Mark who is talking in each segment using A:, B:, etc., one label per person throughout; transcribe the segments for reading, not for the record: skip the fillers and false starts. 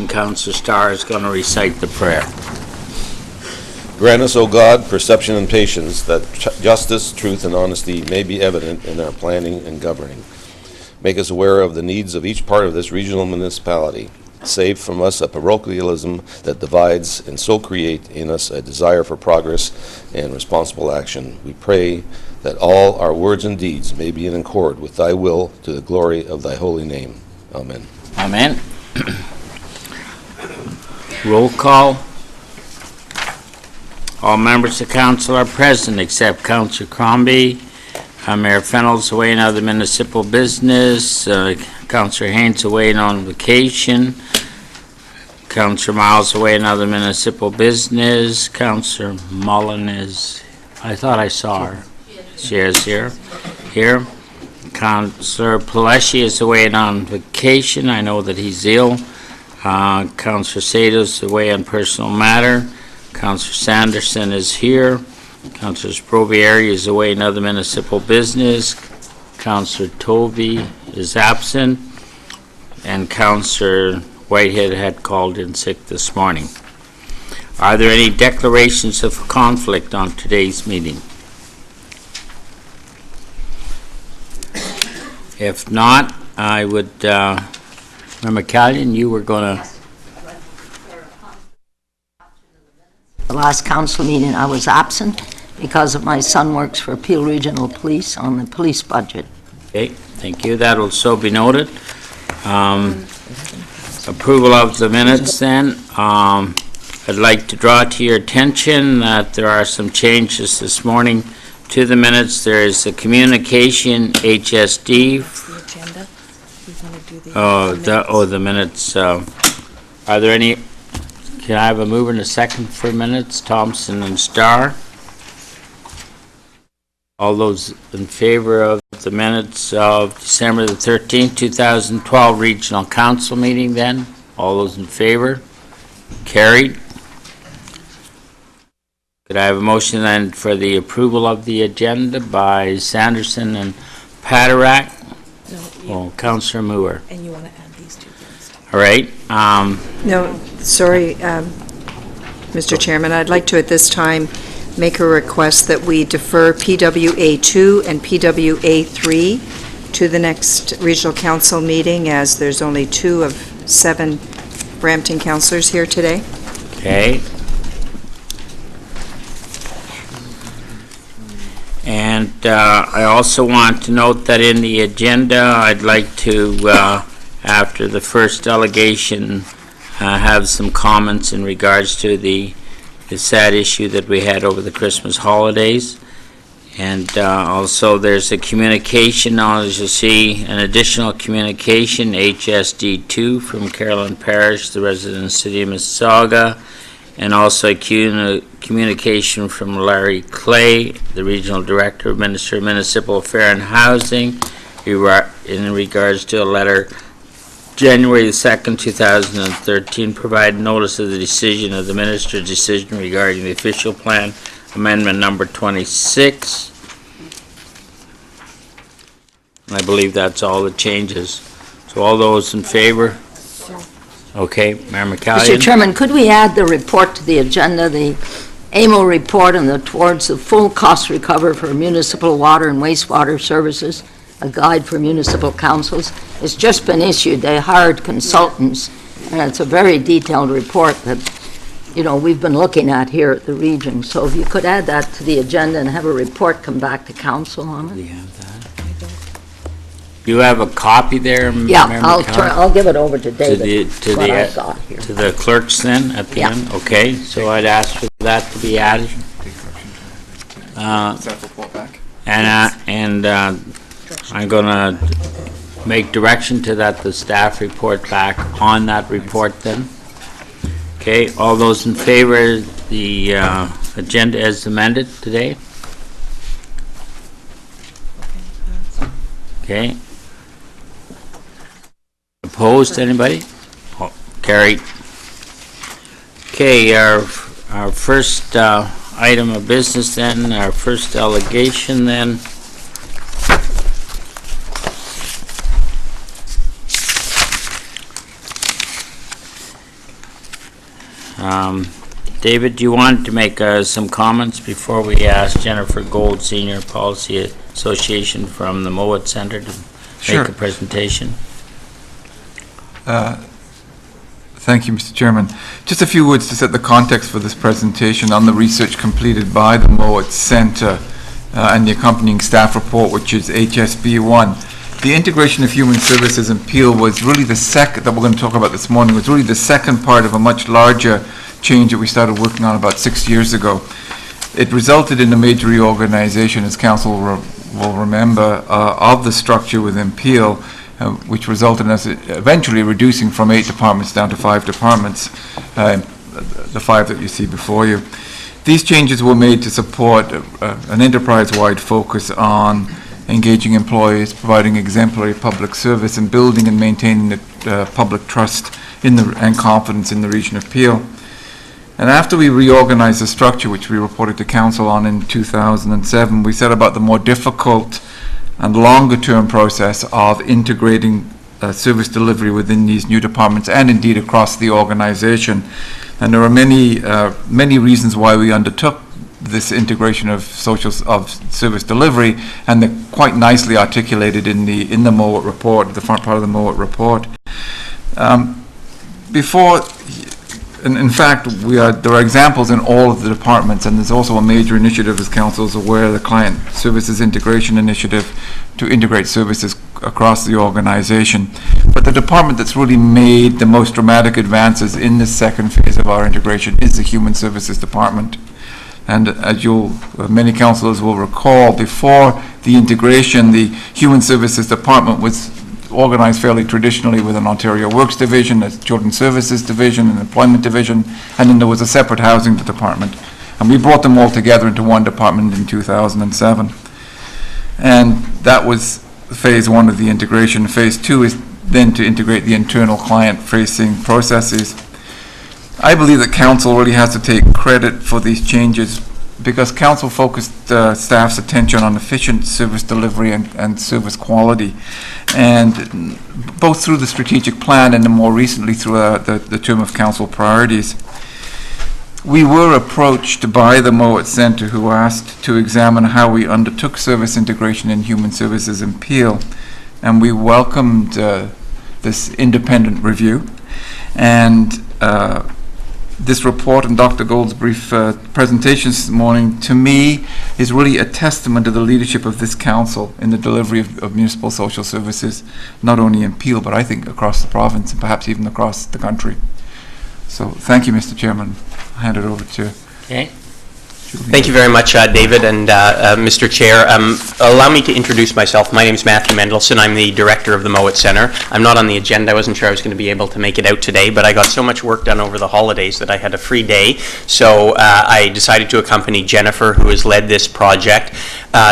A: and Councillor Starr is going to recite the prayer.
B: Grant us, O God, perception and patience, that justice, truth, and honesty may be evident in our planning and governing. Make us aware of the needs of each part of this regional municipality. Save from us a parochialism that divides, and so create in us a desire for progress and responsible action. We pray that all our words and deeds may be in accord with thy will, to the glory of thy holy name. Amen.
A: Amen. Roll call. All members of council are present except Councillor Crombie. Mayor Fennell's away on other municipal business. Councillor Haynes away on vacation. Councillor Miles away on other municipal business. Councillor Mullen is, I thought I saw her. She is here. Councillor Paleschi is away on vacation. I know that he's ill. Councillor Sado's away on personal matter. Councillor Sanderson is here. Councillor Sprovieri is away in other municipal business. Councillor Tovey is absent. And Councillor Whitehead had called in sick this morning. Are there any declarations of conflict on today's meeting? If not, I would, Member Callion, you were going to...
C: The last council meeting I was absent because of my son works for Peel Regional Police on the police budget.
A: Okay, thank you. That will so be noted. Approval of the minutes then. I'd like to draw to your attention that there are some changes this morning to the minutes. There is a communication HSD.
D: The agenda. We want to do
A: The minutes. Are there any? Can I have a mover and a second for minutes? Thompson and Starr. All those in favor of the minutes of December the 13th, 2012 Regional Council meeting then? All those in favor? Carried. Could I have a motion then for the approval of the agenda by Sanderson and Patterack?
D: No,
A: Councillor Moore.
D: and you want to add these two things.
A: All right.
D: No, sorry, Mr. Chairman, I'd like to at this time make a request that we defer PWA 2 and PWA 3 to the next regional council meeting, as there's only 2 of 7 Brampton councillors here today.
A: Okay. And I also want to note that in the agenda, I'd like to, after the first delegation, have some comments in regards to the sad issue that we had over the Christmas holidays. And also there's a communication, as you see, an additional communication, HSD2 from Carolyn Parrish, the resident city of Mississauga, and also a communication from Larry Clay, the Regional Director of Ministry of Municipal Affairs and Housing, in regards to a letter January 2nd, 2013, provide notice of the decision of the Minister's decision regarding the official plan amendment number 26. I believe that's all the changes. So all those in favor? Okay, Mayor McCallion.
C: Mr. Chairman, could we add the report to the agenda, the AMO report and towards the full cost recovery for municipal water and wastewater services, a guide for municipal councils? It's just been issued. They hired consultants, and it's a very detailed report that, we've been looking at here at the region. So if you could add that to the agenda and have a report come back to council on
A: Do
C: it.
A: you have that? You have a copy there,
C: Yeah,
A: Mayor
C: I'll
A: McCallion?
C: give it over to David.
A: To
C: what I've got here.
A: the clerks then at the
C: Yeah.
A: end? Okay, so I'd ask for that to be added.
E: Staff report back.
A: And I'm going to make direction to that, the staff report back on that report then. Okay, all those in favor of the agenda as amended today? Okay. Opposed, anybody? Oh, carried. Okay, our first item of business then, our first delegation then. David, do you want to make some comments before we ask Jennifer Gold, Senior Policy Association from the Mowat Center, to
E: Sure.
A: make a presentation?
E: Thank you, Mr. Chairman. Just a few words to set the context for this presentation on the research completed by the Mowat Center and the accompanying staff report, which is HSB1. The integration of human services in Peel was really the second, that we're going to talk about this morning, was really the second part of a much larger change that we started working on about 6 years ago. It resulted in a major reorganization, as Council will remember, of the structure within Peel, which resulted in us eventually reducing from 8 departments down to 5 departments, the 5 that you see before you. These changes were made to support an enterprise-wide focus on engaging employees, providing exemplary public service, and building and maintaining the public trust and confidence in the region of Peel. And after we reorganized the structure, which we reported to Council on in 2007, we set about the more difficult and longer-term process of integrating service delivery within these new departments and indeed across the organization. And there are many reasons why we undertook this integration of service delivery, and they're quite nicely articulated in the Mowat report, the front part of the Mowat report. In fact, there are examples in all of the departments, and there's also a major initiative, as Council is aware, the Client Services Integration Initiative, to integrate services across the organization. But the department that's really made the most dramatic advances in this second phase of our integration is the Human Services Department. And as many councillors will recall, before the integration, the Human Services Department was organized fairly traditionally with an Ontario Works Division, a Children's Services Division, an Employment Division, and then there was a separate Housing Department. And we brought them all together into one department in 2007. And that was phase 1 of the integration. Phase 2 is then to integrate the internal client-facing processes. I believe that Council really has to take credit for these changes because Council focused staff's attention on efficient service delivery and service quality, and both through the strategic plan and then more recently through the term of Council priorities. We were approached by the Mowat Centre, who asked to examine how we undertook service integration in human services in Peel, and we welcomed this independent review. And this report and Dr. Gold's brief presentation this morning, to me, is really a testament to the leadership of this council in the delivery of municipal social services, not only in Peel, but I think across the province and perhaps even across the country. So thank you, Mr. Chairman. I'll hand it over to
A: Okay.
E: Julie.
F: Thank you very much, David and Mr. Chair. Allow me to introduce myself. My name is Matthew Mendelson. I'm the director of the Mowat Centre. I'm not on the agenda. I wasn't sure I was going to be able to make it out today, but I got so much work done over the holidays that I had a free day. So I decided to accompany Jennifer, who has led this project.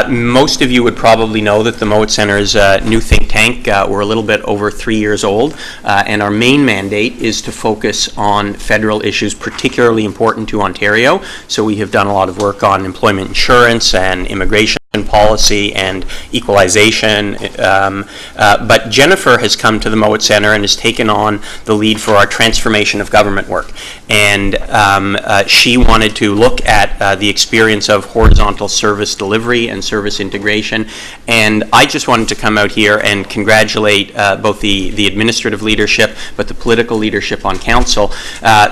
F: Most of you would probably know that the Mowat Centre is a new think tank. We're a little bit over 3 years old, and our main mandate is to focus on federal issues particularly important to Ontario. So we have done a lot of work on employment insurance and immigration policy and equalization, but Jennifer has come to the Mowat Centre and has taken on the lead for our transformation of government work, and she wanted to look at the experience of horizontal service delivery and service integration, and I just wanted to come out here and congratulate both the administrative leadership but the political leadership on council,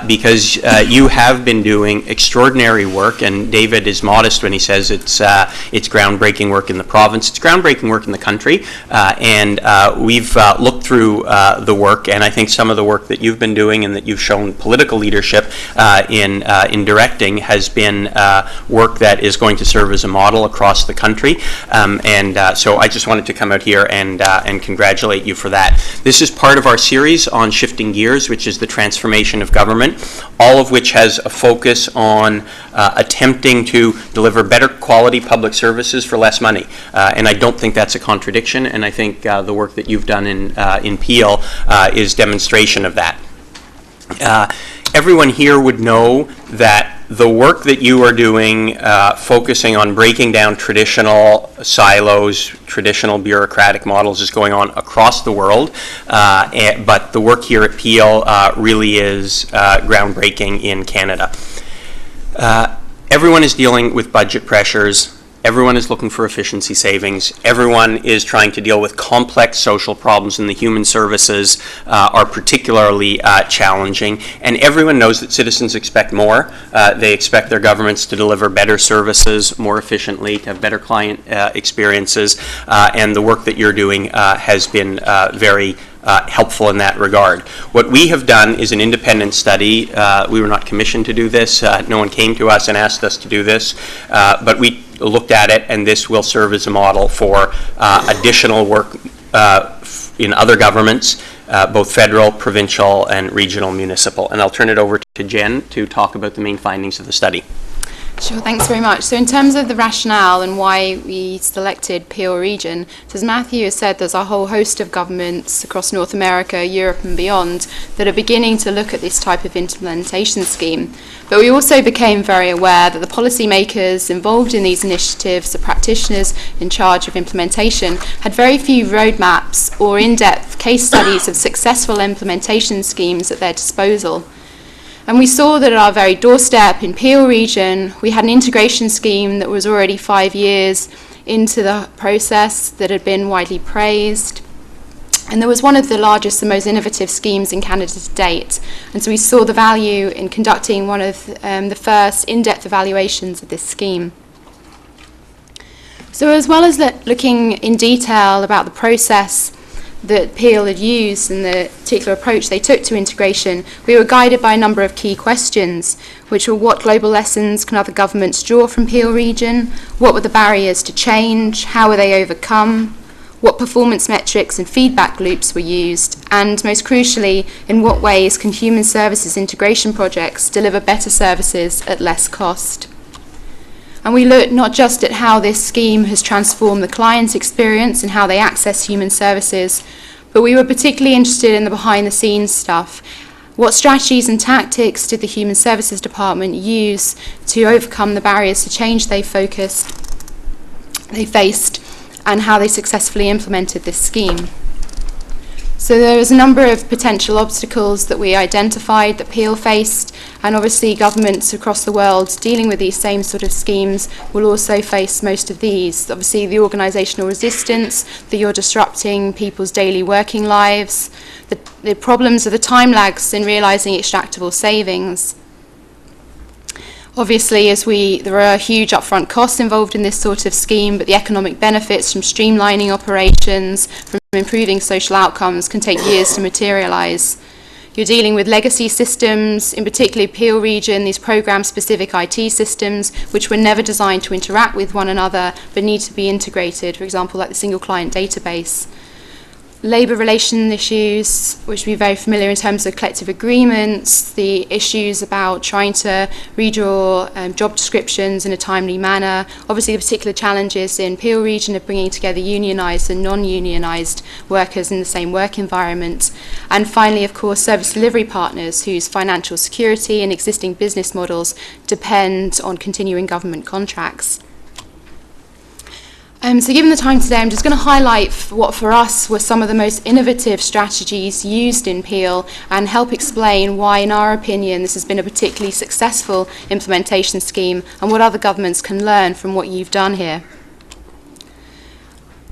F: because you have been doing extraordinary work, and David is modest when he says it's groundbreaking work in the province. It's groundbreaking work in the country, and we've looked through the work, and I think some of the work that you've been doing and that you've shown political leadership in directing has been work that is going to serve as a model across the country, and so I just wanted to come out here and congratulate you for that. This is part of our series on shifting gears, which is the transformation of government, all of which has a focus on attempting to deliver better quality public services for less money, and I don't think that's a contradiction, and I think the work that you've done in Peel is demonstration of that. Everyone here would know that the work that you are doing, focusing on breaking down traditional silos, traditional bureaucratic models, is going on across the world. But the work here at Peel really is groundbreaking in Canada. Everyone is dealing with budget pressures. Everyone is looking for efficiency savings. Everyone is trying to deal with complex social problems, and the human services are particularly challenging. And everyone knows that citizens expect more. They expect their governments to deliver better services more efficiently, to have better client experiences. And the work that you're doing has been very helpful in that regard. What we have done is an independent study. We were not commissioned to do this. No one came to us and asked us to do this. But we looked at it, and this will serve as a model for additional work in other governments, both federal, provincial, and regional municipal. And I'll turn it over to Jen to talk about the main findings of the study.
G: Sure, thanks very much. So in terms of the rationale and why we selected Peel Region, so as Matthew has said, there's a whole host of governments across North America, Europe and beyond that are beginning to look at this type of implementation scheme. But we also became very aware that the policymakers involved in these initiatives, the practitioners in charge of implementation, had very few roadmaps or in-depth case studies of successful implementation schemes at their disposal. And we saw that at our very doorstep in Peel Region, we had an integration scheme that was already 5 years into the process, that had been widely praised. And there was one of the largest and most innovative schemes in Canada to date. And so we saw the value in conducting one of the first in-depth evaluations of this scheme. So as well as looking in detail about the process that Peel had used and the particular approach they took to integration, we were guided by a number of key questions, which were: what global lessons can other governments draw from Peel Region? What were the barriers to change? How were they overcome? What performance metrics and feedback loops were used? And most crucially, in what ways can human services integration projects deliver better services at less cost? And we looked not just at how this scheme has transformed the client's experience and how they access human services, but we were particularly interested in the behind-the-scenes stuff. What strategies and tactics did the Human Services Department use to overcome the barriers to change they faced, and how they successfully implemented this scheme? So there was a number of potential obstacles that we identified that Peel faced, and obviously governments across the world dealing with these same sort of schemes will also face most of these. Obviously the organisational resistance, that you're disrupting people's daily working lives, the problems of the time lags in realising extractable savings. Obviously, there are huge upfront costs involved in this sort of scheme, but the economic benefits from streamlining operations, from improving social outcomes, can take years to materialise. You're dealing with legacy systems, in particular Peel Region, these program-specific IT systems, which were never designed to interact with one another, but need to be integrated, for example, like the single client database. Labour relation issues, which will be very familiar in terms of collective agreements, the issues about trying to redraw job descriptions in a timely manner, obviously the particular challenges in Peel Region of bringing together unionised and non-unionised workers in the same work environment, and finally, of course, service delivery partners whose financial security and existing business models depend on continuing government contracts. So given the time today, I'm just going to highlight what for us were some of the most innovative strategies used in Peel and help explain why, in our opinion, this has been a particularly successful implementation scheme and what other governments can learn from what you've done here.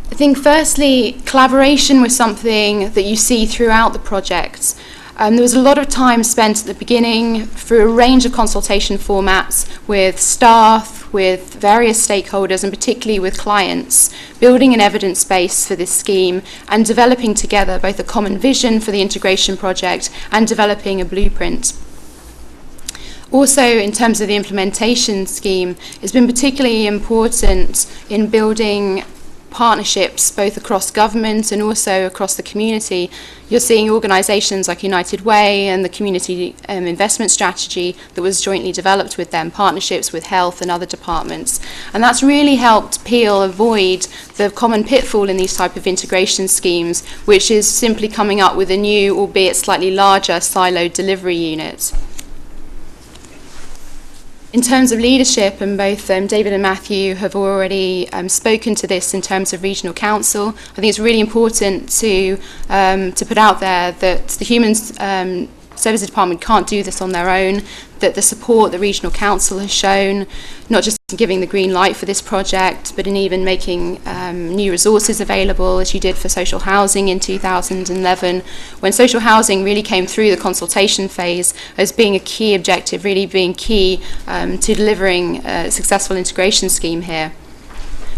G: I think firstly, collaboration was something that you see throughout the project. There was a lot of time spent at the beginning through a range of consultation formats with staff, with various stakeholders, and particularly with clients, building an evidence base for this scheme and developing together both a common vision for the integration project and developing a blueprint. Also, in terms of the implementation scheme, it's been particularly important in building partnerships both across government and also across the community. You're seeing organisations like United Way and the Community Investment Strategy that was jointly developed with them, partnerships with health and other departments. And that's really helped Peel avoid the common pitfall in these type of integration schemes, which is simply coming up with a new, albeit slightly larger, siloed delivery unit. In terms of leadership, and both David and Matthew have already spoken to this in terms of regional council, I think it's really important to put out there that the Human Services Department can't do this on their own, that the support the regional council has shown, not just in giving the green light for this project, but in even making new resources available, as you did for social housing in 2011, when social housing really came through the consultation phase as being a key objective, really being key to delivering a successful integration scheme here.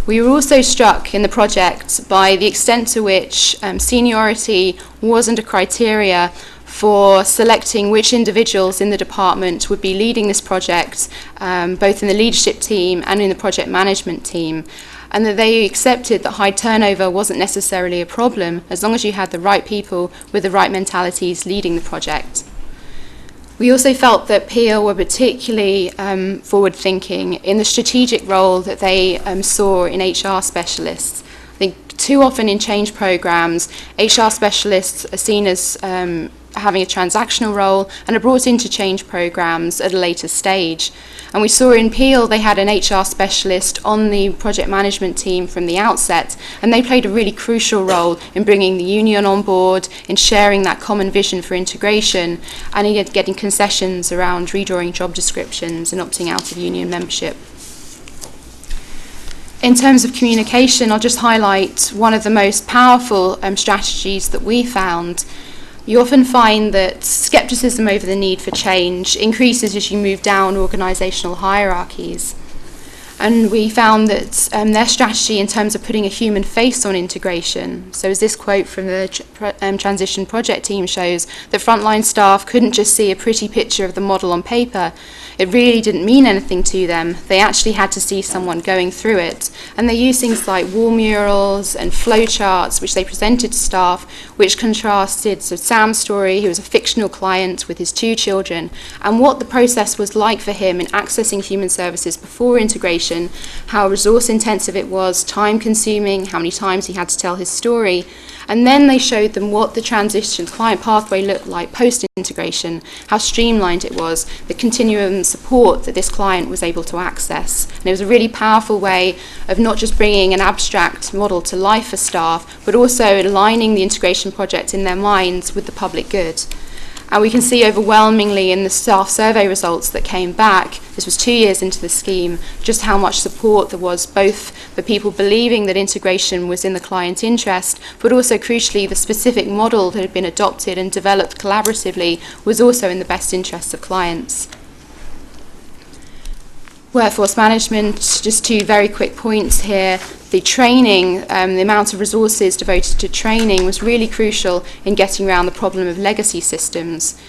G: We were also struck in the project by the extent to which seniority wasn't a criteria for selecting which individuals in the department would be leading this project, both in the leadership team and in the project management team, and that they accepted that high turnover wasn't necessarily a problem as long as you had the right people with the right mentalities leading the project. We also felt that Peel were particularly forward-thinking in the strategic role that they saw in HR specialists. I think too often in change programs, HR specialists are seen as having a transactional role and are brought into change programs at a later stage. And we saw in Peel they had an HR specialist on the project management team from the outset, and they played a really crucial role in bringing the union on board, in sharing that common vision for integration, and in getting concessions around redrawing job descriptions and opting out of union membership. In terms of communication, I'll just highlight one of the most powerful strategies that we found. You often find that scepticism over the need for change increases as you move down organisational hierarchies. And we found that their strategy in terms of putting a human face on integration, so as this quote from the transition project team shows, that frontline staff couldn't just see a pretty picture of the model on paper. It really didn't mean anything to them. They actually had to see someone going through it. And they used things like wall murals and flow charts, which they presented to staff, which contrasted Sam's story, who was a fictional client with his 2 children, and what the process was like for him in accessing human services before integration, how resource intensive it was, time consuming, how many times he had to tell his story. And then they showed them what the transition client pathway looked like post-integration, how streamlined it was, the continuum support that this client was able to access. And it was a really powerful way of not just bringing an abstract model to life for staff, but also aligning the integration project in their minds with the public good. And we can see overwhelmingly in the staff survey results that came back, this was 2 years into the scheme, just how much support there was, both for people believing that integration was in the client interest, but also crucially the specific model that had been adopted and developed collaboratively was also in the best interests of clients. Workforce management, just 2 very quick points here. The training, the amount of resources devoted to training was really crucial in getting around the problem of legacy systems.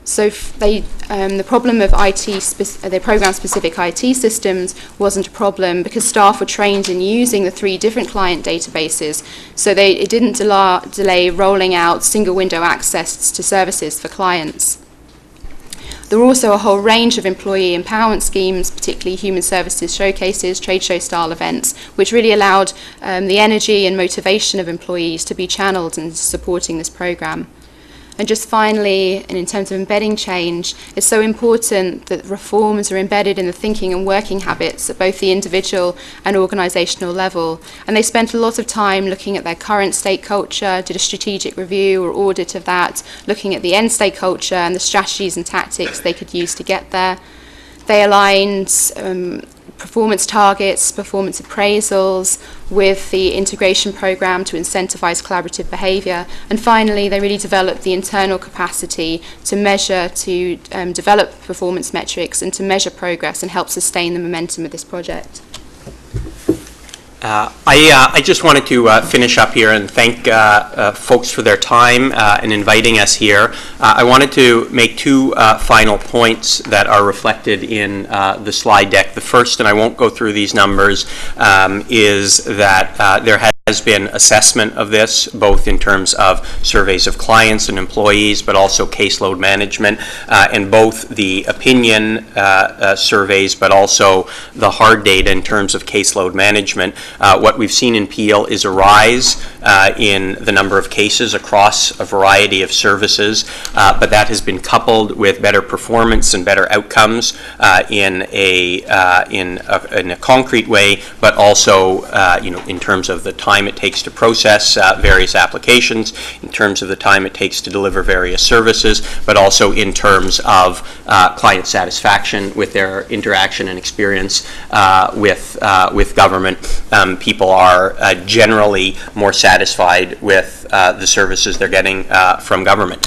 G: So the problem of their program-specific IT systems wasn't a problem because staff were trained in using the 3 different client databases, so it didn't delay rolling out single window access to services for clients. There were also a whole range of employee empowerment schemes, particularly human services showcases, trade show style events, which really allowed the energy and motivation of employees to be channeled into supporting this programme. And just finally, and in terms of embedding change, it's so important that reforms are embedded in the thinking and working habits at both the individual and organisational level. And they spent a lot of time looking at their current state culture, did a strategic review or audit of that, looking at the end state culture and the strategies and tactics they could use to get there. They aligned performance targets, performance appraisals with the integration program to incentivize collaborative behavior. And finally, they really developed the internal capacity to measure, to develop performance metrics and to measure progress and help sustain the momentum of this project.
F: I just wanted to finish up here and thank folks for their time in inviting us here. I wanted to make 2 final points that are reflected in the slide deck. The first, and I won't go through these numbers, is that there has has been assessment of this, both in terms of surveys of clients and employees, but also caseload management, and both the opinion surveys, but also the hard data in terms of caseload management. What we've seen in Peel is a rise in the number of cases across a variety of services, but that has been coupled with better performance and better outcomes in a concrete way, but also in terms of the time it takes to process various applications, in terms of the time it takes to deliver various services, but also in terms of client satisfaction with their interaction and experience with government. People are generally more satisfied with the services they're getting from government.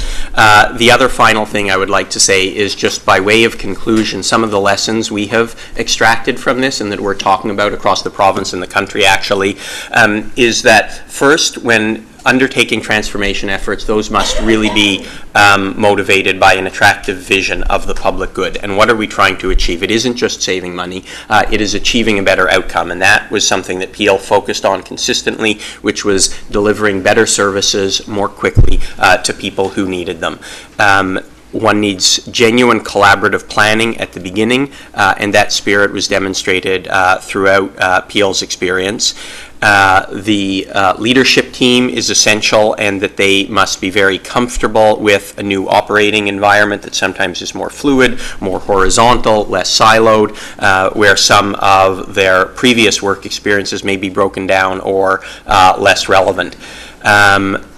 F: The other final thing I would like to say is, just by way of conclusion, some of the lessons we have extracted from this and that we're talking about across the province and the country actually, is that first, when undertaking transformation efforts, those must really be motivated by an attractive vision of the public good. And what are we trying to achieve? It isn't just saving money, it is achieving a better outcome. And that was something that Peel focused on consistently, which was delivering better services more quickly to people who needed them. One needs genuine collaborative planning at the beginning, and that spirit was demonstrated throughout Peel's experience. The leadership team is essential, and that they must be very comfortable with a new operating environment that sometimes is more fluid, more horizontal, less siloed, where some of their previous work experiences may be broken down or less relevant.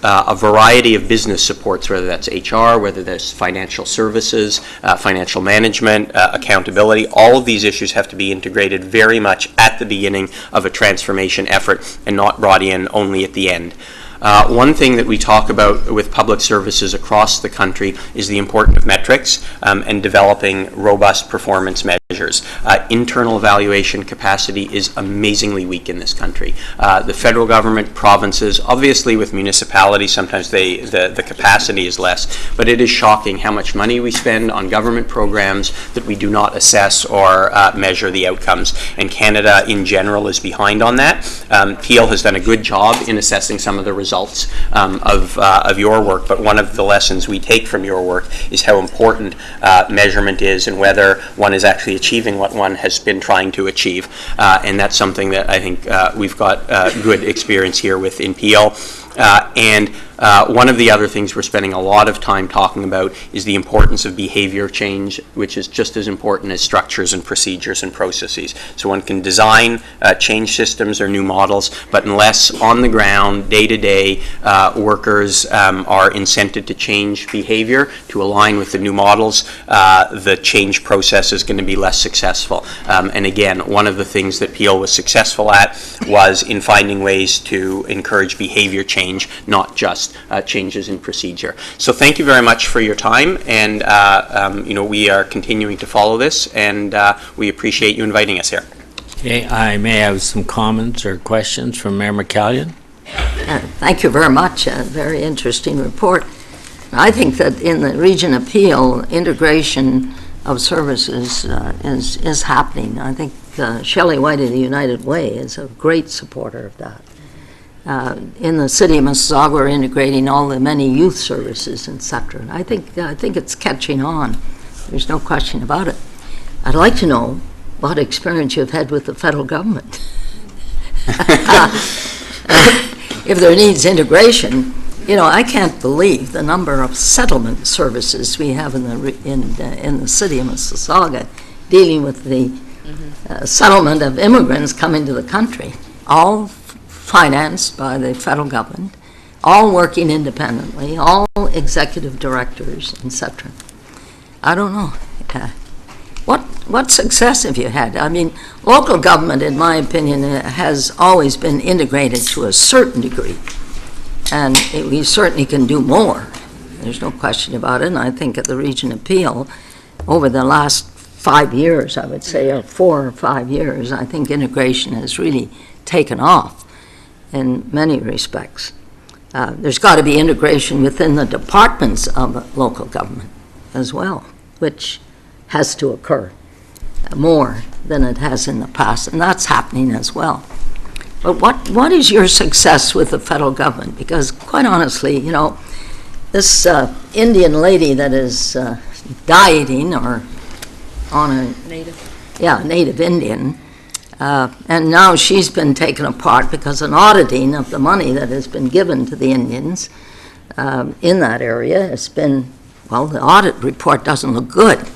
F: A variety of business supports, whether that's HR, whether that's financial services, financial management, accountability. All of these issues have to be integrated very much at the beginning of a transformation effort and not brought in only at the end. One thing that we talk about with public services across the country is the importance of metrics and developing robust performance measures. Internal evaluation capacity is amazingly weak in this country. The federal government, provinces, obviously with municipalities, sometimes the capacity is less, but it is shocking how much money we spend on government programs that we do not assess or measure the outcomes. And Canada in general is behind on that. Peel has done a good job in assessing some of the results of your work, but one of the lessons we take from your work is how important measurement is and whether one is actually achieving what one has been trying to achieve. And that's something that I think we've got good experience here with in Peel. And one of the other things we're spending a lot of time talking about is the importance of behavior change, which is just as important as structures and procedures and processes. So one can design change systems or new models, but unless on the ground, day-to-day, workers are incented to change behavior to align with the new models, the change process is going to be less successful. And again, one of the things that Peel was successful at was in finding ways to encourage behavior change, not just changes in procedure. So thank you very much for your time, and we are continuing to follow this, and we appreciate you inviting us here.
A: Okay, I may have some comments or questions from Mayor McCallion.
C: Thank you very much. A very interesting report. I think that in the region of Peel, integration of services is happening. I think Shelley White of the United Way is a great supporter of that. In the city of Mississauga, we're integrating all the many youth services, etc. And I think it's catching on. There's no question about it. I'd like to know what experience you've had with the federal government. If there needs integration, I can't believe the number of settlement services we have in the city of Mississauga dealing with the settlement of immigrants coming to the country, all financed by the federal government, all working independently, all executive directors, etc. I don't know. What success have you had? I mean, local government, in my opinion, has always been integrated to a certain degree, and we certainly can do more. There's no question about it, and I think at the region of Peel, over the last 5 years, I would say, or 4 or 5 years, I think integration has really taken off in many respects. There's got to be integration within the departments of local government as well, which has to occur more than it has in the past, and that's happening as well. But what is your success with the federal government? Because quite honestly, you know, this Indian lady that is dieting or on a... native Indian, and now she's been taken apart because an auditing of the money that has been given to the Indians in that area has been, well, the audit report doesn't look good.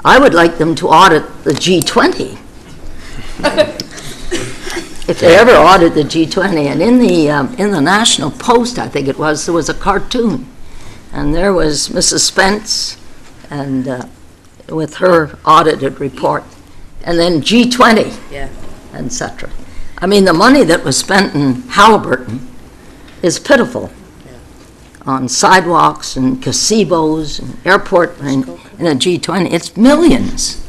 C: I would like them to audit the G20. If they ever audit the G20, and in the National Post, I think it was, there was a cartoon, and there was Mrs. Spence, and with her audited report, and then G20, et cetera. I mean, the money that was spent in Halliburton is pitiful on sidewalks and gazebos and airport and the G20. It's millions,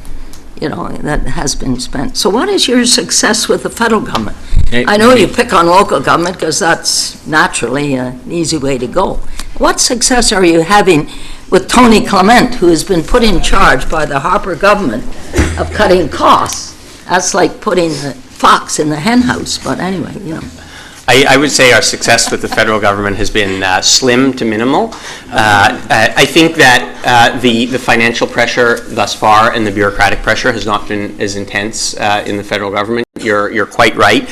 C: you know, that has been spent. So what is your success with the federal government? I know you pick on local government because that's naturally an easy way to go. What success are you having with Tony Clement, who has been put in charge by the Harper government of cutting costs? That's like putting the fox in the hen house, but anyway, you know.
F: I would say our success with the federal government has been slim to minimal. I think that the financial pressure thus far and the bureaucratic pressure has not been as intense in the federal government. You're quite right.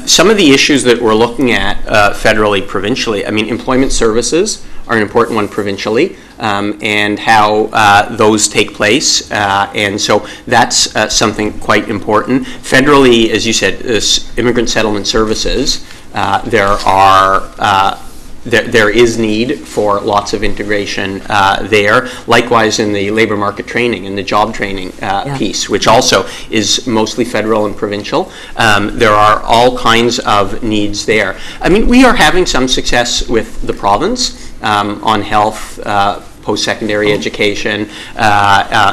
F: Some of the issues that we're looking at federally, provincially, I mean, employment services are an important one provincially, and how those take place. And so that's something quite important. Federally, as you said, immigrant settlement services, there is need for lots of integration there. Likewise, in the labor market training and the job training piece, which also is mostly federal and provincial. There are all kinds of needs there. I mean, we are having some success with the province on health, post-secondary education,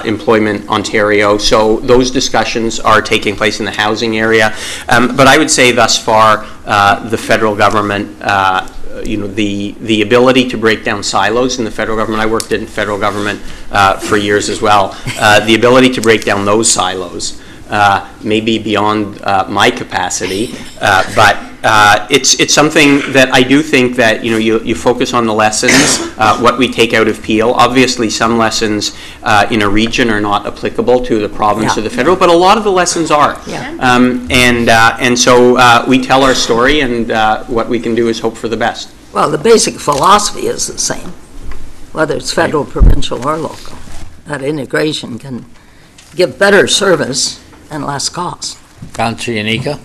F: Employment Ontario. So those discussions are taking place in the housing area. But I would say thus far, the federal government, the ability to break down silos in the federal government, I worked in federal government for years as well, the ability to break down those silos may be beyond my capacity, but it's something that I do think that you focus on the lessons, what we take out of Peel. Obviously, some lessons in a region are not applicable to the province or the federal, but a lot of the lessons are. And so we tell our story, and what we can do is hope for the best.
C: Well, the basic philosophy is the same, whether it's federal, provincial, or local. That integration can give better service and less cost.
A: Councillor Yanika?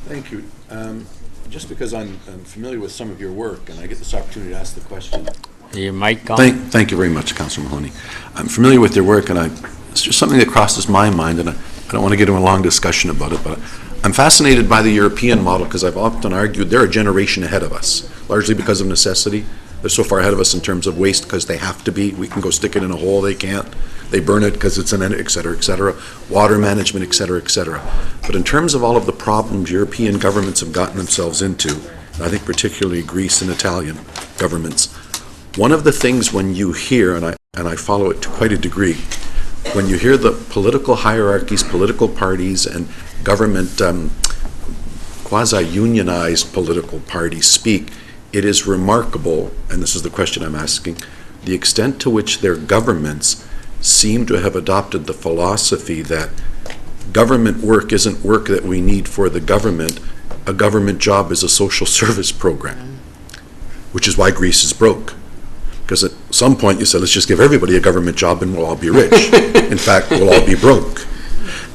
H: Thank you. Just because I'm familiar with some of your work, and I get this opportunity to ask the question.
A: Your mic on?
H: Thank you very much, Councillor Mahoney. I'm familiar with your work, and it's just something that crosses my mind, and I don't want to get into a long discussion about it, but I'm fascinated by the European model because I've often argued they're a generation ahead of us, largely because of necessity. They're so far ahead of us in terms of waste because they have to be. We can go stick it in a hole, they can't. They burn it because it's an, et cetera, water management, et cetera. But in terms of all of the problems European governments have gotten themselves into, and I think particularly Greece and Italian governments, one of the things when you hear, and I follow it to quite a degree, when you hear the political hierarchies, political parties, and government quasi-unionized political parties speak, it is remarkable, and this is the question I'm asking, the extent to which their governments seem to have adopted the philosophy that government work isn't work that we need for the government. A government job is a social service program, which is why Greece is broke. Because at some point you said, let's just give everybody a government job and we'll all be rich. In fact, we'll all be broke.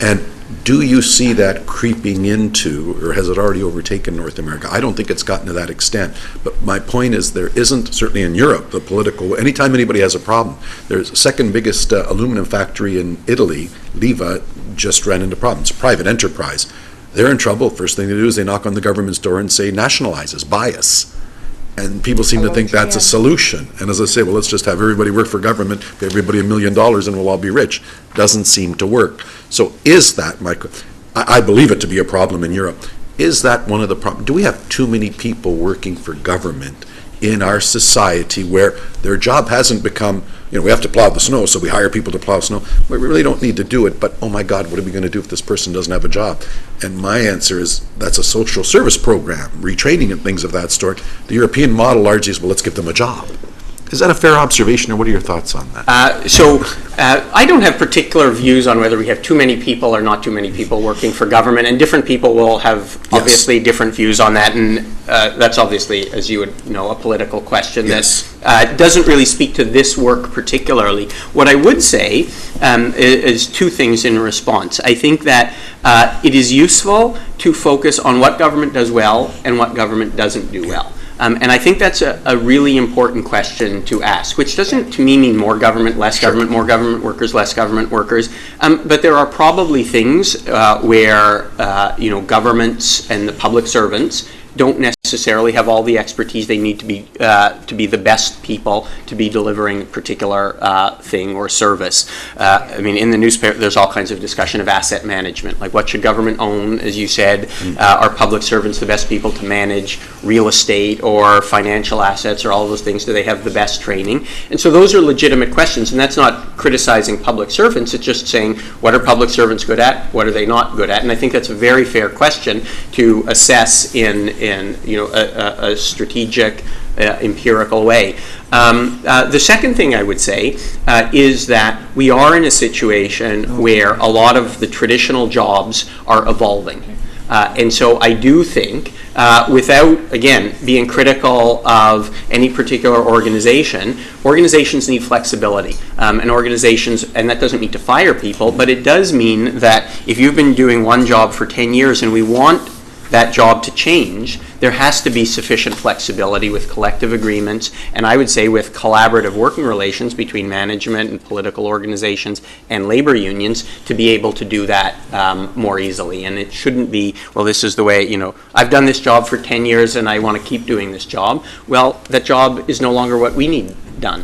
H: And do you see that creeping into, or has it already overtaken North America? I don't think it's gotten to that extent. But my point is there isn't, certainly in Europe, the political, anytime anybody has a problem, there's a second biggest aluminum factory in Italy, Leva, just ran into problems. It's a private enterprise. They're in trouble. First thing they do is they knock on the government's door and say, nationalize us, buy us. And people seem to think that's a solution. And as I say, well, let's just have everybody work for government, pay everybody $1 million and we'll all be rich. Doesn't seem to work. So is that, Michael, I believe it to be a problem in Europe. Is that one of the problems? Do we have too many people working for government in our society where their job hasn't become, we have to plow the snow, so we hire people to plow snow. We really don't need to do it, but oh my God, what are we going to do if this person doesn't have a job? And my answer is, that's a social service program, retraining and things of that sort. The European model largely is, well, let's give them a job. Is that a fair observation, or what are your thoughts on that?
F: I don't have particular views on whether we have too many people or not too many people working for government, and different people will have obviously different views on that, and that's obviously, as you would know, a political question that doesn't really speak to this work particularly. What I would say is two things in response. I think that it is useful to focus on what government does well and what government doesn't do well. And I think that's a really important question to ask, which doesn't to me mean more government, less government, more government workers, less government workers. But there are probably things where governments and the public servants don't necessarily have all the expertise they need to be the best people to be delivering a particular thing or service. In the newspaper, there's all kinds of discussion of asset management, like what should government own, as you said. Are public servants the best people to manage real estate or financial assets or all of those things? Do they have the best training? And so those are legitimate questions, and that's not criticizing public servants. It's just saying, what are public servants good at? What are they not good at? And I think that's a very fair question to assess in a strategic, empirical way. The second thing I would say is that we are in a situation where a lot of the traditional jobs are evolving. And so I do think, without, again, being critical of any particular organization, organizations need flexibility. And that doesn't mean to fire people, but it does mean that if you've been doing one job for 10 years and we want that job to change, there has to be sufficient flexibility with collective agreements, and I would say with collaborative working relations between management and political organizations and labor unions to be able to do that more easily. And it shouldn't be, well, this is the way, I've done this job for 10 years and I want to keep doing this job. Well, that job is no longer what we need done.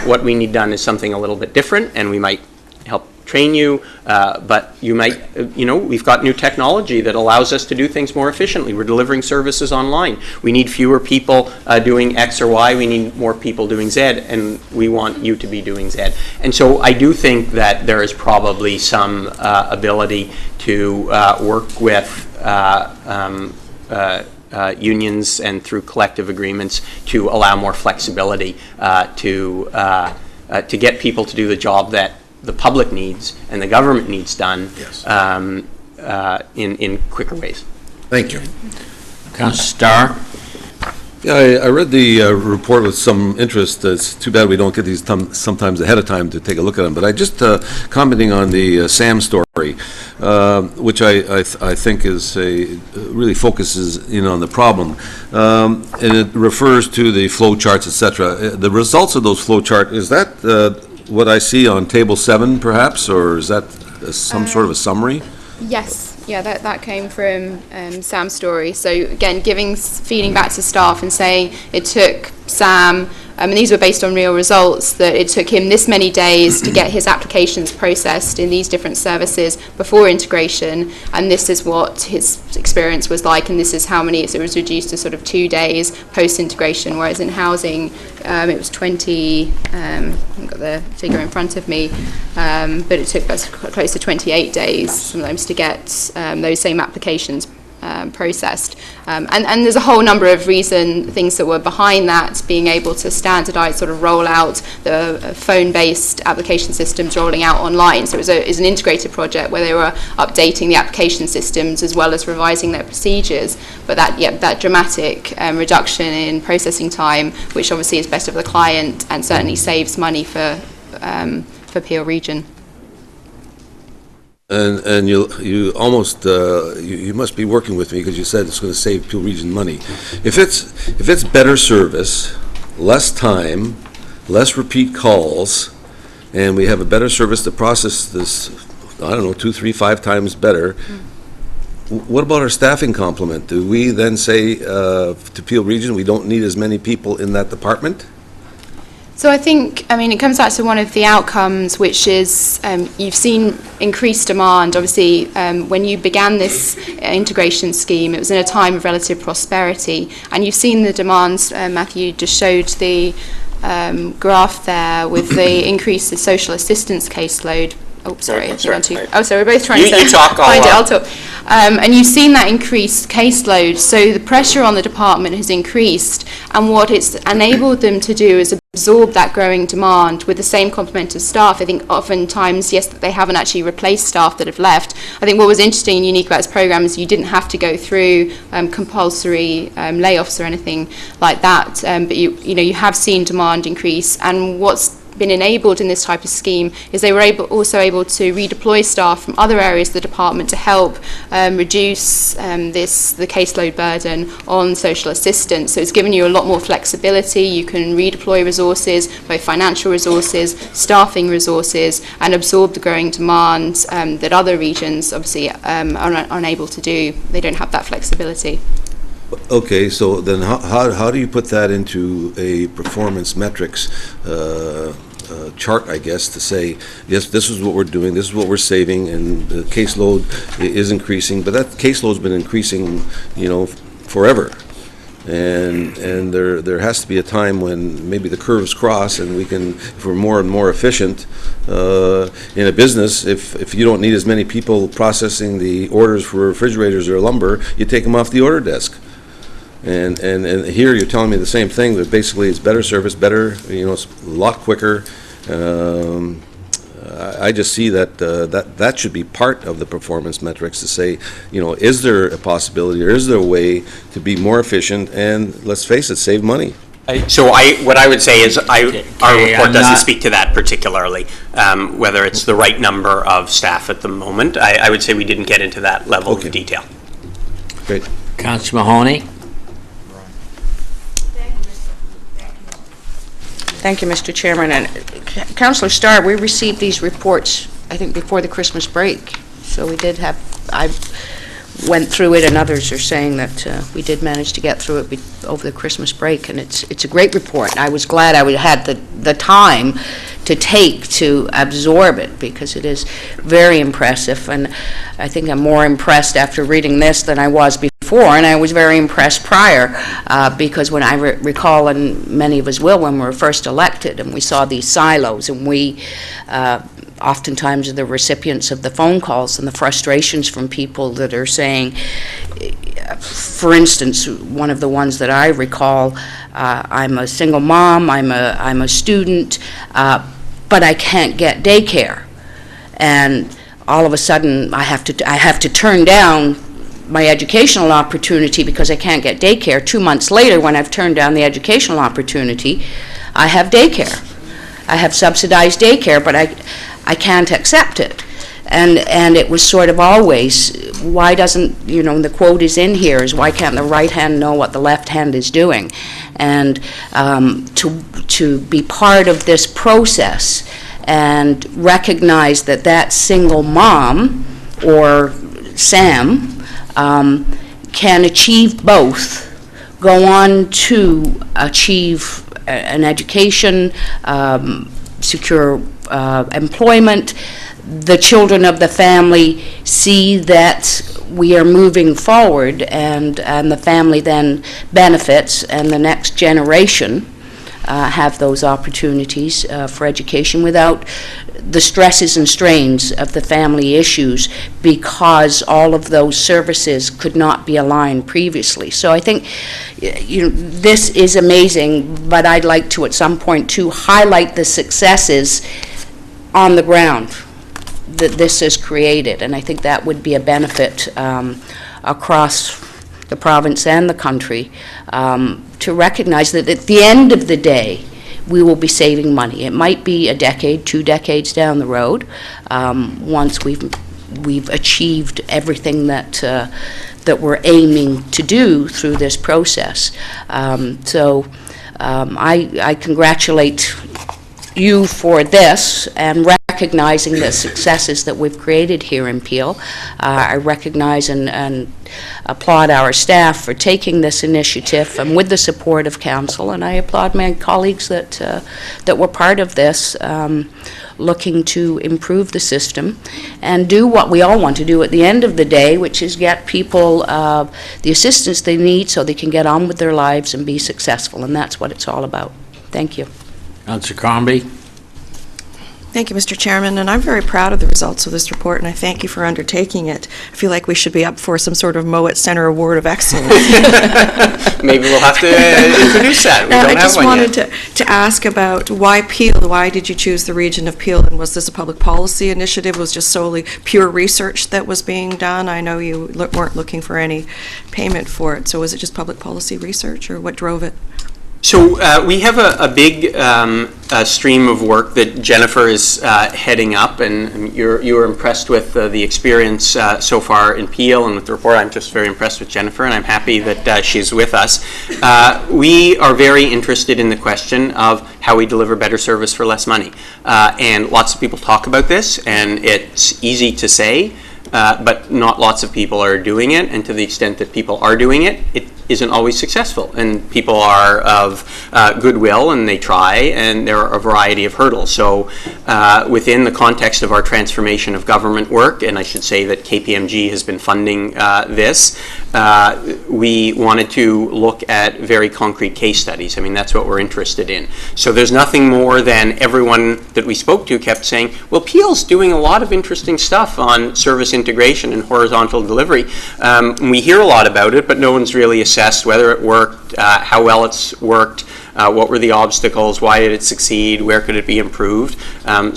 F: What we need done is something a little bit different, and we might help train you, but you might, we've got new technology that allows us to do things more efficiently. We're delivering services online. We need fewer people doing X or Y. We need more people doing Z, and we want you to be doing Z. And so I do think that there is probably some ability to work with unions and through collective agreements to allow more flexibility to get people to do the job that the public needs and the government needs done in quicker ways.
H: Thank you.
A: Councillor Starr?
B: Yeah, I read the report with some interest. It's too bad we don't get these sometimes ahead of time to take a look at them. But I just commenting on the SAM story, which I think is really focuses in on the problem, and it refers to the flow charts, etc. The results of those flow chart, is that what I see on table 7, perhaps, or is that some sort of a summary?
G: Yes. Yeah, that came from Sam's story. So again, feeding back to staff and saying it took Sam, and these were based on real results, that it took him this many days to get his applications processed in these different services before integration, and this is what his experience was like, and this is how many, so it was reduced to sort of 2 days post-integration, whereas in housing it was 20, I haven't got the figure in front of me, but it took us close to 28 days sometimes to get those same applications processed. And there's a whole number of things that were behind that, being able to standardise, sort of roll out the phone-based application systems rolling out online. So it was an integrated project where they were updating the application systems as well as revising their procedures. But that dramatic reduction in processing time, which obviously is best for the client and certainly saves money for Peel Region.
B: And you almost you must be working with me because you said it's going to save Peel Region money. If it's better service, less time, less repeat calls, and we have a better service to process this, 2, 3, 5 times better. What about our staffing complement? Do we then say to Peel Region we don't need as many people in that department?
G: So I think, it comes back to one of the outcomes, which is you've seen increased demand. Obviously, when you began this integration scheme, it was in a time of relative prosperity, and you've seen the demands. Matthew just showed the graph there with the increase in social assistance caseload. Oh, sorry. We're both trying to
F: you talk,
G: I'll talk. And you've seen that increased caseload, so the pressure on the department has increased, and what it's enabled them to do is absorb that growing demand with the same complement of staff. I think oftentimes, yes, that they haven't actually replaced staff that have left. I think what was interesting and unique about this program is you didn't have to go through compulsory layoffs or anything like that, but you have seen demand increase, and what's been enabled in this type of scheme is they were also able to redeploy staff from other areas of the department to help reduce the caseload burden on social assistance. So it's given you a lot more flexibility. You can redeploy resources, both financial resources, staffing resources, and absorb the growing demand that other regions obviously are unable to do. They don't have that flexibility.
B: Okay, so then how do you put that into a performance metrics chart, I guess, to say, yes, this is what we're doing, this is what we're saving, and the caseload is increasing, but that caseload's been increasing, forever. And there has to be a time when maybe the curves cross and we can, if we're more and more efficient in a business, if you don't need as many people processing the orders for refrigerators or lumber, you take them off the order desk. And here you're telling me the same thing, that basically it's better service, better, it's a lot quicker. I just see that should be part of the performance metrics to say, is there a possibility or is there a way to be more efficient and, let's face it, save money?
F: What I would say is our report doesn't speak to that particularly, whether it's the right number of staff at the moment. I would say we didn't get into that level of detail.
B: Great.
A: Councillor Mahoney?
I: Thank you, Mr. Chairman. And Councillor Starr, we received these reports, I think, before the Christmas break. So we did have, I went through it, and others are saying that we did manage to get through it over the Christmas break, and it's a great report. I was glad I had the time to take to absorb it, because it is very impressive, and I think I'm more impressed after reading this than I was before, and I was very impressed prior, because when I recall, and many of us will, when we were first elected and we saw these silos, and we oftentimes are the recipients of the phone calls and the frustrations from people that are saying, for instance, one of the ones that I recall, I'm a single mom, I'm a student, but I can't get daycare, and all of a sudden I have to turn down my educational opportunity because I can't get daycare. 2 months later, when I've turned down the educational opportunity, I have daycare. I have subsidized daycare, but I can't accept it. And it was sort of always, why doesn't, the quote is in here, is why can't the right hand know what the left hand is doing? And to be part of this process and recognize that single mom, or Sam, can achieve both, go on to achieve an education, secure employment. The children of the family see that we are moving forward, and the family then benefits, and the next generation have those opportunities for education without the stresses and strains of the family issues, because all of those services could not be aligned previously. So I think this is amazing, but I'd like to at some point to highlight the successes on the ground that this has created, and I think that would be a benefit across the province and the country, to recognize that at the end of the day we will be saving money. It might be a decade, 2 decades down the road, once we've achieved everything that we're aiming to do through this process. I congratulate you for this, and recognizing the successes that we've created here in Peel. I recognize and applaud our staff for taking this initiative and with the support of council, and I applaud my colleagues that were part of this, looking to improve the system and do what we all want to do at the end of the day, which is get people the assistance they need so they can get on with their lives and be successful, and that's what it's all about. Thank you.
A: Councillor Crombie?
J: Thank you, Mr. Chairman, and I'm very proud of the results of this report, and I thank you for undertaking it. I feel like we should be up for some sort of Mowat Center Award of Excellence.
F: Maybe we'll have to introduce that. We don't
J: I
F: have
J: just
F: one
J: wanted
F: yet.
J: to ask about why Peel? Why did you choose the region of Peel, and was this a public policy initiative? Was just solely pure research that was being done? I know you weren't looking for any payment for it, so was it just public policy research, or what drove it?
F: So we have a big stream of work that Jennifer is heading up, and you were impressed with the experience so far in Peel and with the report. I'm just very impressed with Jennifer, and I'm happy that she's with us. We are very interested in the question of how we deliver better service for less money. And lots of people talk about this, and it's easy to say, but not lots of people are doing it, and to the extent that people are doing it, it isn't always successful, and people are of goodwill and they try, and there are a variety of hurdles. So within the context of our transformation of government work, and I should say that KPMG has been funding this, we wanted to look at very concrete case studies. I mean, that's what we're interested in. So there's nothing more than everyone that we spoke to kept saying, well, Peel's doing a lot of interesting stuff on service integration and horizontal delivery. We hear a lot about it, but no one's really assessed whether it worked, how well it's worked, what were the obstacles, why did it succeed, where could it be improved.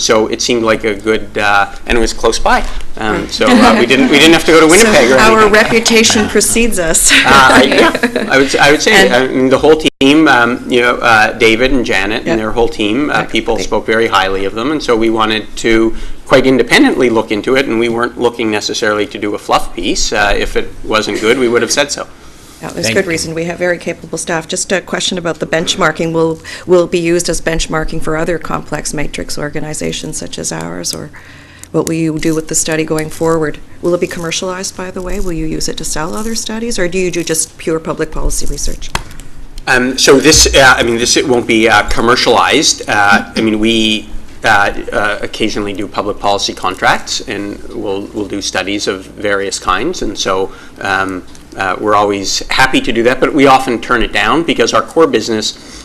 F: So it seemed like a good, and it was close by. So we didn't have to go to Winnipeg or anything.
J: Our reputation precedes us.
F: I would say I mean, the whole team, David and Janet and their whole team, people spoke very highly of them, and so we wanted to quite independently look into it, and we weren't looking necessarily to do a fluff piece. If it wasn't good, we would have said so.
J: Yeah, there's good reason. We have very capable staff. Just a question about the benchmarking. Will it be used as benchmarking for other complex matrix organizations such as ours, or what will you do with the study going forward? Will it be commercialized, by the way? Will you use it to sell other studies, or do you do just pure public policy research?
F: So this, it won't be commercialized. We occasionally do public policy contracts, and we'll do studies of various kinds, and so we're always happy to do that, but we often turn it down because our core business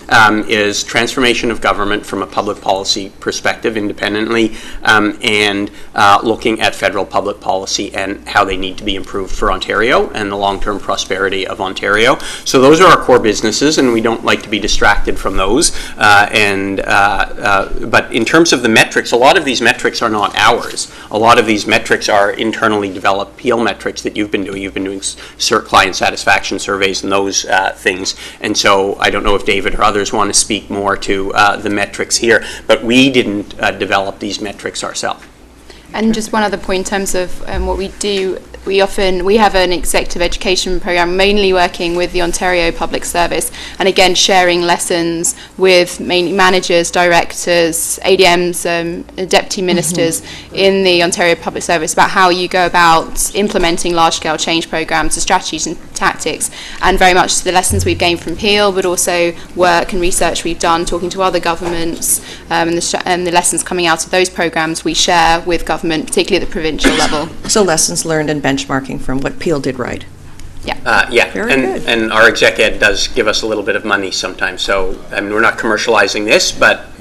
F: is transformation of government from a public policy perspective independently, and looking at federal public policy and how they need to be improved for Ontario and the long-term prosperity of Ontario. So those are our core businesses, and we don't like to be distracted from those. But in terms of the metrics, a lot of these metrics are not ours. A lot of these metrics are internally developed Peel metrics that you've been doing. You've been doing client satisfaction surveys and those things. And so I don't know if David or others want to speak more to the metrics here, but we didn't develop these metrics ourselves.
G: And just one other point in terms of what we do, we have an executive education program mainly working with the Ontario Public Service, and again sharing lessons with mainly managers, directors, ADMs, deputy ministers in the Ontario Public Service about how you go about implementing large-scale change programs, the strategies and tactics, and very much the lessons we've gained from Peel, but also work and research we've done talking to other governments, and the lessons coming out of those programs we share with government, particularly at the provincial level.
J: So lessons learned and benchmarking from what Peel did right. Very good.
F: And our exec ed does give us a little bit of money sometimes, so we're not commercializing this, but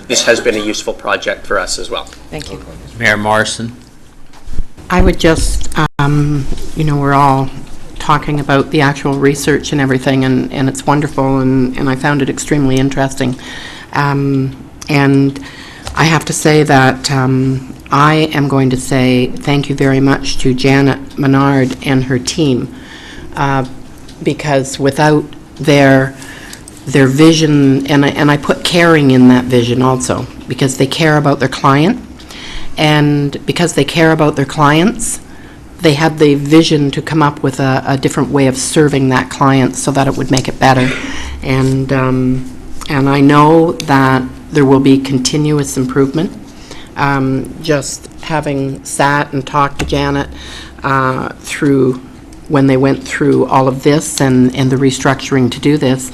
F: this has been a useful project for us as well.
J: Thank you.
A: Mayor Morrison?
K: I would just, we're all talking about the actual research and everything, and it's wonderful, and I found it extremely interesting. And I have to say that I am going to say thank you very much to Janet Menard and her team, because without their vision, and I put caring in that vision also, because they care about their client, and because they care about their clients, they had the vision to come up with a different way of serving that client so that it would make it better. And I know that there will be continuous improvement. Just having sat and talked to Janet through, when they went through all of this and the restructuring to do this,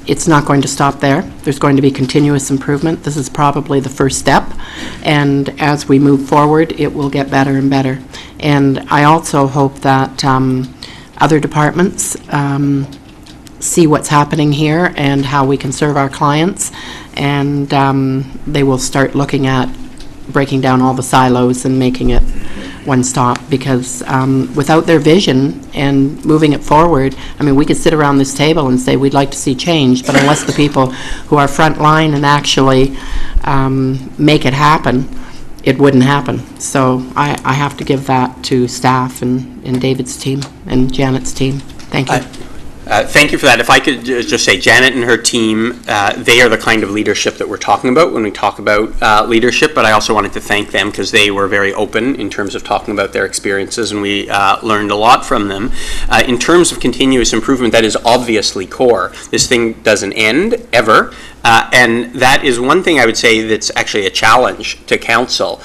K: it's not going to stop there. There's going to be continuous improvement. This is probably the first step, and as we move forward, it will get better and better. And I also hope that other departments see what's happening here and how we can serve our clients, and they will start looking at breaking down all the silos and making it one stop, because without their vision and moving it forward, I mean, we could sit around this table and say we'd like to see change, but unless the people who are front line and actually make it happen, it wouldn't happen. So I have to give that to staff and David's team and Janet's team. Thank you.
F: Thank you for that. If I could just say, Janet and her team, they are the kind of leadership that we're talking about when we talk about leadership, but I also wanted to thank them because they were very open in terms of talking about their experiences, and we learned a lot from them. In terms of continuous improvement, that is obviously core. This thing doesn't end, ever, and that is one thing I would say that's actually a challenge to council.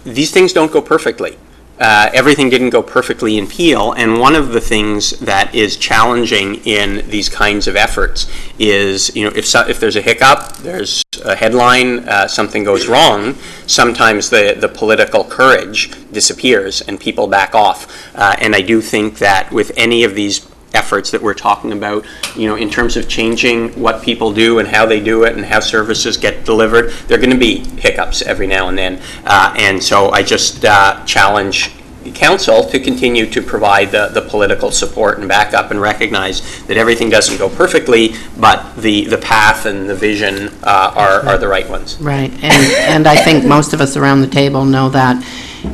F: These things don't go perfectly. Everything didn't go perfectly in Peel, and one of the things that is challenging in these kinds of efforts is, if there's a hiccup, there's a headline, something goes wrong, sometimes the political courage disappears and people back off. And I do think that with any of these efforts that we're talking about, in terms of changing what people do and how they do it and how services get delivered, there are going to be hiccups every now and then. And so I just challenge council to continue to provide the political support and backup and recognize that everything doesn't go perfectly, but the path and the vision are the right ones.
K: Right, and I think most of us around the table know that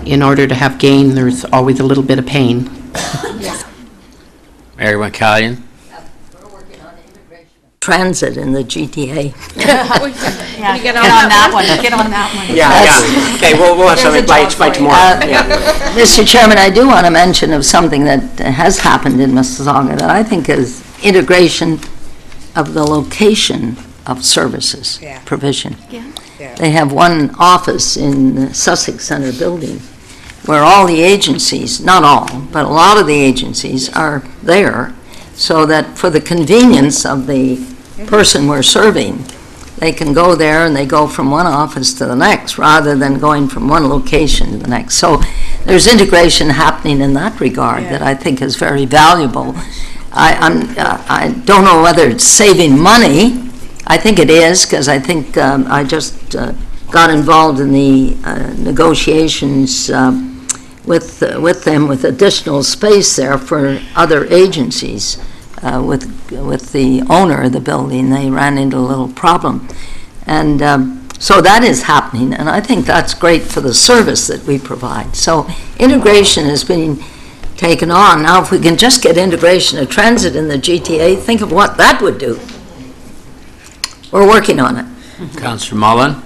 K: in order to have gain, there's always a little bit of pain.
A: Mary McCallion?
C: Transit in the GTA.
I: Get on that one. Get on that one.
F: Yeah. Okay, we'll have something by tomorrow.
C: Mr. Chairman, I do want to mention of something that has happened in Mississauga that I think is integration of the location of services provision. They have one office in the Sussex Centre building where all the agencies, not all, but a lot of the agencies are there, so that for the convenience of the person we're serving, they can go there and they go from one office to the next rather than going from one location to the next. So there's integration happening in that regard that I think is very valuable. I don't know whether it's saving money. I think it is, because I think I just got involved in the negotiations with them with additional space there for other agencies. With the owner of the building, they ran into a little problem. And so that is happening, and I think that's great for the service that we provide. So integration is being taken on. Now, if we can just get integration of transit in the GTA, think of what that would do. We're working on it.
A: Councillor Mullen?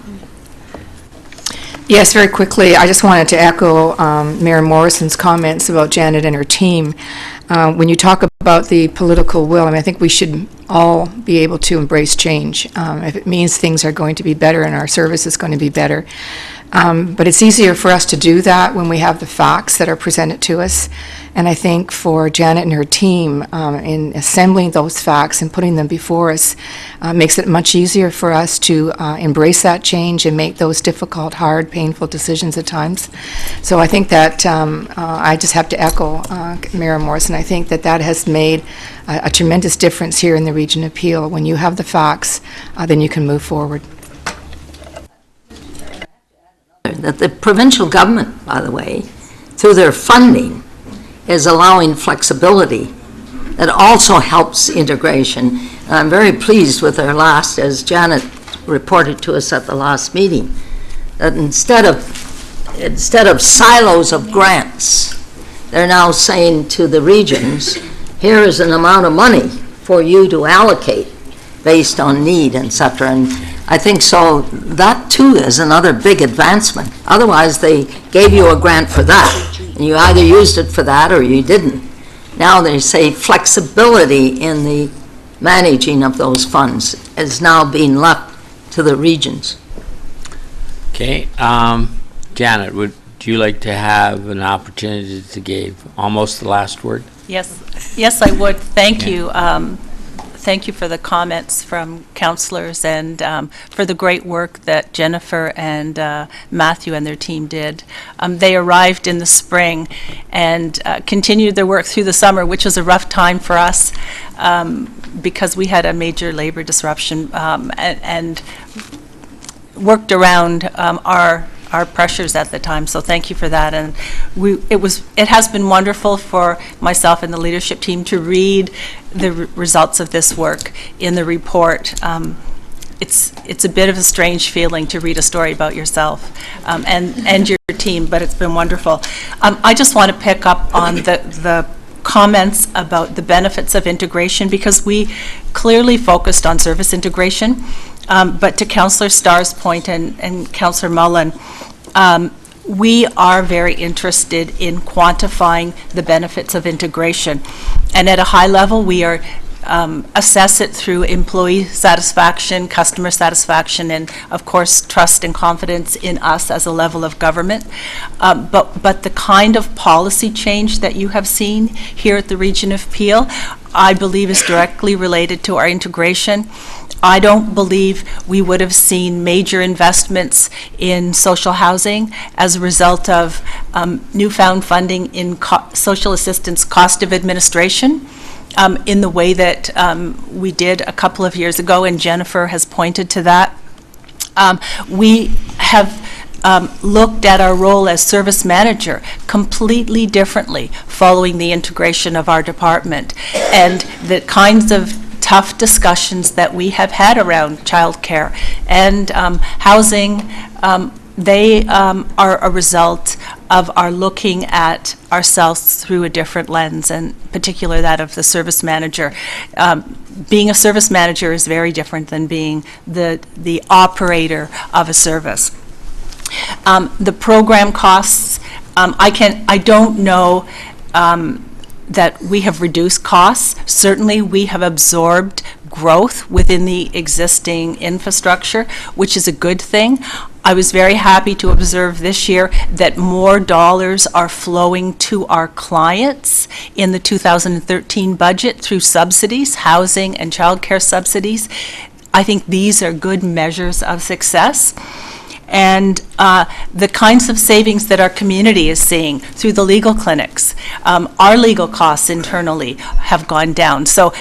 L: Yes, very quickly, I just wanted to echo Mayor Morrison's comments about Janet and her team. When you talk about the political will, I think we should all be able to embrace change. If it means things are going to be better and our service is going to be better. But it's easier for us to do that when we have the facts that are presented to us. And I think for Janet and her team, in assembling those facts and putting them before us, makes it much easier for us to embrace that change and make those difficult, hard, painful decisions at times. So I think that I just have to echo Mayor Morrison. I think that that has made a tremendous difference here in the region of Peel. When you have the facts, then you can move forward.
C: That the provincial government, by the way, through their funding, is allowing flexibility that also helps integration. And I'm very pleased with their last, as Janet reported to us at the last meeting, that instead of silos of grants, they're now saying to the regions, here is an amount of money for you to allocate based on need, etc. And I think so that too is another big advancement. Otherwise they gave you a grant for that and you either used it for that or you didn't. Now they say flexibility in the managing of those funds is now being left to the regions.
A: Okay, Janet, would you like to have an opportunity to give almost the last word?
M: Yes, I would. Thank you. Thank you for the comments from councillors and for the great work that Jennifer and Matthew and their team did. They arrived in the spring and continued their work through the summer, which was a rough time for us because we had a major labor disruption and worked around our pressures at the time, so thank you for that. And it has been wonderful for myself and the leadership team to read the results of this work in the report. It's a bit of a strange feeling to read a story about yourself and your team, but it's been wonderful. I just want to pick up on the comments about the benefits of integration, because we clearly focused on service integration. But to Councillor Starr's point and Councillor Mullen, we are very interested in quantifying the benefits of integration. And at a high level, we are assess it through employee satisfaction, customer satisfaction, and of course, trust and confidence in us as a level of government. But the kind of policy change that you have seen here at the Region of Peel, I believe is directly related to our integration. I don't believe we would have seen major investments in social housing as a result of newfound funding in social assistance cost of administration in the way that we did a couple of years ago, and Jennifer has pointed to that. We have looked at our role as service manager completely differently following the integration of our department, and the kinds of tough discussions that we have had around childcare and housing, they are a result of our looking at ourselves through a different lens, and particularly that of the service manager. Being a service manager is very different than being the operator of a service. The program costs, I don't know that we have reduced costs. Certainly, we have absorbed growth within the existing infrastructure, which is a good thing. I was very happy to observe this year that more dollars are flowing to our clients in the 2013 budget through subsidies, housing and childcare subsidies. I think these are good measures of success. And the kinds of savings that our community is seeing through the legal clinics. Our legal costs internally have gone down. So,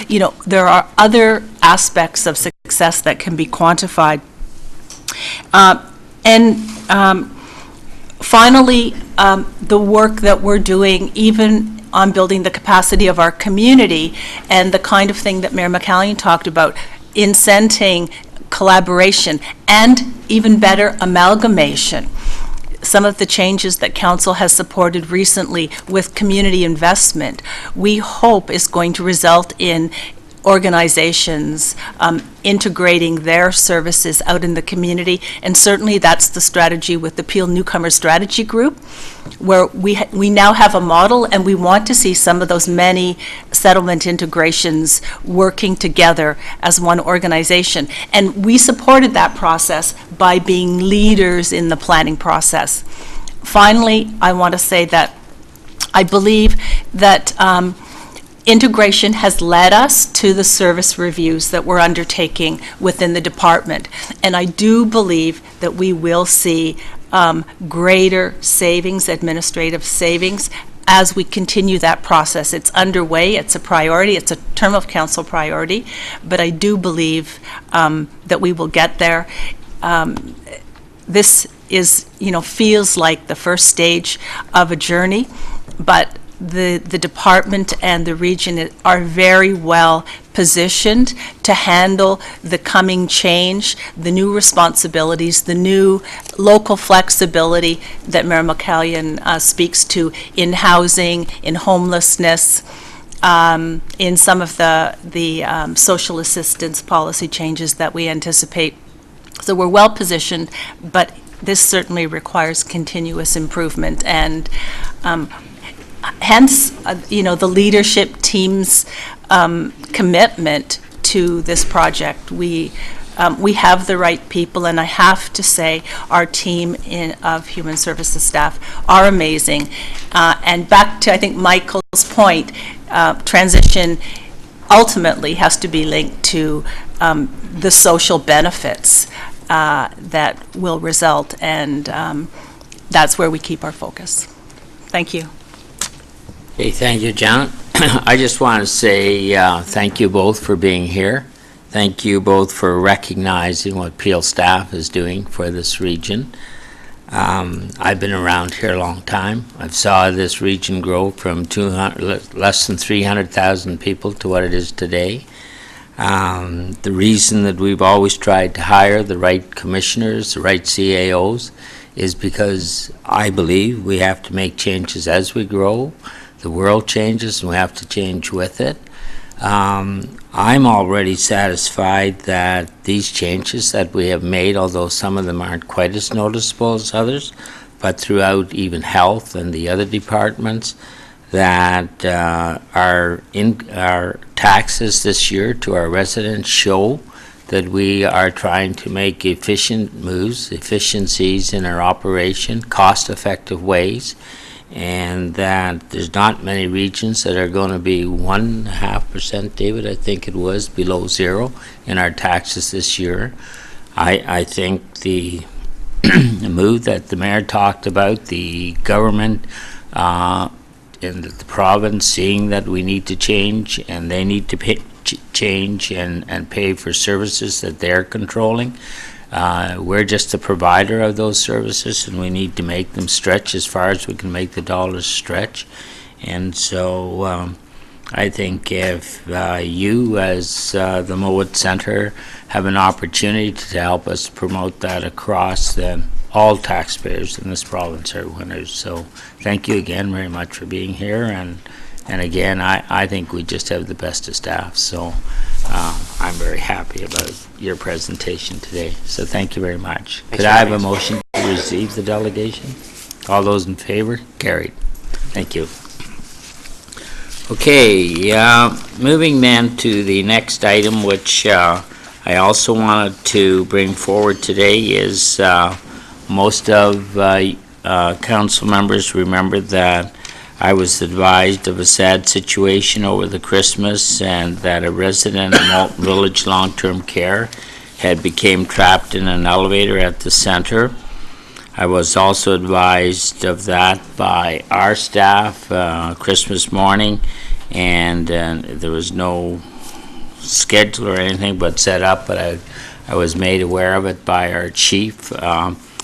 M: there are other aspects of success that can be quantified. Finally, the work that we're doing, even on building the capacity of our community, and the kind of thing that Mayor McCallion talked about, incenting collaboration, and even better, amalgamation. Some of the changes that Council has supported recently with community investment, we hope is going to result in organizations integrating their services out in the community, and certainly that's the strategy with the Peel Newcomer Strategy Group, where we now have a model, and we want to see some of those many settlement integrations working together as one organization. And we supported that process by being leaders in the planning process. Finally, I want to say that I believe that integration has led us to the service reviews that we're undertaking within the department. And I do believe that we will see greater savings, administrative savings, as we continue that process. It's underway, it's a priority, it's a term of council priority, but I do believe that we will get there. This is, feels like the first stage of a journey, but the department and the region are very well positioned to handle the coming change, the new responsibilities, the new local flexibility that Mayor McCallion speaks to in housing, in homelessness, in some of the social assistance policy changes that we anticipate. So we're well positioned, but this certainly requires continuous improvement, and hence, the leadership team's commitment to this project. We we have the right people, and I have to say, our team of human services staff are amazing. And back to, I think, Michael's point, transition ultimately has to be linked to the social benefits that will result, and that's where we keep our focus. Thank you.
A: Okay, thank you, Janet. I just want to say thank you both for being here. Thank you both for recognizing what Peel staff is doing for this region. I've been around here a long time. I've saw this region grow from less than 300,000 people to what it is today. The reason that we've always tried to hire the right commissioners, the right CAOs, is because I believe we have to make changes as we grow. The world changes and we have to change with it. I'm already satisfied that these changes that we have made, although some of them aren't quite as noticeable as others, but throughout even health and the other departments, that our taxes this year to our residents show that we are trying to make efficient moves, efficiencies in our operation, cost-effective ways, and that there's not many regions that are going to be 1.5%, David, I think it was, below zero in our taxes this year. I think the move that the mayor talked about, the government in the province seeing that we need to change and they need to change and pay for services that they're controlling. We're just a provider of those services, and we need to make them stretch as far as we can make the dollars stretch. And so I think if you, as the Mowat Centre, have an opportunity to help us promote that across, then all taxpayers in this province are winners. So thank you again very much for being here. And again, I think we just have the best of staff. So I'm very happy about your presentation today. So thank you very much. Could I have a motion to receive the delegation? All those in favor? Carried. Thank you. Okay, moving then to the next item, which I also wanted to bring forward today, is most of council members remember that I was advised of a sad situation over the Christmas, and that a resident of Malton Village Long-Term Care had become trapped in an elevator at the center. I was also advised of that by our staff Christmas morning, and there was no schedule or anything but set up, but I was made aware of it by our chief.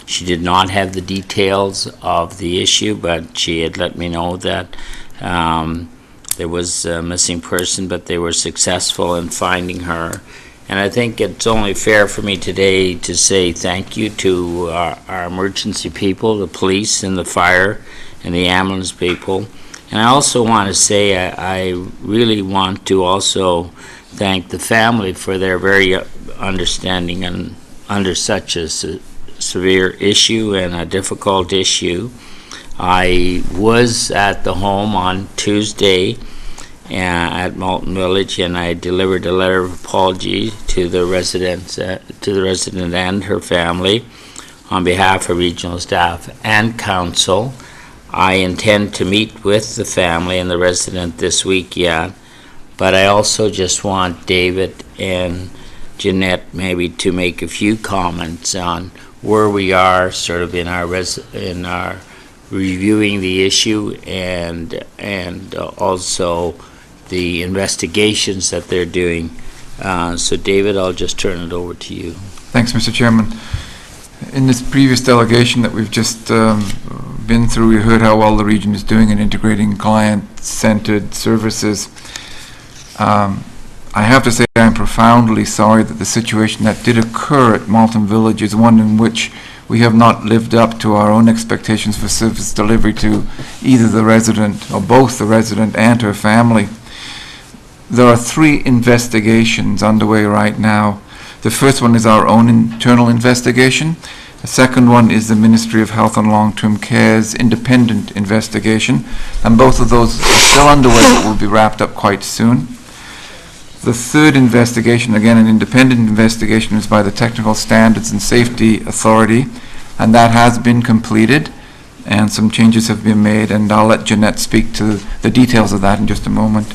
A: She did not have the details of the issue, but she had let me know that there was a missing person, but they were successful in finding her. And I think it's only fair for me today to say thank you to our emergency people, the police and the fire and the ambulance people. And I also want to say I really want to also thank the family for their very understanding and under such a severe issue and a difficult issue. I was at the home on Tuesday at Malton Village, and I delivered a letter of apology to the resident and her family on behalf of regional staff and council. I intend to meet with the family and the resident this week yet, but I also just want David and Jeanette maybe to make a few comments on where we are sort of in our reviewing the issue and also the investigations that they're doing. So David, I'll just turn it over to you.
E: Thanks, Mr. Chairman. In this previous delegation that we've just been through, we heard how well the region is doing in integrating client-centered services. I have to say I'm profoundly sorry that the situation that did occur at Malton Village is one in which we have not lived up to our own expectations for service delivery to either the resident or both the resident and her family. There are 3 investigations underway right now. The first one is our own internal investigation. The second one is the Ministry of Health and Long-Term Care's independent investigation, and both of those are still underway but will be wrapped up quite soon. The third investigation, again, an independent investigation, is by the Technical Standards and Safety Authority, and that has been completed, and some changes have been made, and I'll let Jeanette speak to the details of that in just a moment.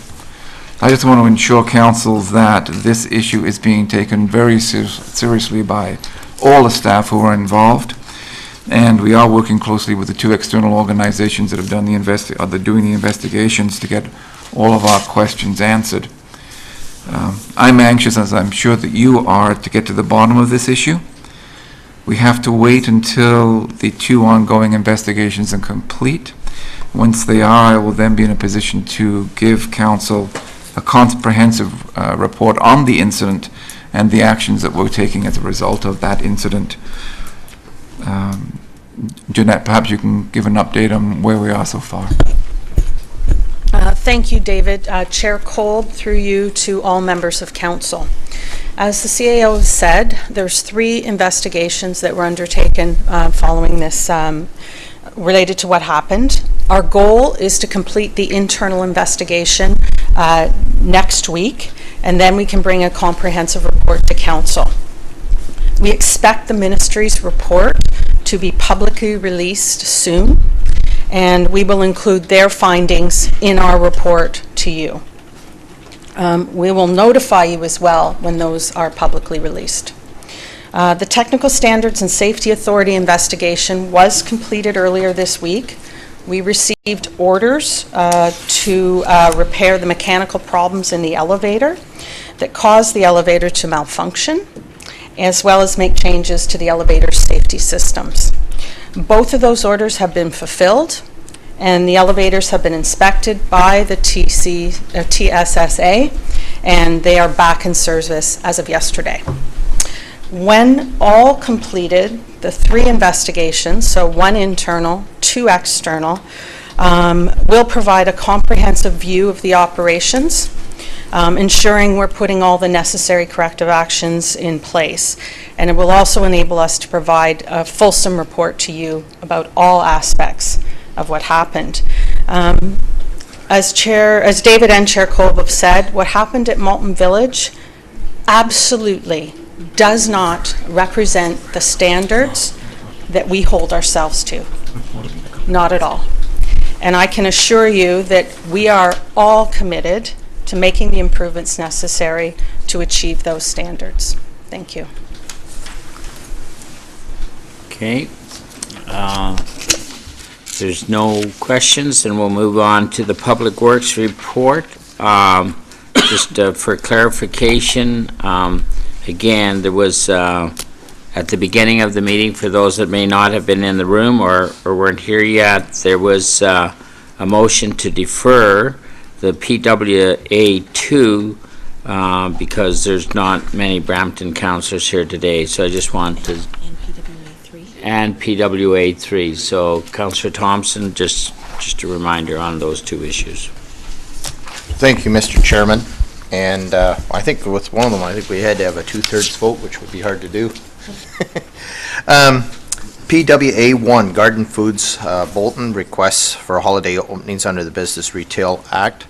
E: I just want to ensure council that this issue is being taken very seriously by all the staff who are involved, and we are working closely with the two external organizations that have done doing the investigations to get all of our questions answered. I'm anxious, as I'm sure that you are, to get to the bottom of this issue. We have to wait until the two ongoing investigations are complete. Once they are, I will then be in a position to give council a comprehensive report on the incident and the actions that we're taking as a result of that incident. Jeanette, perhaps you can give an update on where we are so far.
N: Thank you, David. Chair Kolb, through you to all members of council. As the CAO said, there's 3 investigations that were undertaken following this related to what happened. Our goal is to complete the internal investigation next week, and then we can bring a comprehensive report to council. We expect the ministry's report to be publicly released soon, and we will include their findings in our report to you. We will notify you as well when those are publicly released. The Technical Standards and Safety Authority investigation was completed earlier this week. We received orders to repair the mechanical problems in the elevator that caused the elevator to malfunction, as well as make changes to the elevator safety systems. Both of those orders have been fulfilled, and the elevators have been inspected by the TSSA, and they are back in service as of yesterday. When all completed, the 3 investigations, so 1 internal, 2 external, will provide a comprehensive view of the operations, ensuring we're putting all the necessary corrective actions in place. And it will also enable us to provide a fulsome report to you about all aspects of what happened. As David and Chair Kolb have said, what happened at Malton Village absolutely does not represent the standards that we hold ourselves to. Not at all. And I can assure you that we are all committed to making the improvements necessary to achieve those standards. Thank you.
A: Okay. There's no questions, and we'll move on to the Public Works report. Just for clarification, again, there was, at the beginning of the meeting, for those that may not have been in the room or weren't here yet, there was a motion to defer the PWA2 because there's not many Brampton councillors here today, so I just want to... And PWA3. So, Councillor Thompson, just a reminder on those 2 issues.
O: Thank you, Mr. Chairman. And I think with one of them, I think we had to have a 2/3 vote, which would be hard to do. PWA1, Garden Foods Bolton, requests for holiday openings under the Business Retail Act.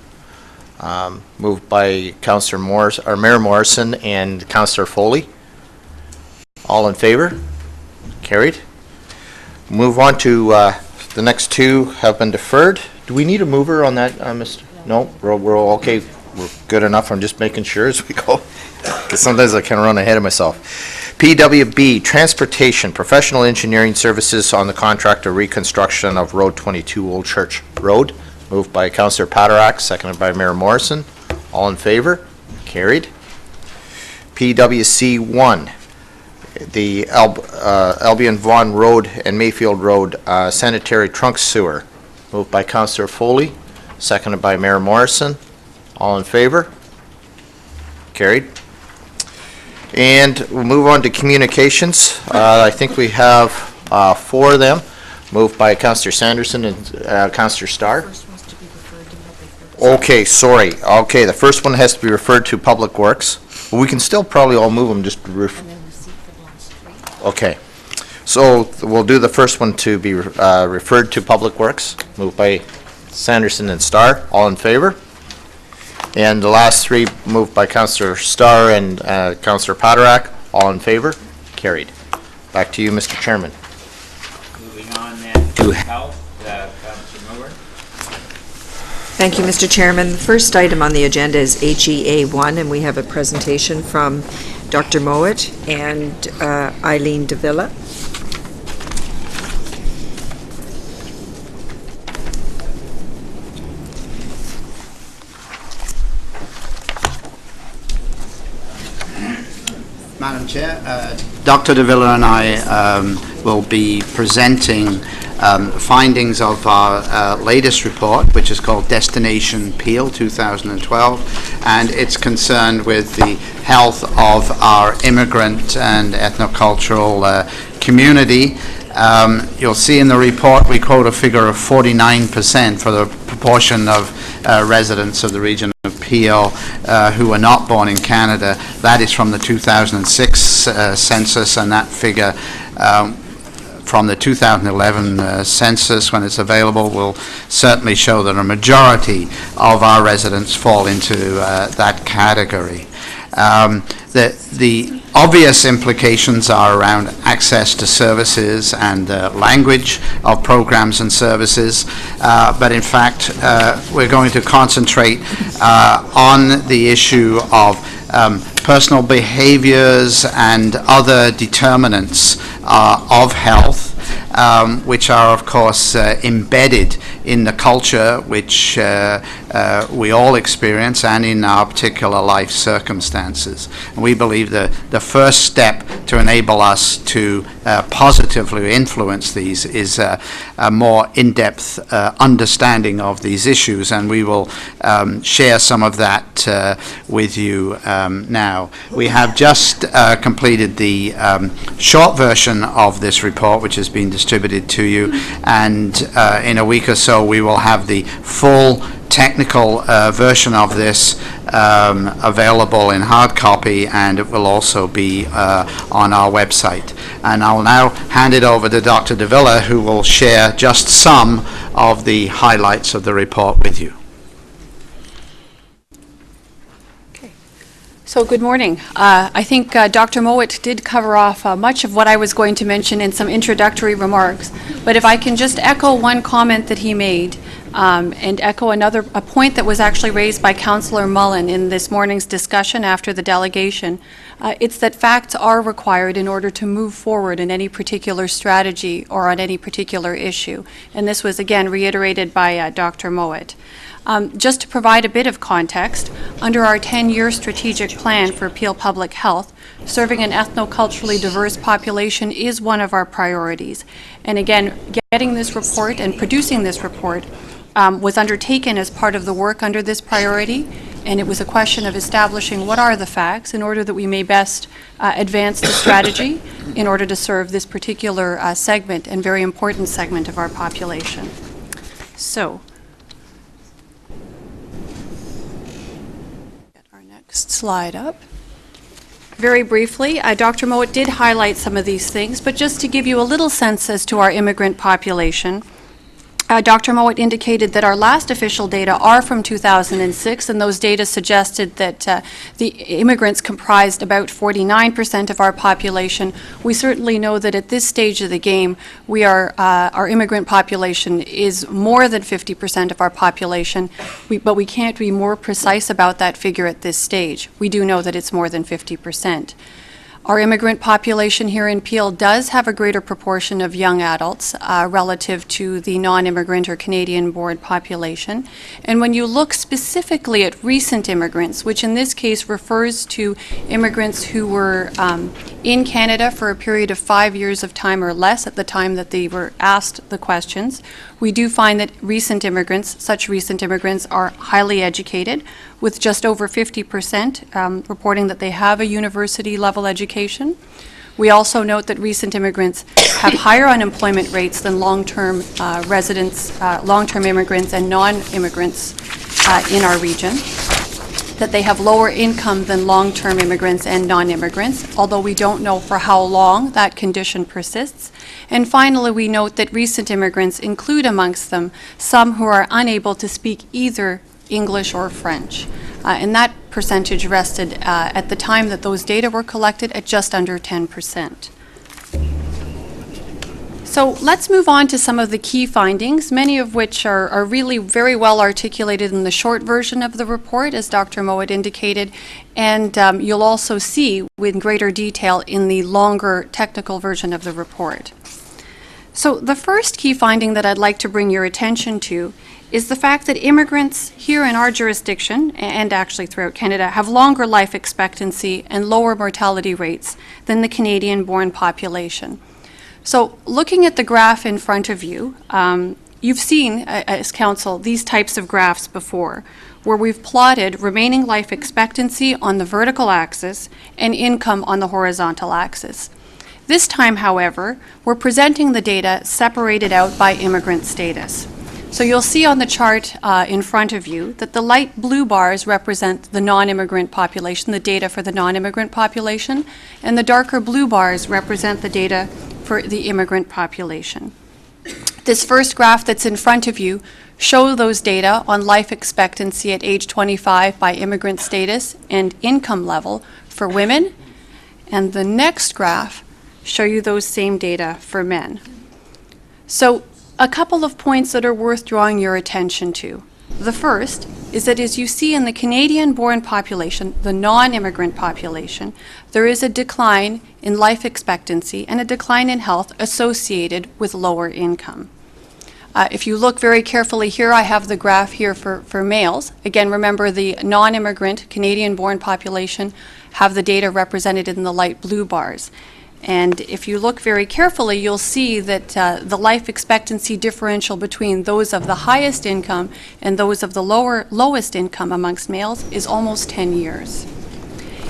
O: Moved by Councillor Morris, or Mayor Morrison and Councillor Foley. All in favor? Carried. Move on to the next 2 have been deferred. Do we need a mover on that, Mr.? No, we're all okay. We're good enough. I'm just making sure as we go, because sometimes I kind of run ahead of myself. PWB, Transportation, Professional Engineering Services on the contract of reconstruction of Road 22 Old Church Road. Moved by Councillor Patterack, seconded by Mayor Morrison. All in favor? Carried. PWC1, the Albion Vaughan Road and Mayfield Road sanitary trunk sewer. Moved by Councillor Foley, seconded by Mayor Morrison. All in favor? Carried. And we'll move on to communications. I think we have 4 of them. Moved by Councillor Sanderson and Councillor Starr. Okay, sorry. Okay, the first one has to be referred to Public Works. Well, we can still probably all move them, just okay. So we'll do the first one to be referred to Public Works. Moved by Sanderson and Starr. All in favor? And the last three moved by Councillor Starr and Councillor Paderak. All in favor? Carried. Back to you, Mr. Chairman.
A: Moving on then to health, Councillor Miller.
D: Thank you, Mr. Chairman. The first item on the agenda is HEA1, and we have a presentation from Dr. Mowat and Eileen Davila.
P: Madam Chair, Dr. Davila and I will be presenting findings of our latest report, which is called Destination Peel 2012, and it's concerned with the health of our immigrant and ethnocultural community. You'll see in the report we quote a figure of 49% for the proportion of residents of the region of Peel who were not born in Canada. That is from the 2006 census, and that figure from the 2011 census, when it's available, will certainly show that a majority of our residents fall into that category. The obvious implications are around access to services and language of programs and services, but in fact we're going to concentrate on the issue of personal behaviors and other determinants of health, which are of course embedded in the culture which we all experience and in our particular life circumstances. And we believe that the first step to enable us to positively influence these is a more in-depth understanding of these issues, and we will share some of that with you now. We have just completed the short version of this report, which has been distributed to you, and in a week or so we will have the full technical version of this available in hard copy, and it will also be on our website. And I'll now hand it over to Dr. Davila, who will share just some of the highlights of the report with you.
Q: So good morning. I think Dr. Mowat did cover off much of what I was going to mention in some introductory remarks, but if I can just echo one comment that he made and echo a point that was actually raised by Councillor Mullen in this morning's discussion after the delegation, it's that facts are required in order to move forward in any particular strategy or on any particular issue, and this was again reiterated by Dr. Mowat. Just to provide a bit of context, under our 10-year strategic plan for Peel Public Health, serving an ethnoculturally diverse population is one of our priorities. And again, getting this report and producing this report was undertaken as part of the work under this priority, and it was a question of establishing what are the facts in order that we may best advance the strategy in order to serve this particular segment and very important segment of our population. So, slide up. Very briefly, Dr. Mowat did highlight some of these things, but just to give you a little sense as to our immigrant population, Dr. Mowat indicated that our last official data are from 2006, and those data suggested that the immigrants comprised about 49% of our population. We certainly know that at this stage of the game, our immigrant population is more than 50% of our population, but we can't be more precise about that figure at this stage. We do know that it's more than 50%. Our immigrant population here in Peel does have a greater proportion of young adults relative to the non-immigrant or Canadian-born population. And when you look specifically at recent immigrants, which in this case refers to immigrants who were in Canada for a period of 5 years of time or less at the time that they were asked the questions, we do find that such recent immigrants are highly educated, with just over 50% reporting that they have a university-level education. We also note that recent immigrants have higher unemployment rates than long-term residents, long-term immigrants and non-immigrants in our region, that they have lower income than long-term immigrants and non-immigrants, although we don't know for how long that condition persists. And finally, we note that recent immigrants include amongst them some who are unable to speak either English, or French. And that percentage rested at the time that those data were collected at just under 10%. So let's move on to some of the key findings, many of which are really very well articulated in the short version of the report, as Dr. Mowat indicated, and you'll also see with greater detail in the longer technical version of the report. So the first key finding that I'd like to bring your attention to is the fact that immigrants here in our jurisdiction, and actually throughout Canada, have longer life expectancy and lower mortality rates than the Canadian-born population. So looking at the graph in front of you, you've seen, as council, these types of graphs before, where we've plotted remaining life expectancy on the vertical axis and income on the horizontal axis. This time, however, we're presenting the data separated out by immigrant status. So you'll see on the chart in front of you that the light blue bars represent the non-immigrant population, the data for the non-immigrant population, and the darker blue bars represent the data for the immigrant population. This first graph that's in front of you shows those data on life expectancy at age 25 by immigrant status and income level for women, and the next graph show you those same data for men. So a couple of points that are worth drawing your attention to. The first is that as you see in the Canadian-born population, the non-immigrant population, there is a decline in life expectancy and a decline in health associated with lower income. If you look very carefully here, I have the graph here for males. Again, remember the non-immigrant Canadian-born population have the data represented in the light blue bars. And if you look very carefully, you'll see that the life expectancy differential between those of the highest income and those of the lowest income amongst males is almost 10 years.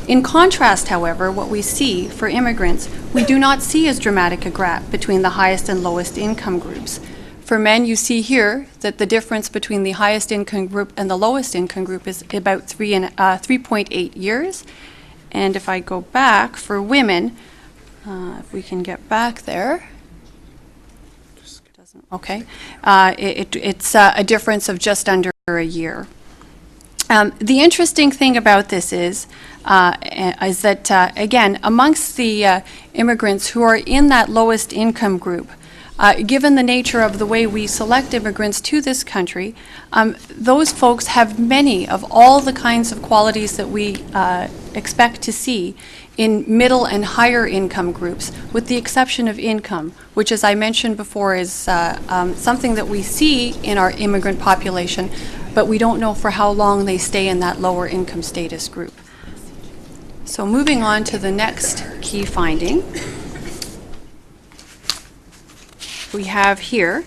Q: In contrast, however, what we see for immigrants, we do not see as dramatic a gap between the highest and lowest income groups. For men, you see here that the difference between the highest income group and the lowest income group is about 3.8 years. And if I go back, for women, if we can get back there. Okay. It's a difference of just under a year. The interesting thing about this is that, again, amongst the immigrants who are in that lowest income group, given the nature of the way we select immigrants to this country, those folks have many of all the kinds of qualities that we expect to see in middle and higher income groups, with the exception of income, which, as I mentioned before, is something that we see in our immigrant population, but we don't know for how long they stay in that lower income status group. So moving on to the next key finding, we have here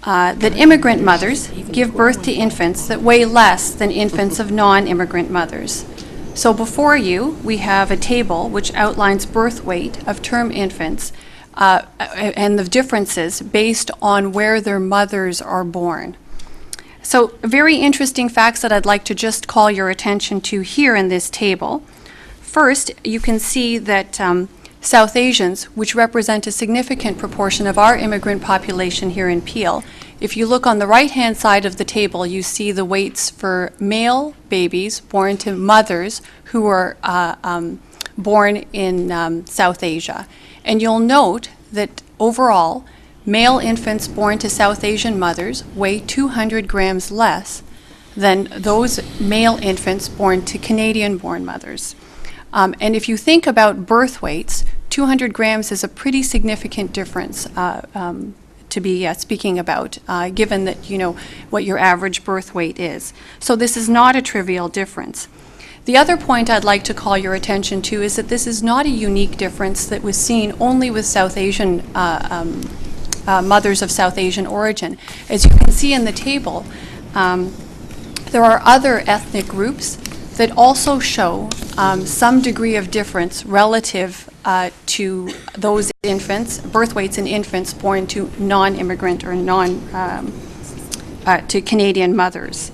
Q: that immigrant mothers give birth to infants that weigh less than infants of non-immigrant mothers. So before you, we have a table which outlines birth weight of term infants and the differences based on where their mothers are born. So very interesting facts that I'd like to just call your attention to here in this table. First, you can see that South Asians, which represent a significant proportion of our immigrant population here in Peel, if you look on the right-hand side of the table, you see the weights for male babies born to mothers who are born in South Asia. And you'll note that overall, male infants born to South Asian mothers weigh 200 grams less than those male infants born to Canadian-born mothers. And if you think about birth weights, 200 grams is a pretty significant difference to be speaking about, given that you know what your average birth weight is. So this is not a trivial difference. The other point I'd like to call your attention to is that this is not a unique difference that was seen only with South Asian mothers of South Asian origin. As you can see in the table, there are other ethnic groups that also show some degree of difference relative to those infants, birth weights in infants born to non-immigrant or to Canadian mothers.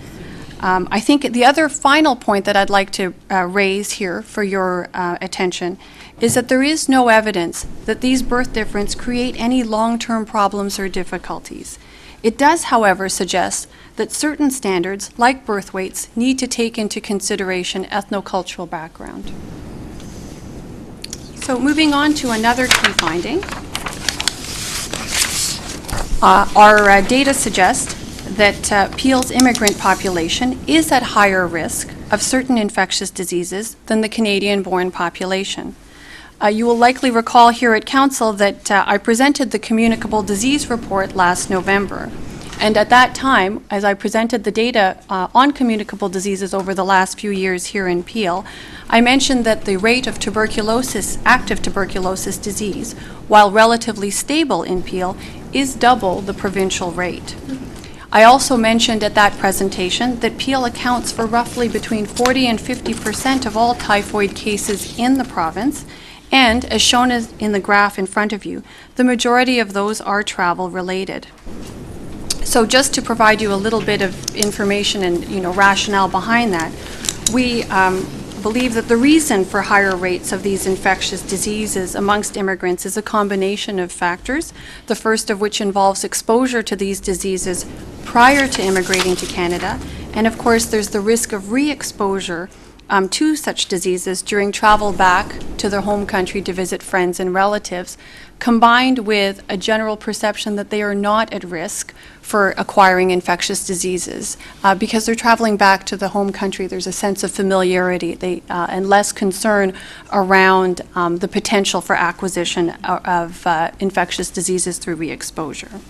Q: I think the other final point that I'd like to raise here for your attention is that there is no evidence that these birth differences create any long-term problems or difficulties. It does, however, suggest that certain standards, like birth weights, need to take into consideration ethnocultural background. So moving on to another key finding. Our data suggest that Peel's immigrant population is at higher risk of certain infectious diseases than the Canadian-born population. You will likely recall here at Council that I presented the Communicable Disease Report last November. And at that time, as I presented the data on communicable diseases over the last few years here in Peel, I mentioned that the rate of tuberculosis, active tuberculosis disease, while relatively stable in Peel, is double the provincial rate. I also mentioned at that presentation that Peel accounts for roughly between 40 and 50% of all typhoid cases in the province, and as shown in the graph in front of you, the majority of those are travel-related. So just to provide you a little bit of information and rationale behind that, we believe that the reason for higher rates of these infectious diseases amongst immigrants is a combination of factors, the first of which involves exposure to these diseases prior to immigrating to Canada, and of course there's the risk of re-exposure to such diseases during travel back to their home country to visit friends and relatives, combined with a general perception that they are not at risk for acquiring infectious diseases. Because they're traveling back to the home country, there's a sense of familiarity and less concern around the potential for acquisition of infectious diseases through re-exposure.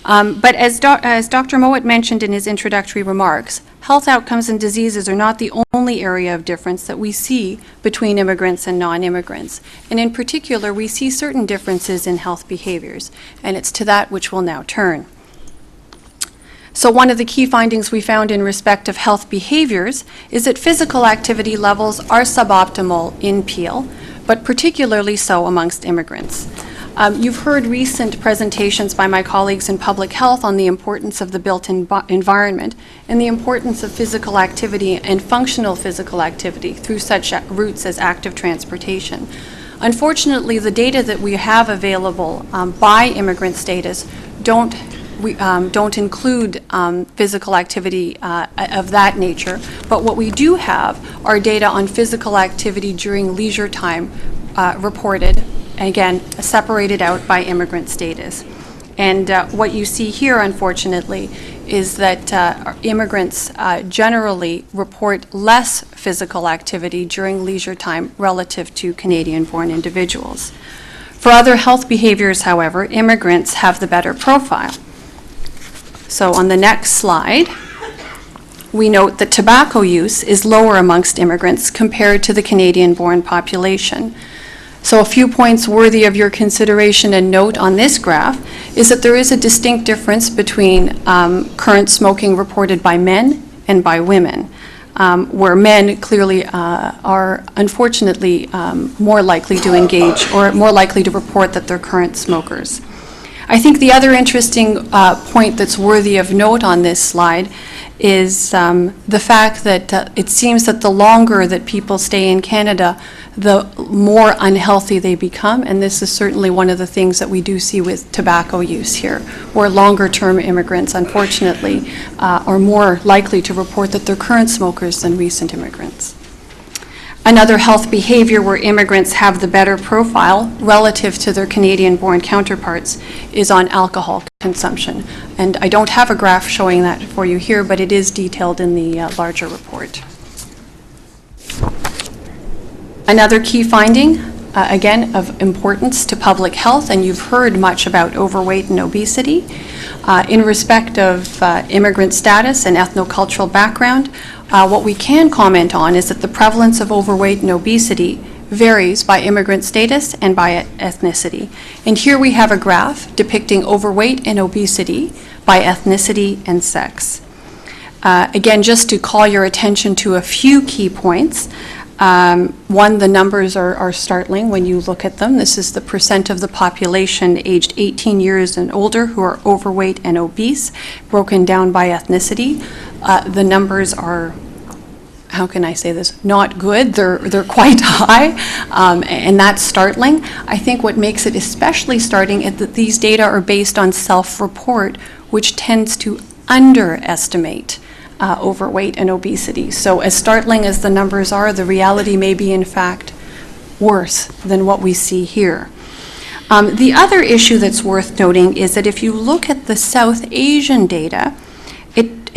Q: But as Dr. Mowat mentioned in his introductory remarks, health outcomes and diseases are not the only area of difference that we see between immigrants and non-immigrants. And in particular, we see certain differences in health behaviors, and it's to that which we'll now turn. So one of the key findings we found in respect of health behaviors is that physical activity levels are suboptimal in Peel, but particularly so amongst immigrants. You've heard recent presentations by my colleagues in public health on the importance of the built environment and the importance of physical activity and functional physical activity through such routes as active transportation. Unfortunately, the data that we have available by immigrant status don't include physical activity of that nature, but what we do have are data on physical activity during leisure time reported, again, separated out by immigrant status. And what you see here, unfortunately, is that immigrants generally report less physical activity during leisure time relative to Canadian-born individuals. For other health behaviors, however, immigrants have the better profile. So on the next slide, we note that tobacco use is lower amongst immigrants compared to the Canadian-born population. So a few points worthy of your consideration and note on this graph is that there is a distinct difference between current smoking reported by men and by women, where men clearly are unfortunately more likely to engage or more likely to report that they're current smokers. I think the other interesting point that's worthy of note on this slide is the fact that it seems that the longer that people stay in Canada, the more unhealthy they become, and this is certainly one of the things that we do see with tobacco use here, where longer-term immigrants, unfortunately, are more likely to report that they're current smokers than recent immigrants. Another health behavior where immigrants have the better profile relative to their Canadian-born counterparts is on alcohol consumption. And I don't have a graph showing that for you here, but it is detailed in the larger report. Another key finding, again, of importance to public health, and you've heard much about overweight and obesity. In respect of immigrant status and ethnocultural background, what we can comment on is that the prevalence of overweight and obesity varies by immigrant status and by ethnicity. And here we have a graph depicting overweight and obesity by ethnicity and sex. Again, just to call your attention to a few key points. One, the numbers are startling when you look at them. This is the percent of the population aged 18 years and older who are overweight and obese, broken down by ethnicity. The numbers are how can I say this, not good. They're quite high, and that's startling. I think what makes it especially startling is that these data are based on self-report, which tends to underestimate overweight and obesity. So as startling as the numbers are, the reality may be in fact worse than what we see here. The other issue that's worth noting is that if you look at the South Asian data,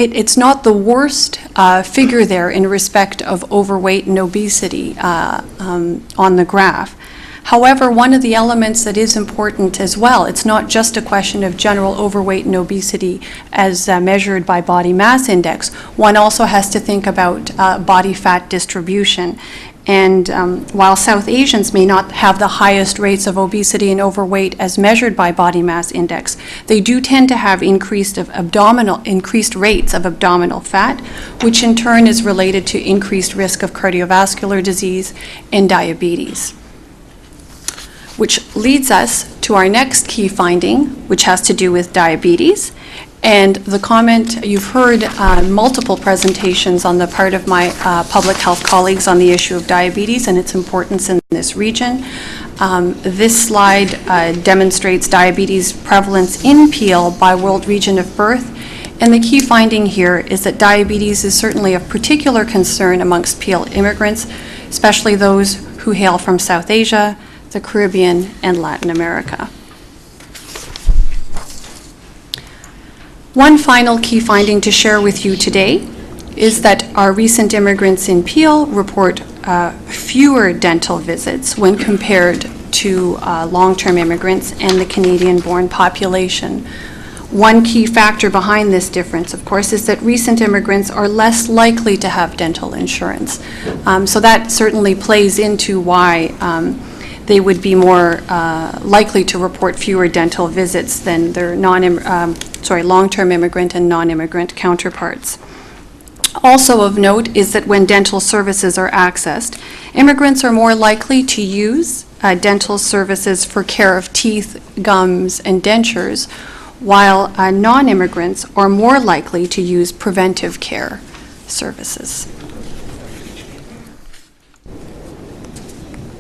Q: it's not the worst figure there in respect of overweight and obesity on the graph. However, one of the elements that is important as well, it's not just a question of general overweight and obesity as measured by body mass index. One also has to think about body fat distribution. And while South Asians may not have the highest rates of obesity and overweight as measured by body mass index, they do tend to have increased rates of abdominal fat, which in turn is related to increased risk of cardiovascular disease and diabetes. Which leads us to our next key finding, which has to do with diabetes. And the comment, you've heard multiple presentations on the part of my public health colleagues on the issue of diabetes and its importance in this region. This slide demonstrates diabetes prevalence in Peel by world region of birth. And the key finding here is that diabetes is certainly of particular concern amongst Peel immigrants, especially those who hail from South Asia, the Caribbean, and Latin America. One final key finding to share with you today is that our recent immigrants in Peel report fewer dental visits when compared to long-term immigrants and the Canadian-born population. One key factor behind this difference, of course, is that recent immigrants are less likely to have dental insurance. So that certainly plays into why they would be more likely to report fewer dental visits than their long-term immigrant and non-immigrant counterparts. Also of note is that when dental services are accessed, immigrants are more likely to use dental services for care of teeth, gums, and dentures, while non-immigrants are more likely to use preventive care services.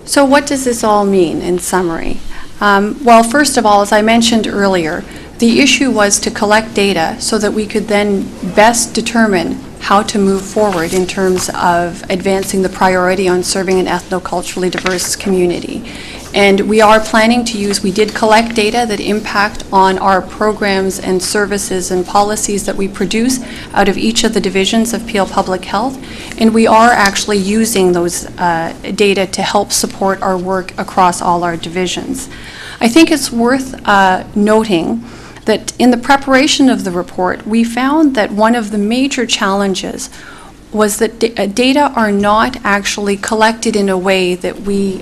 Q: So what does this all mean in summary? Well, first of all, as I mentioned earlier, the issue was to collect data so that we could then best determine how to move forward in terms of advancing the priority on serving an ethno-culturally diverse community. And we are planning to we did collect data that impact on our programs and services and policies that we produce out of each of the divisions of Peel Public Health. And we are actually using those data to help support our work across all our divisions. I think it's worth noting that in the preparation of the report, we found that one of the major challenges was that data are not actually collected in a way that we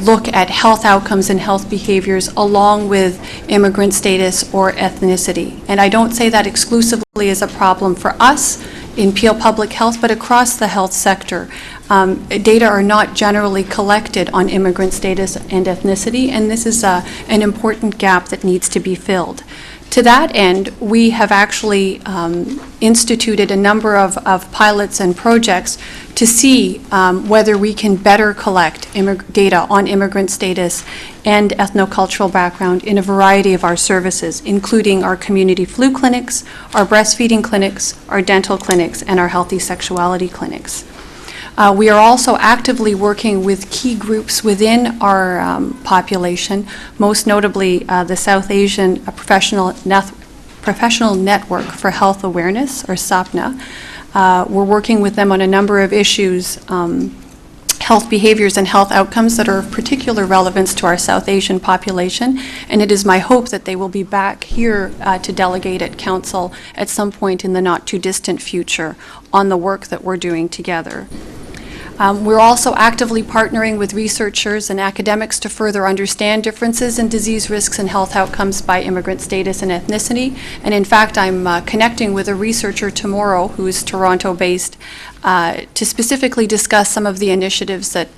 Q: look at health outcomes and health behaviors along with immigrant status or ethnicity. And I don't say that exclusively as a problem for us in Peel Public Health, but across the health sector. Data are not generally collected on immigrant status and ethnicity, and this is an important gap that needs to be filled. To that end, we have actually instituted a number of pilots and projects to see whether we can better collect data on immigrant status and ethnocultural background in a variety of our services, including our community flu clinics, our breastfeeding clinics, our dental clinics, and our healthy sexuality clinics. We are also actively working with key groups within our population, most notably the South Asian Professional Network for Health Awareness, or SAPNA. We're working with them on a number of issues, health behaviors and health outcomes that are of particular relevance to our South Asian population, and it is my hope that they will be back here to delegate at Council at some point in the not-too-distant future on the work that we're doing together. We're also actively partnering with researchers and academics to further understand differences in disease risks and health outcomes by immigrant status and ethnicity. And in fact, I'm connecting with a researcher tomorrow who's Toronto-based to specifically discuss some of the initiatives that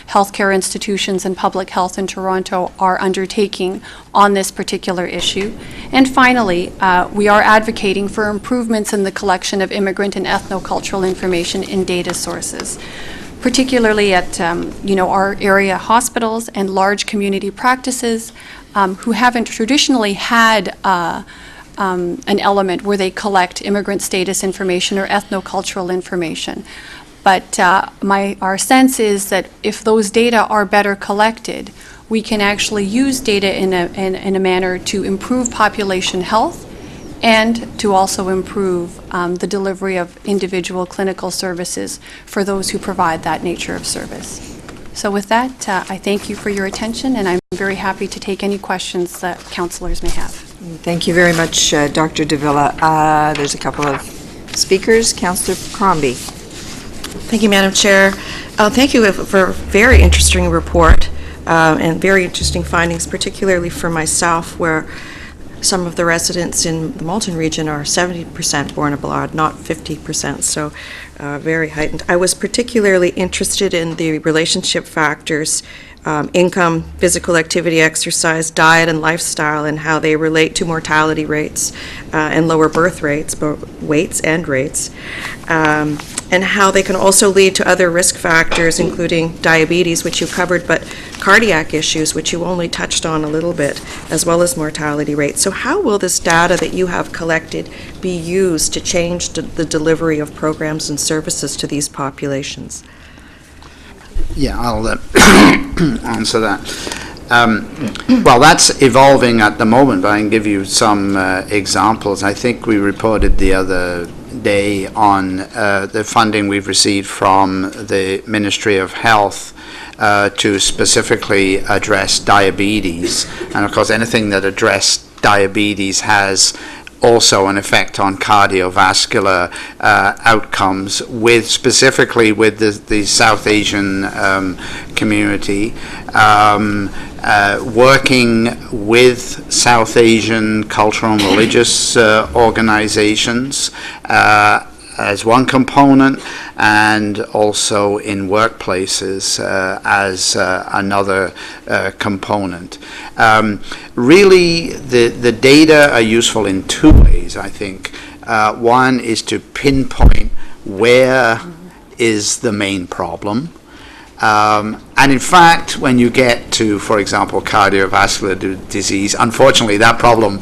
Q: healthcare institutions and public health in Toronto are undertaking on this particular issue. And finally, we are advocating for improvements in the collection of immigrant and ethnocultural information in data sources, particularly at our area hospitals and large community practices who haven't traditionally had an element where they collect immigrant status information or ethnocultural information. But our sense is that if those data are better collected, we can actually use data in a manner to improve population health and to also improve the delivery of individual clinical services for those who provide that nature of service. So with that, I thank you for your attention, and I'm very happy to take any questions that councillors may have.
D: Thank you very much, Dr. Davila. There's a couple of speakers. Councillor Crombie.
J: Thank you, Madam Chair. Thank you for a very interesting report and very interesting findings, particularly for myself, where some of the residents in the Malton region are 70% born abroad, not 50%, so very heightened. I was particularly interested in the relationship factors, income, physical activity, exercise, diet, and lifestyle, and how they relate to mortality rates and lower birth rates, both weights and rates, and how they can also lead to other risk factors, including diabetes, which you covered, but cardiac issues, which you only touched on a little bit, as well as mortality rates. So how will this data that you have collected be used to change the delivery of programs and services to these populations?
P: Yeah, I'll answer that. Well, that's evolving at the moment, but I can give you some examples. I think we reported the other day on the funding we've received from the Ministry of Health to specifically address diabetes. And of course, anything that addresses diabetes has also an effect on cardiovascular outcomes, specifically with the South Asian community, working with South Asian cultural and religious organizations as one component, and also in workplaces as another component. Really, the data are useful in two ways, I think. One is to pinpoint where is the main problem. And in fact, when you get to, for example, cardiovascular disease, unfortunately that problem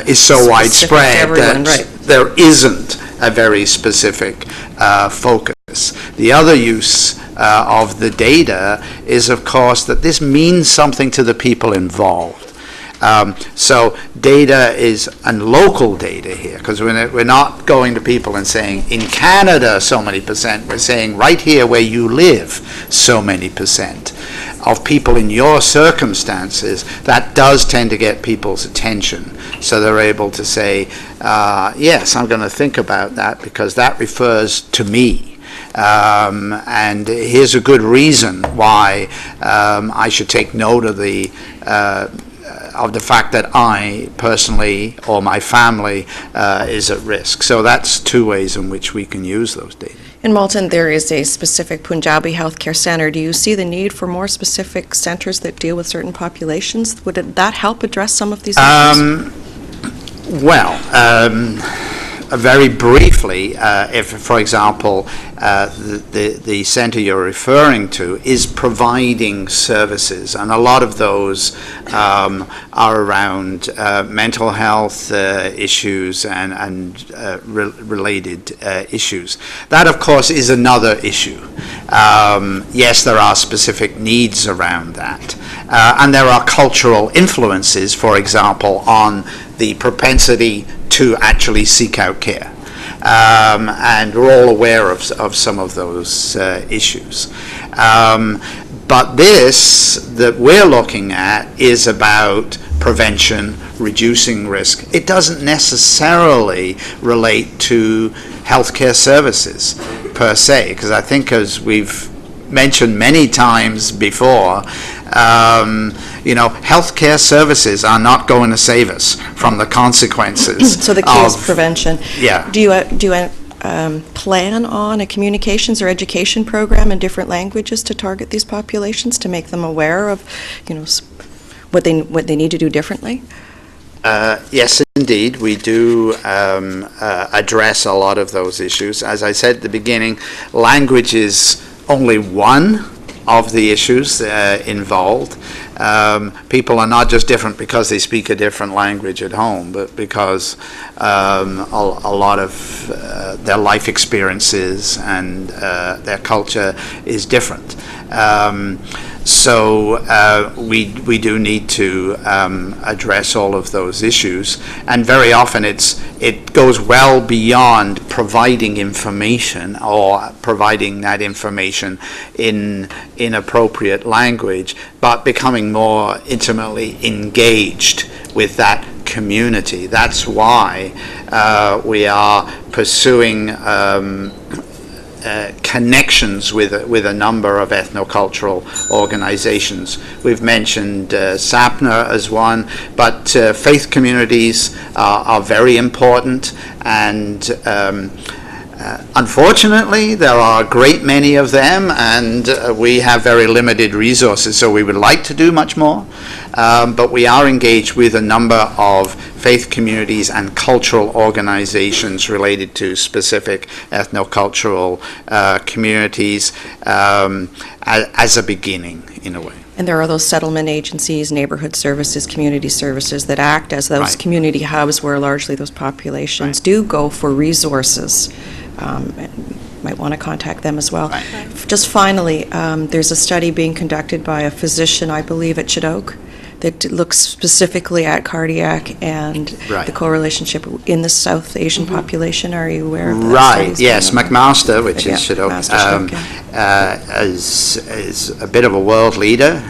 P: is so widespread that there isn't a very specific focus. The other use of the data is, of course, that this means something to the people involved. So data is, and local data here, because we're not going to people and saying, in Canada, so many percent. We're saying, right here where you live, so many percent of people in your circumstances. That does tend to get people's attention. So they're able to say, yes, I'm going to think about that because that refers to me. And here's a good reason why I should take note of the fact that I personally or my family is at risk. So that's two ways in which we can use those data.
J: In Malton, there is a specific Punjabi healthcare center. Do you see the need for more specific centers that deal with certain populations? Would that help address some of these issues?
P: Very briefly, if, for example, the center you're referring to is providing services, and a lot of those are around mental health issues and related issues. That, of course, is another issue. Yes, there are specific needs around that. And there are cultural influences, for example, on the propensity to actually seek out care. And we're all aware of some of those issues. But this that we're looking at is about prevention, reducing risk. It doesn't necessarily relate to healthcare services per se, because I think, as we've mentioned many times before, healthcare services are not going to save us from the consequences.
J: So the key is prevention.
P: Yeah.
J: Do you plan on a communications or education program in different languages to target these populations, to make them aware of, what they need to do differently?
P: Yes, indeed, we do address a lot of those issues. As I said at the beginning, language is only one of the issues involved. People are not just different because they speak a different language at home, but because a lot of their life experiences and their culture is different. So we do need to address all of those issues, and very often it goes well beyond providing information or providing that information in appropriate language, but becoming more intimately engaged with that community. That's why we are pursuing connections with a number of ethnocultural organizations. We've mentioned SAPNA as one, but faith communities are very important, and unfortunately there are a great many of them, and we have very limited resources, so we would like to do much more, but we are engaged with a number of faith communities and cultural organizations related to specific ethnocultural communities as a beginning, in a way.
J: And there are those settlement agencies, neighborhood services, community services that act as those
P: Right.
J: community hubs where largely those populations do go for resources. Might want to contact them as well. Just finally, there's a study being conducted by a physician, I believe, at Chidoke, that looks specifically at cardiac and
P: Right.
J: the correlationship in the South Asian population. Are you aware of that?
P: Right, yes, McMaster, which is Chidoke,
J: McMaster,
P: is a bit of a world leader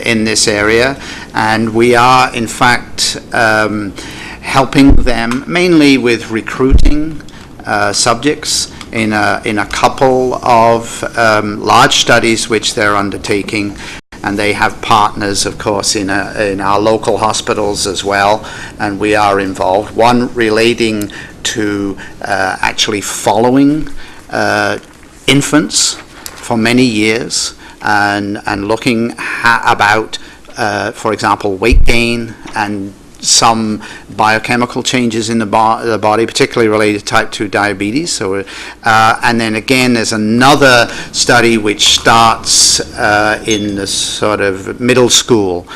P: in this area, and we are, in fact, helping them mainly with recruiting subjects in a couple of large studies which they're undertaking, and they have partners, of course, in our local hospitals as well, and we are involved. One relating to actually following infants for many years and looking about, for example, weight gain and some biochemical changes in the body, particularly related to type 2 diabetes. So, and then again, there's another study which starts in the sort of middle school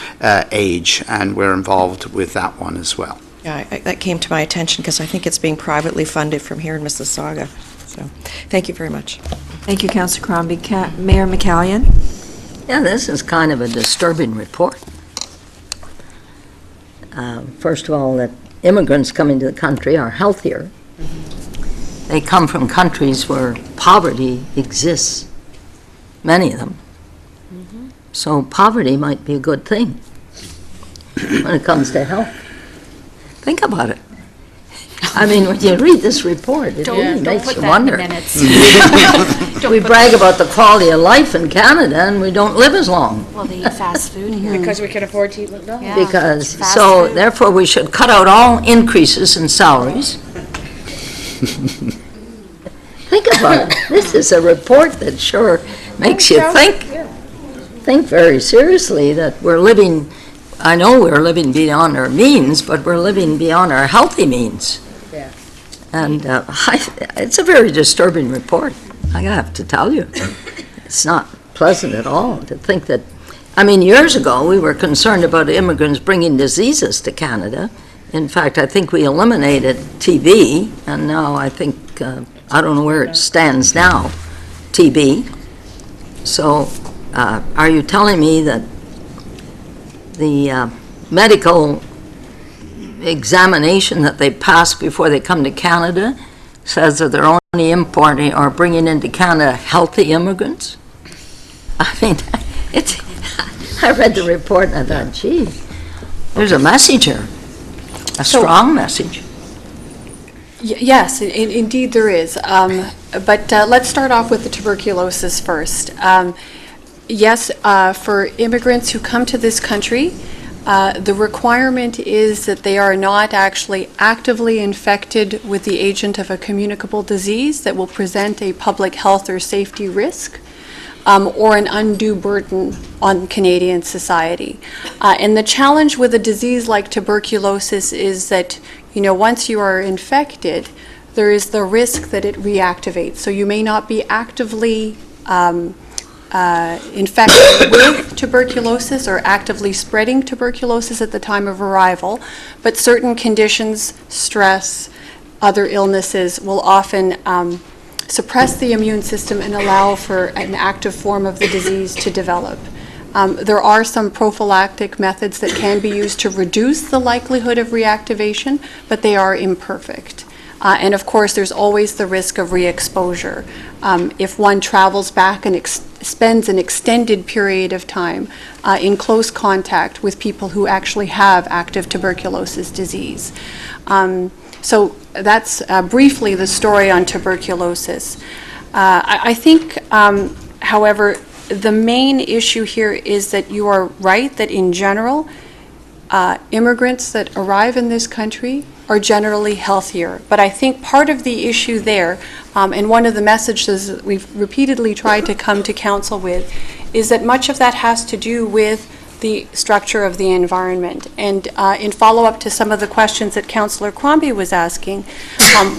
P: age, and we're involved with that one as well.
J: Yeah, that came to my attention because I think it's being privately funded from here in Mississauga. So, thank you very much.
D: Thank you, Councillor Crombie. Mayor McCallion?
C: Yeah, this is kind of a disturbing report. First of all, that immigrants coming to the country are healthier. They come from countries where poverty exists, many of them. So poverty might be a good thing when it comes to health. Think about it. I mean, when you read this report, it really makes you wonder. We brag about the quality of life in Canada, and we don't live as long.
R: Well, they eat fast food here.
I: Because we can afford to eat McDonald's.
R: Yeah,
C: Because,
R: fast
C: so
R: food.
C: therefore, we should cut out all increases in salaries. Think about it. This is a report that sure makes you think very seriously that we're living, I know we're living beyond our means, but we're living beyond our healthy means.
I: Yeah.
C: And it's a very disturbing report, I have to tell you. It's not pleasant at all to think that, I mean, years ago, we were concerned about immigrants bringing diseases to Canada. In fact, I think we eliminated TB, and now I think, I don't know where it stands now, TB. So, are you telling me that the medical examination that they pass before they come to Canada says that they're only importing or bringing into Canada healthy immigrants? I mean, I read the report and I thought, gee, there's a message here, a strong message.
Q: Yes, indeed there is. But let's start off with the tuberculosis first. Yes, for immigrants who come to this country, the requirement is that they are not actually actively infected with the agent of a communicable disease that will present a public health or safety risk. or an undue burden on Canadian society. And the challenge with a disease like tuberculosis is that, once you are infected, there is the risk that it reactivates. So you may not be actively infected with tuberculosis or actively spreading tuberculosis at the time of arrival, but certain conditions, stress, other illnesses will often suppress the immune system and allow for an active form of the disease to develop. There are some prophylactic methods that can be used to reduce the likelihood of reactivation, but they are imperfect. And of course, there's always the risk of re-exposure. If one travels back and spends an extended period of time in close contact with people who actually have active tuberculosis disease. So that's briefly the story on tuberculosis. I think, however, the main issue here is that you are right that in general, immigrants that arrive in this country are generally healthier. But I think part of the issue there, and one of the messages that we've repeatedly tried to come to council with, is that much of that has to do with the structure of the environment. And in follow-up to some of the questions that Councillor Crombie was asking,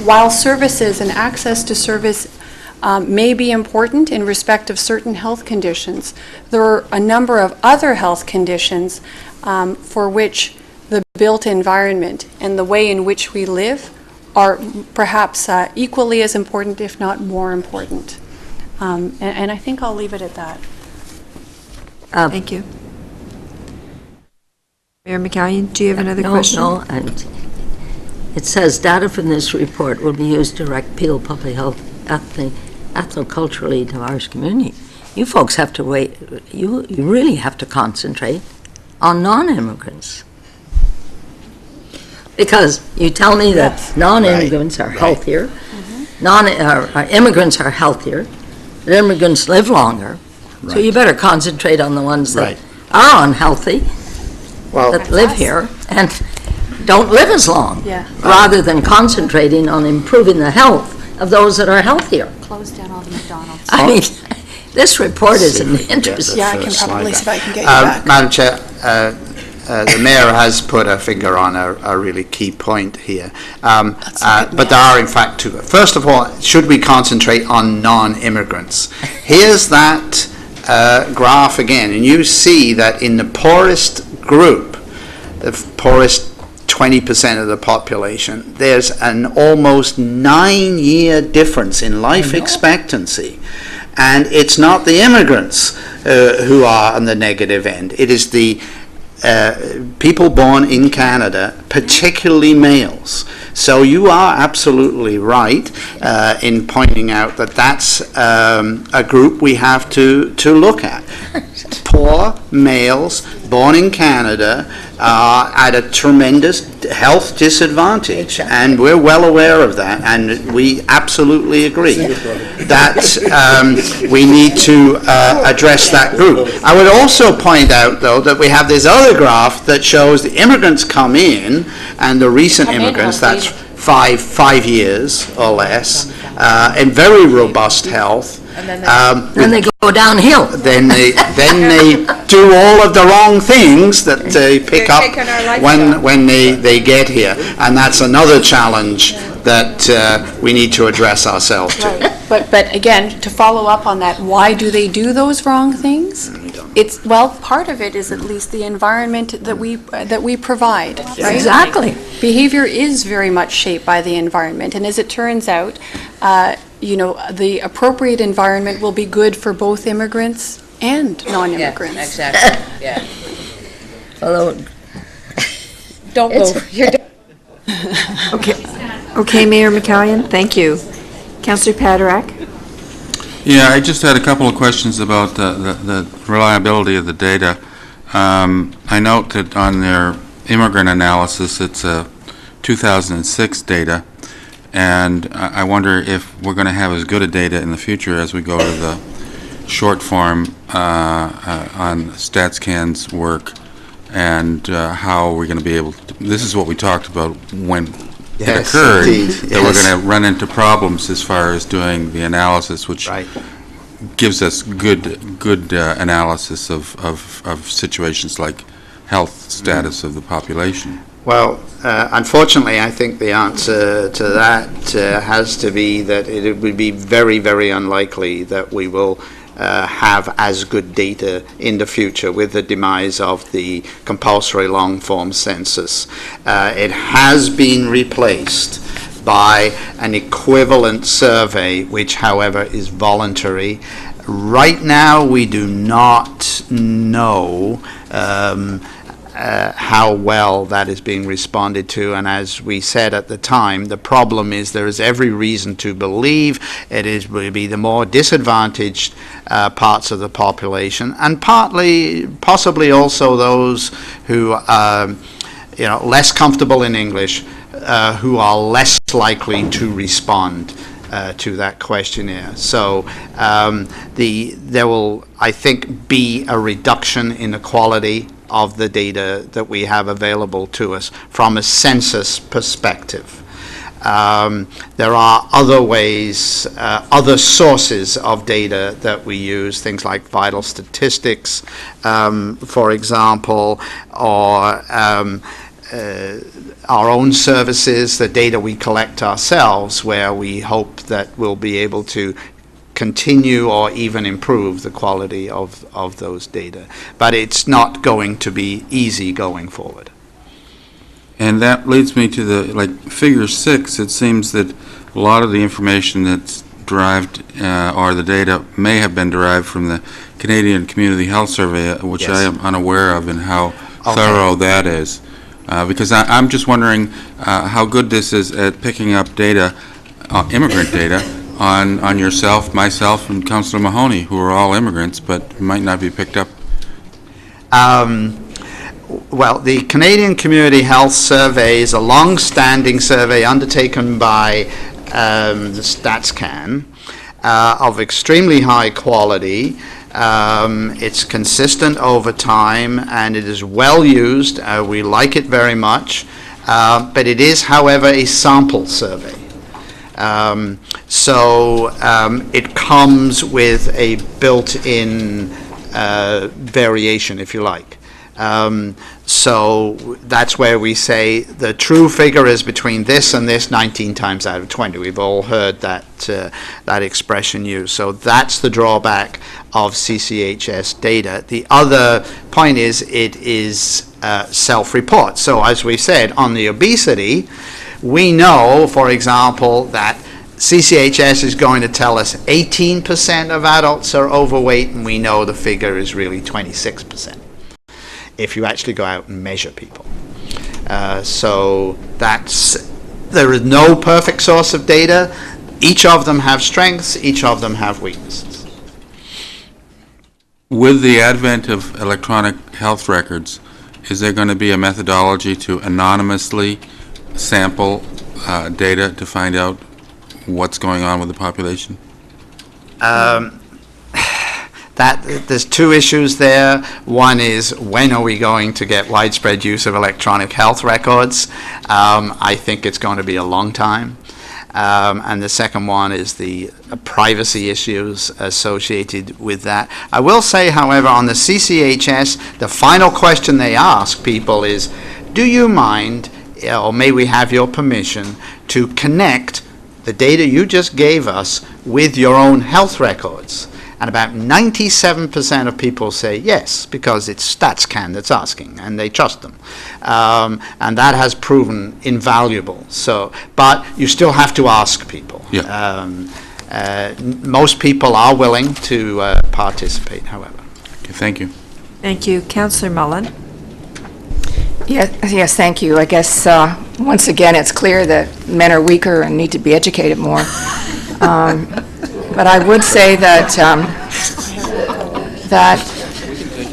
Q: while services and access to service may be important in respect of certain health conditions, there are a number of other health conditions for which the built environment and the way in which we live are perhaps equally as important, if not more important. And I think I'll leave it at that.
D: Thank you. Mayor McCallion, do you have another question?
C: No, and it says data from this report will be used to direct Peel Public Health ethnoculturally diverse community. You folks have to wait, you really have to concentrate on non-immigrants. Because you tell me that non-immigrants are healthier, immigrants are healthier, that immigrants live longer, so you better concentrate on the ones that are unhealthy, that live here, and don't live as long, rather than concentrating on improving the health of those that are healthier.
Q: Close down all the McDonald's.
C: I mean, this report is an interesting.
D: Yeah, I can probably see if I can get you back.
P: Madam Chair, the Mayor has put a finger on a really key point here. But there are in fact two. First of all, should we concentrate on non-immigrants? Here's that graph again, and you see that in the poorest group, the poorest 20% of the population, there's an almost 9-year difference in life expectancy. And it's not the immigrants who are on the negative end. It is the people born in Canada, particularly males. So you are absolutely right in pointing out that that's a group we have to look at. Poor males born in Canada are at a tremendous health disadvantage, and we're well aware of that, and we absolutely agree that we need to address that group. I would also point out, though, that we have this other graph that shows the immigrants come in, and the recent immigrants, that's 5 years or less, in very robust health.
C: Then they go downhill.
P: Then they do all of the wrong things that they pick up when they get here, and that's another challenge that we need to address ourselves to.
Q: Right. But again, to follow up on that, why do they do those wrong things? It's, well, part of it is at least the environment that we provide, right?
C: Exactly.
Q: Behavior is very much shaped by the environment, and as it turns out, the appropriate environment will be good for both immigrants and non-immigrants.
I: Yeah, exactly, yeah.
C: Although,
I: Don't move. You're
D: Okay, Mayor McCallion, thank you. Councillor Paderak?
R: Yeah, I just had a couple of questions about the reliability of the data. I note that on their immigrant analysis, it's 2006 data, and I wonder if we're going to have as good a data in the future as we go to the short form on StatsCan's work, and how we're going to be able to, this is what we talked about when it occurred,
O: indeed.
R: that we're going to run into problems as far as doing the analysis, which gives us good analysis of situations like health status of the population.
P: Well, unfortunately, I think the answer to that has to be that it would be very, very unlikely that we will have as good data in the future with the demise of the compulsory long-form census. It has been replaced by an equivalent survey, which, however, is voluntary. Right now, we do not know how well that is being responded to, and as we said at the time, the problem is there is every reason to believe will be the more disadvantaged parts of the population, and possibly also those who are less comfortable in English, who are less likely to respond to that questionnaire. So there will, I think, be a reduction in the quality of the data that we have available to us from a census perspective. There are other ways, other sources of data that we use, things like vital statistics, for example, or our own services, the data we collect ourselves, where we hope that we'll be able to continue or even improve the quality of those data. But it's not going to be easy going forward.
R: And that leads me to the, figure 6, it seems that a lot of the information that's derived, or the data may have been derived from the Canadian Community Health Survey, which I am unaware of, and how thorough that is. Because I'm just wondering how good this is at picking up data, immigrant data, on yourself, myself, and Councillor Mahoney, who are all immigrants, but might not be picked up.
P: Well, the Canadian Community Health Survey is a long-standing survey undertaken by the StatsCan of extremely high quality. It's consistent over time, and it is well used. We like it very much, but it is, however, a sample survey. So it comes with a built-in variation, if you like. So that's where we say the true figure is between this and this 19 times out of 20. We've all heard that that expression used. So that's the drawback of CCHS data. The other point is it is self-report. So as we said, on the obesity, we know, for example, that CCHS is going to tell us 18% of adults are overweight, and we know the figure is really 26%. If you actually go out and measure people. So there is no perfect source of data. Each of them have strengths, each of them have weaknesses.
R: With the advent of electronic health records, is there going to be a methodology to anonymously sample data to find out what's going on with the population?
P: There's two issues there. One is, when are we going to get widespread use of electronic health records? I think it's going to be a long time. And the second one is the privacy issues associated with that. I will say, however, on the CCHS, the final question they ask people is, do you mind, or may we have your permission, to connect the data you just gave us with your own health records? And about 97% of people say yes, because it's StatsCan that's asking, and they trust them. And that has proven invaluable. So, but you still have to ask people.
R: Yeah.
P: Most people are willing to participate, however.
R: Okay, thank you.
D: Thank you. Councillor Mullen?
L: Yes, thank you. I guess, once again, it's clear that men are weaker and need to be educated more. But I would say that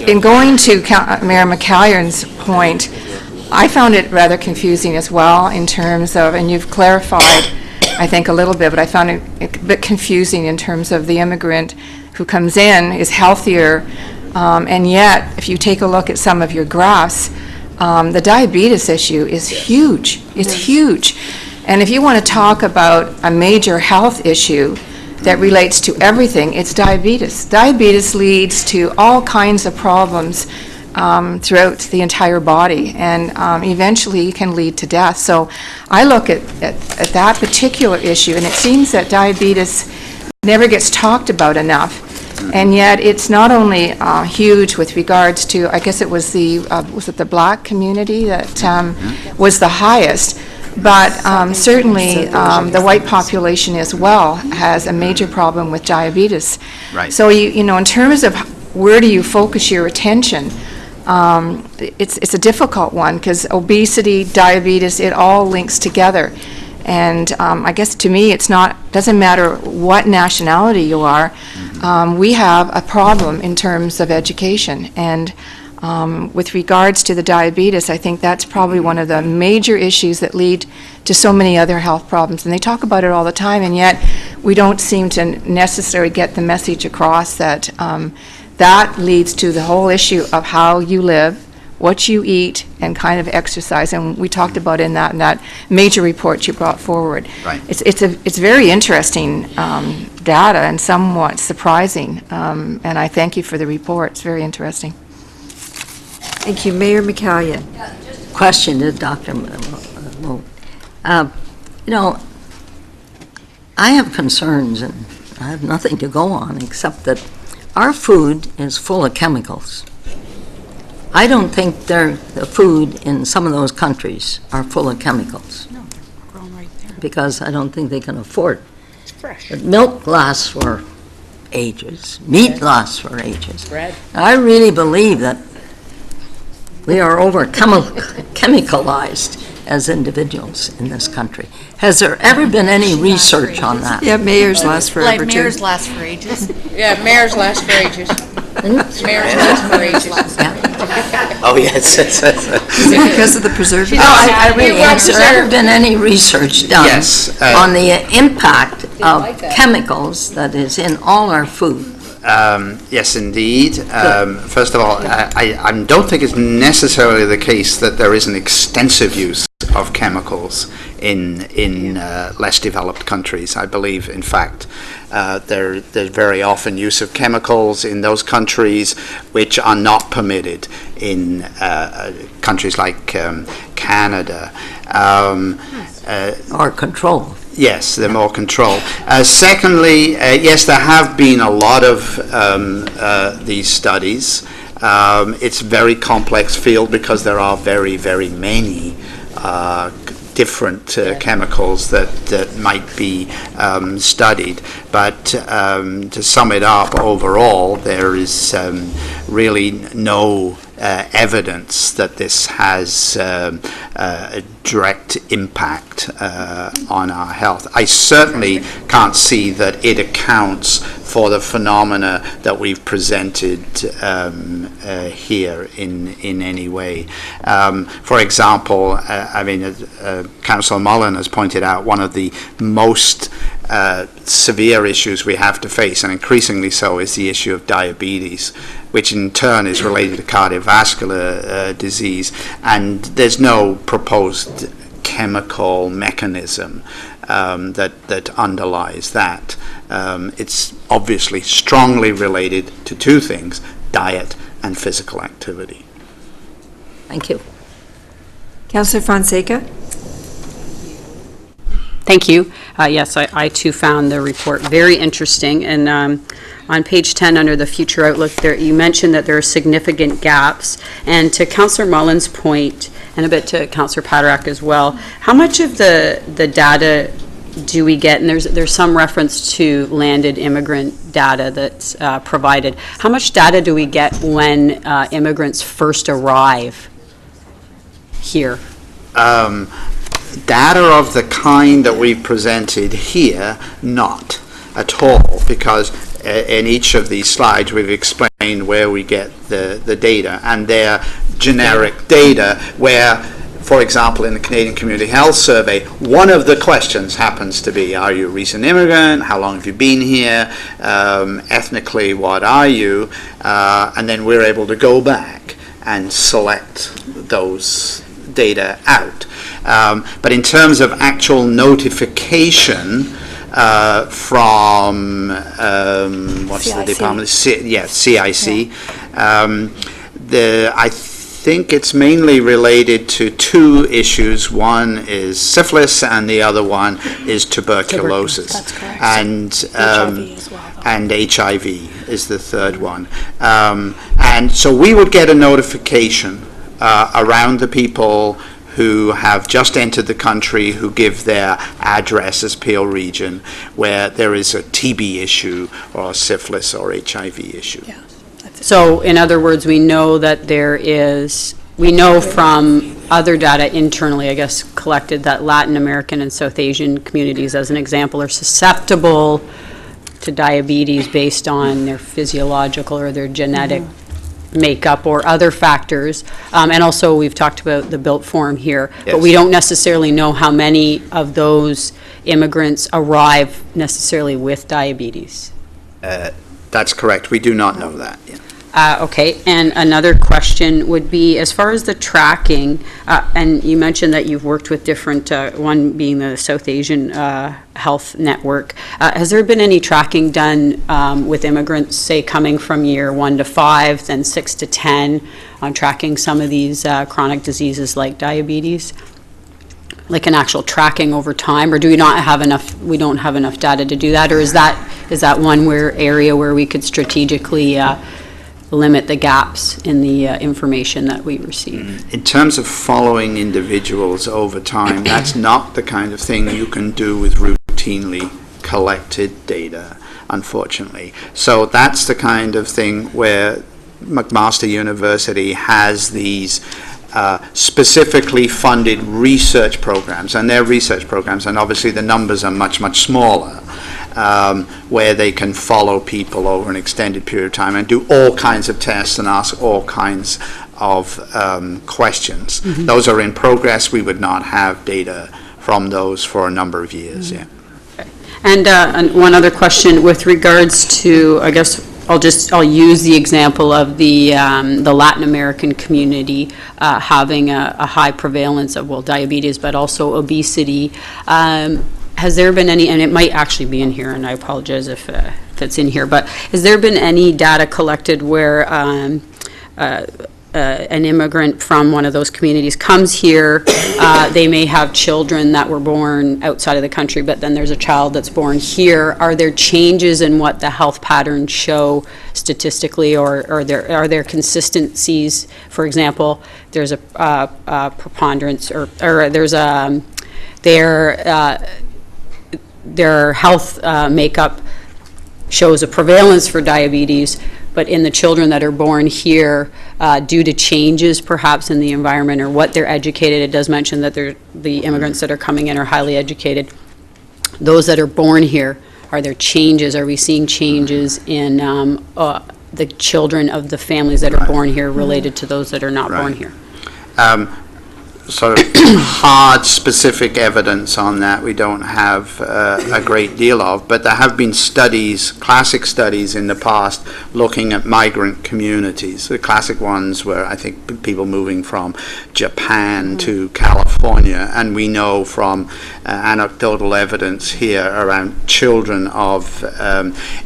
L: in going to Mayor McCallion's point, I found it rather confusing as well in terms of, and you've clarified, I think, a little bit, but I found it a bit confusing in terms of the immigrant who comes in is healthier, and yet, if you take a look at some of your graphs, the diabetes issue is huge. It's huge. And if you want to talk about a major health issue, that relates to everything, it's diabetes. Diabetes leads to all kinds of problems throughout the entire body, and eventually can lead to death. So I look at that particular issue, and it seems that diabetes never gets talked about enough. And yet, it's not only huge with regards to, I guess it was the Black community that was the highest, but certainly the white population as well has a major problem with diabetes.
O: Right.
L: So, you know, in terms of where do you focus your attention, it's a difficult one, because obesity, diabetes, it all links together. And I guess to me, doesn't matter what nationality you are, we have a problem in terms of education. And with regards to the diabetes, I think that's probably one of the major issues that lead to so many other health problems. And they talk about it all the time, and yet we don't seem to necessarily get the message across that that leads to the whole issue of how you live, what you eat, and kind of exercise. And we talked about in that major report you brought forward.
O: Right.
L: It's very interesting data and somewhat surprising. And I thank you for the report. It's very interesting.
D: Thank you. Mayor McCallion.
C: Question to Dr. Moat. You know, I have concerns, and I have nothing to go on except that our food is full of chemicals. I don't think the food in some of those countries are full of chemicals.
I: No, they're grown right there.
C: Because I don't think they can afford.
I: It's fresh.
C: But milk lasts for ages. Meat lasts for ages.
I: Bread.
C: I really believe that we are over-chemicalized as individuals in this country. Has there ever been any research on that?
D: Yeah, mayors last forever,
M: Like
D: too.
M: mayors last for ages.
I: Yeah, mayors last for ages. Mayors last for ages.
O: Oh, yes.
D: Is it because of the preservatives?
C: No, I really, has there ever been any research done
O: Yes,
C: on the impact of chemicals that is in all our food?
P: Yes, indeed. First of all, I don't think it's necessarily the case that there is an extensive use of chemicals in less developed countries. I believe, in fact, there's very often use of chemicals in those countries which are not permitted in countries like Canada.
C: Or control.
P: Yes, they're more controlled. Secondly, yes, there have been a lot of these studies. It's a very complex field because there are very, very many different chemicals that might be studied. But to sum it up, overall, there is really no evidence that this has a direct impact on our health. I certainly can't see that it accounts for the phenomena that we've presented here in any way. For example, Councillor Mullen has pointed out one of the most severe issues we have to face, and increasingly so, is the issue of diabetes, which in turn is related to cardiovascular disease, and there's no proposed chemical mechanism that underlies that. It's obviously strongly related to two things: diet and physical activity.
C: Thank you.
D: Councillor Fonseca?
S: Thank you. Yes, I too found the report very interesting. And on page 10, under the future outlook, there you mentioned that there are significant gaps. And to Councillor Mullen's point, and a bit to Councillor Patrick as well, how much of the data do we get? And there's some reference to landed immigrant data that's provided. How much data do we get when immigrants first arrive here?
P: Data of the kind that we've presented here, not at all, because in each of these slides we've explained where we get the data, and they're generic data where, for example, in the Canadian Community Health Survey, one of the questions happens to be, are you a recent immigrant? How long have you been here? Ethnically, what are you? And then we're able to go back and select those data out. But in terms of actual notification, from, what's the
Q: CIC.
P: department? CIC. I think it's mainly related to two issues. One is syphilis, and the other one is tuberculosis.
Q: That's correct.
P: And
Q: HIV as well.
P: and HIV is the third one. And so we would get a notification around the people who have just entered the country, who give their address as Peel Region, where there is a TB issue or a syphilis or HIV issue.
Q: Yeah.
S: So, in other words, we know that we know from other data internally, I guess, collected, that Latin American and South Asian communities, as an example, are susceptible to diabetes based on their physiological or their genetic makeup or other factors. And also, we've talked about the built form here, but we don't necessarily know how many of those immigrants arrive necessarily with diabetes.
P: That's correct. We do not know that. Yeah.
S: Okay, and another question would be, as far as the tracking, and you mentioned that you've worked with different, one being the South Asian Health Network. Has there been any tracking done with immigrants, say, coming from year 1 to 5, then 6 to 10, on tracking some of these chronic diseases like diabetes? Like an actual tracking over time, or do we not have enough? We don't have enough data to do that, or is that one area where we could strategically limit the gaps in the information that we receive?
P: In terms of following individuals over time, that's not the kind of thing you can do with routinely collected data, unfortunately. So that's the kind of thing where McMaster University has these specifically funded research programs, and they're research programs, and obviously the numbers are much, much smaller, where they can follow people over an extended period of time and do all kinds of tests and ask all kinds of questions.
S: Mm-hmm.
P: Those are in progress. We would not have data from those for a number of years.
S: Mm-hmm. And one other question with regards to, I guess, I'll use the example of the Latin American community having a high prevalence of, well, diabetes, but also obesity. Has there been any, and it might actually be in here, and I apologize if it's in here, but has there been any data collected where an immigrant from one of those communities comes here, they may have children that were born outside of the country, but then there's a child that's born here. Are there changes in what the health patterns show statistically, or are there consistencies? For example, there's a preponderance, or there's a their health makeup shows a prevalence for diabetes, but in the children that are born here, due to changes perhaps in the environment or what they're educated, it does mention that the immigrants that are coming in are highly educated. Those that are born here, are there changes? Are we seeing changes in the children of the families that are born here related to those that are not born here?
P: Sort of hard, specific evidence on that we don't have a great deal of, but there have been studies, classic studies in the past, looking at migrant communities. The classic ones were, I think, people moving from Japan to California, and we know from anecdotal evidence here around children of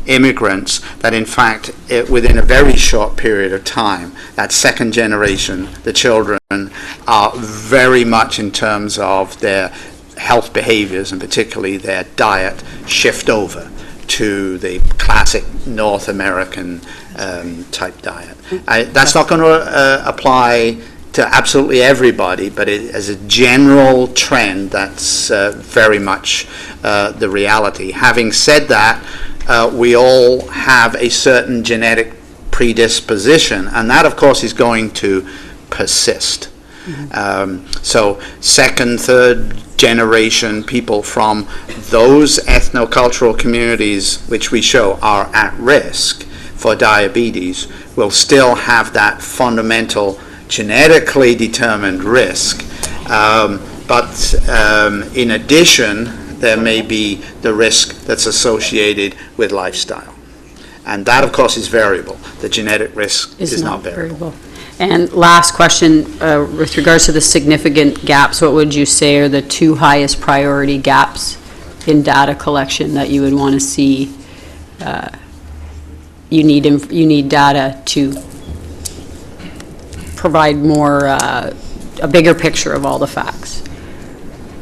P: immigrants that, in fact, within a very short period of time, that second generation, the children are very much, in terms of their health behaviors and particularly their diet, shift over to the classic North American type diet. That's not going to apply to absolutely everybody, but as a general trend, that's very much the reality. Having said that, we all have a certain genetic predisposition, and that, of course, is going to persist. So second, third generation people from those ethnocultural communities which we show are at risk for diabetes will still have that fundamental genetically determined risk. But in addition, there may be the risk that's associated with lifestyle. And that, of course, is variable. The genetic risk is not variable.
S: And last question, with regards to the significant gaps, what would you say are the two highest priority gaps in data collection that you would want to see. You need data to provide more, a bigger picture of all the facts.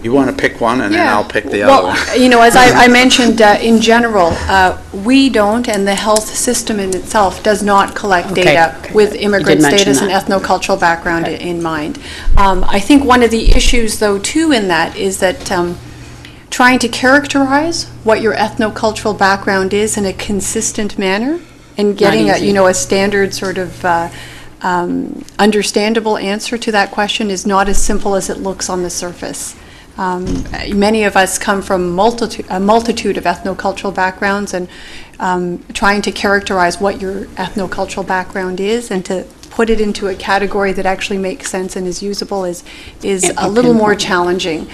P: You want to pick one, and then
Q: Yeah.
P: I'll pick the other one.
Q: Well, you know, as I mentioned, in general, we don't, and the health system in itself does not collect
S: Okay.
Q: data with immigrant
S: mention
Q: status and
S: that.
Q: ethnocultural background in mind. I think one of the issues, though, too, in that is that trying to characterize what your ethnocultural background is in a consistent manner and getting
S: easy.
Q: a standard sort of understandable answer to that question is not as simple as it looks on the surface. Many of us come from a multitude of ethnocultural backgrounds, and trying to characterize what your ethnocultural background is and to put it into a category that actually makes sense and is usable is a little more challenging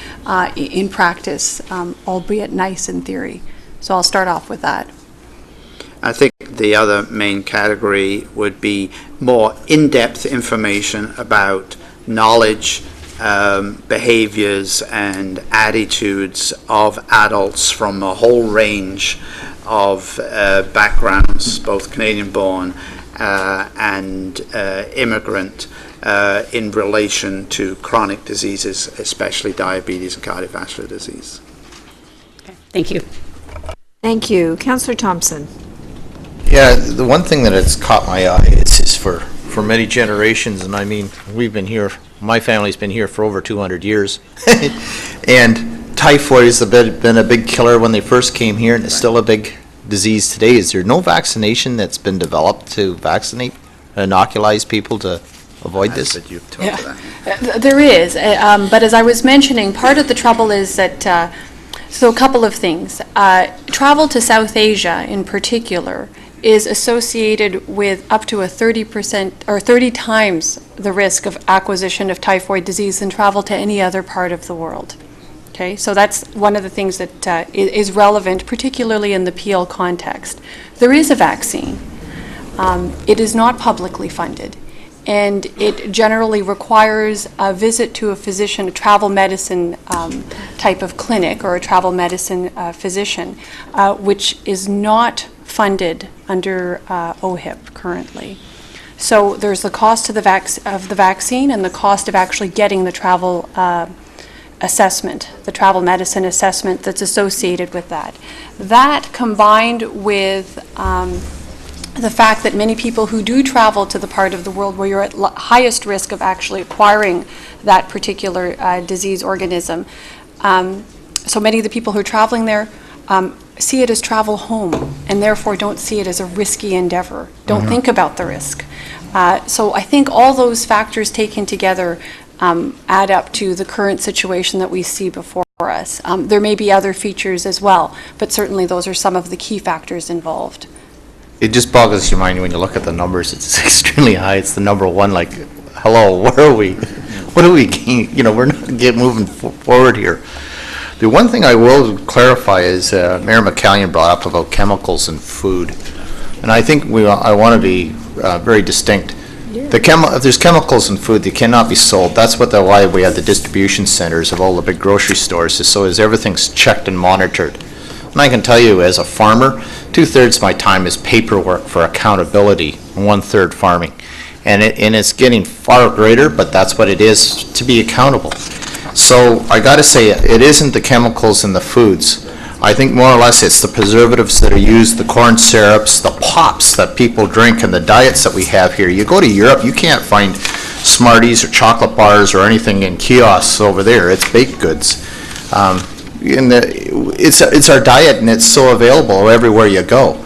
Q: in practice, albeit nice in theory. So I'll start off with that.
P: I think the other main category would be more in-depth information about knowledge, behaviors, and attitudes of adults from a whole range of backgrounds, both Canadian-born and immigrant, in relation to chronic diseases, especially diabetes and cardiovascular disease.
S: Thank you.
D: Thank you. Councillor Thompson.
O: Yeah, the one thing that has caught my eye is for many generations, and I mean, we've been here, my family's been here for over 200 years, and typhoid has been a big killer when they first came here, and it's still a big disease today. Is there no vaccination that's been developed to vaccinate, inoculize people to avoid this?
Q: There is, but as I was mentioning, part of the trouble is that, so a couple of things. Travel to South Asia in particular is associated with up to a 30% or 30 times the risk of acquisition of typhoid disease than travel to any other part of the world. Okay, so that's one of the things that is relevant, particularly in the PL context. There is a vaccine. It is not publicly funded, and it generally requires a visit to a physician, a travel medicine type of clinic, or a travel medicine physician, which is not funded under OHIP currently. So there's the cost of the vaccine and the cost of actually getting the travel assessment, the travel medicine assessment that's associated with that. That combined with the fact that many people who do travel to the part of the world where you're at highest risk of actually acquiring that particular disease organism, so many of the people who are traveling there see it as travel home and therefore don't see it as a risky endeavor, don't think about the risk. So I think all those factors taken together add up to the current situation that we see before us. There may be other features as well, but certainly those are some of the key factors involved.
O: It just boggles your mind when you look at the numbers. It's extremely high. It's the number one, like, hello, where are we? What are we, we're not moving forward here. The one thing I will clarify is Mayor McCallion brought up about chemicals in food. And I think I want to be very distinct. If there's chemicals in food, they cannot be sold. That's why we have the distribution centers of all the big grocery stores, is so as everything's checked and monitored. And I can tell you, as a farmer, 2/3 of my time is paperwork for accountability, and 1/3 farming. And it's getting far greater, but that's what it is, to be accountable. So I got to say, it isn't the chemicals in the foods. I think more or less it's the preservatives that are used, the corn syrups, the pops that people drink, and the diets that we have here. You go to Europe, you can't find Smarties or chocolate bars or anything in kiosks over there. It's baked goods. It's our diet, and it's so available everywhere you go.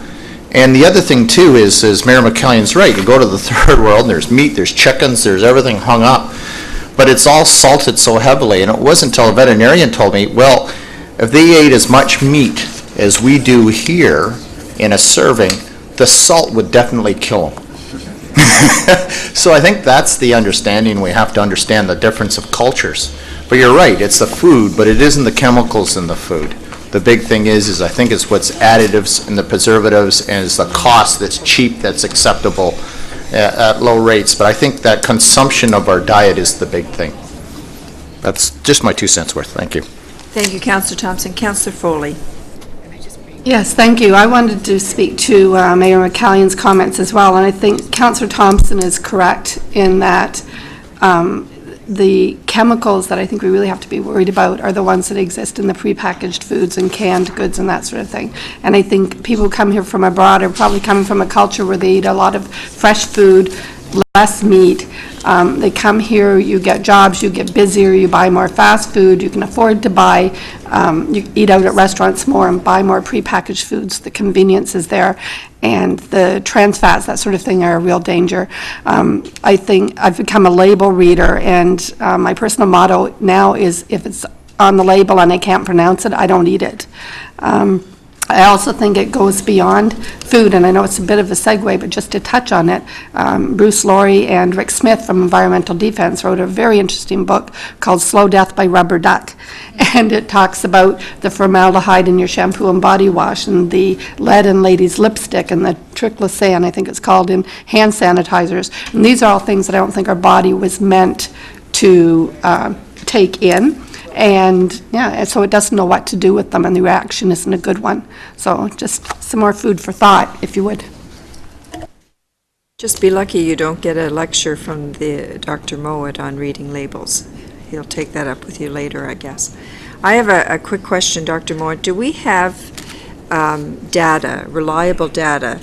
O: And the other thing too is Mayor McCallion's right. You go to the third world, and there's meat, there's chickens, there's everything hung up, but it's all salted so heavily. And it wasn't until a veterinarian told me, well, if they ate as much meat as we do here in a serving, the salt would definitely kill them. So I think that's the understanding. We have to understand the difference of cultures. But you're right, it's the food, but it isn't the chemicals in the food. The big thing is I think it's what's additives and the preservatives, and it's the cost that's cheap, that's acceptable at low rates. But I think that consumption of our diet is the big thing. That's just my 2 cents worth. Thank you.
D: Thank you, Councillor Thompson. Councillor Foley.
T: Yes, thank you. I wanted to speak to Mayor McCallion's comments as well, and I think Councillor Thompson is correct in that the chemicals that I think we really have to be worried about are the ones that exist in the prepackaged foods and canned goods and that sort of thing. And I think people who come here from abroad are probably coming from a culture where they eat a lot of fresh food, less meat. They come here, you get jobs, you get busier, you buy more fast food, you can afford to buy, you eat out at restaurants more and buy more prepackaged foods. The convenience is there, and the trans fats, that sort of thing, are a real danger. I think I've become a label reader, and my personal motto now is if it's on the label and I can't pronounce it, I don't eat it. I also think it goes beyond food, and I know it's a bit of a segue, but just to touch on it, Bruce Laurie and Rick Smith from Environmental Defense wrote a very interesting book called Slow Death by Rubber Duck, and it talks about the formaldehyde in your shampoo and body wash, and the lead in ladies' lipstick, and the triclosan, I think it's called, in hand sanitizers. And these are all things that I don't think our body was meant to take in. And, yeah, so it doesn't know what to do with them, and the reaction isn't a good one. So just some more food for thought, if you would.
D: Just be lucky you don't get a lecture from the Dr. Mowat on reading labels. He'll take that up with you later, I guess. I have a quick question, Dr. Mowat. Do we have data, reliable data,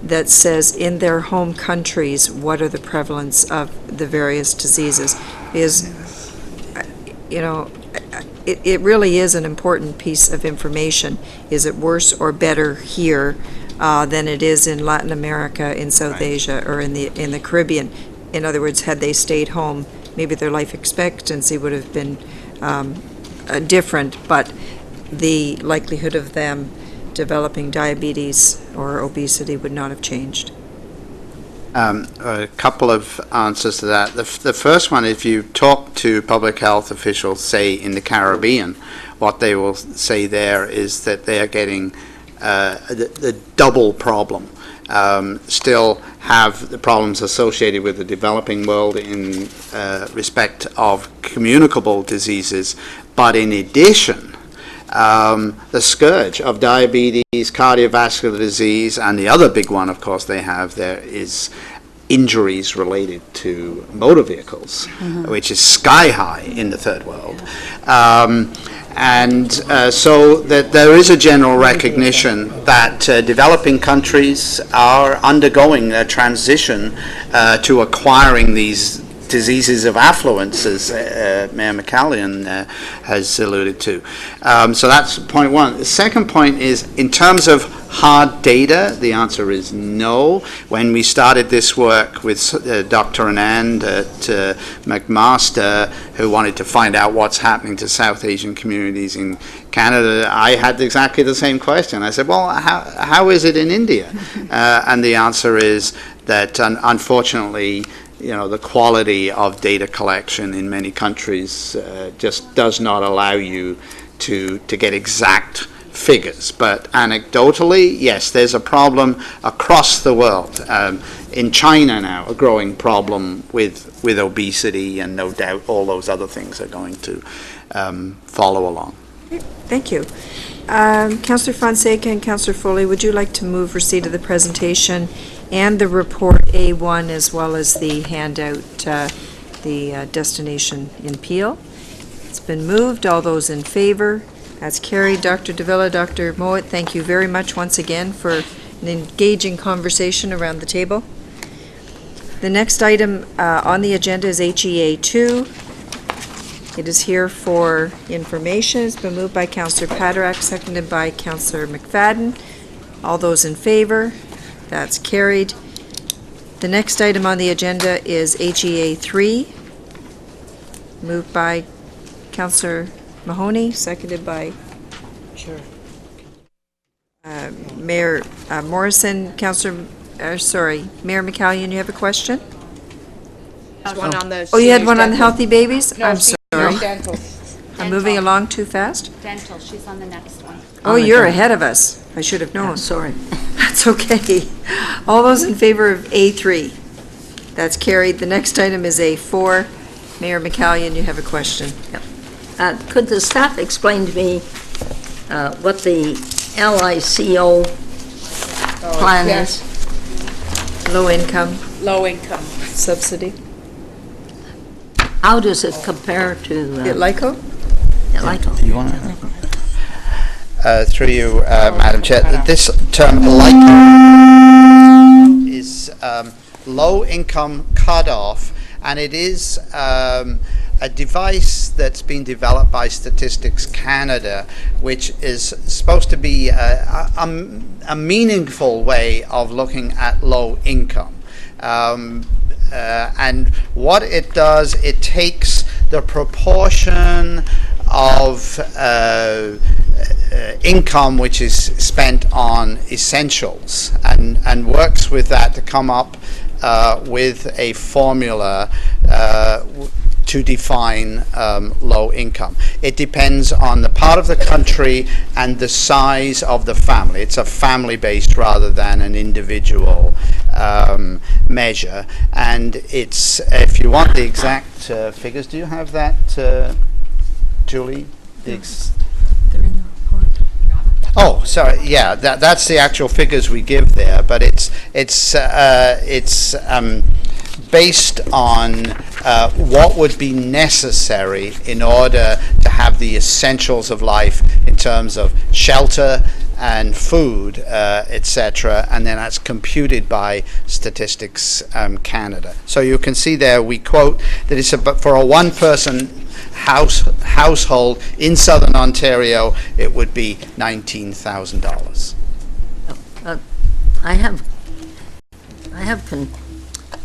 D: that says in their home countries what are the prevalence of the various diseases? It really is an important piece of information. Is it worse or better here than it is in Latin America, in South Asia, or in the Caribbean? In other words, had they stayed home, maybe their life expectancy would have been different, but the likelihood of them developing diabetes or obesity would not have changed.
P: A couple of answers to that. The first one, if you talk to public health officials, say in the Caribbean, what they will say there is that they are getting the double problem. Still have the problems associated with the developing world in respect of communicable diseases, but in addition, the scourge of diabetes, cardiovascular disease, and the other big one, of course, they have there is injuries related to motor vehicles, which is sky high in the third world. So that there is a general recognition that developing countries are undergoing a transition to acquiring these diseases of affluence, as Mayor McCallion has alluded to. So that's point one. The second point is, in terms of hard data, the answer is no. When we started this work with Dr. Anand at McMaster, who wanted to find out what's happening to South Asian communities in Canada, I had exactly the same question. I said, well, how is it in India? And the answer is that, unfortunately, the quality of data collection in many countries just does not allow you to get exact figures. But anecdotally, yes, there's a problem across the world. In China now, a growing problem with obesity, and no doubt all those other things are going to follow along.
D: Thank you. Councillor Fonseca and Councillor Foley, would you like to move receipt of the presentation and the report A1, as well as the handout, the destination in Peel? It's been moved. All those in favor? That's carried. Dr. Davila, Dr. Mowat, thank you very much once again for an engaging conversation around the table. The next item on the agenda is HEA 2. It is here for information. It's been moved by Councillor Paderak, seconded by Councillor McFadden. All those in favor? That's carried. The next item on the agenda is HEA 3, moved by Councillor Mahoney, seconded by Mayor Morrison. Mayor McCallion, you have a question?
I: One on the
D: You had one on the healthy babies?
I: No,
D: I'm sorry.
I: Dental.
D: I'm moving along too fast?
I: Dental, she's on the next one.
D: Oh, you're ahead of us. I should have known.
C: Sorry.
D: That's okay. All those in favor of A3? That's carried. The next item is A4. Mayor McCallion, you have a question. Yep.
C: Could the staff explain to me what the LICO plan is?
D: Low income
N: Low income.
D: subsidy.
C: How does it compare to?
D: LICO?
C: LICO.
O: Do you want to? Through you, Madam Chair, this term LICO is low-income cutoff, and it is a device that's been developed by Statistics Canada, which is supposed to be a meaningful way of looking at low income. And what it does, it takes the proportion of income which is spent on essentials and works with that to come up with a formula to define low income. It depends on the part of the country and the size of the family. It's a family-based rather than an individual measure. And it's, if you want the exact figures, do you have that, Julie? Oh, sorry. Yeah, that's the actual figures we give there, but it's based on what would be necessary in order to have the essentials of life in terms of shelter and food, etc., and then that's computed by Statistics Canada. So you can see there we quote that it's for a one-person household in Southern Ontario, it would be $19,000.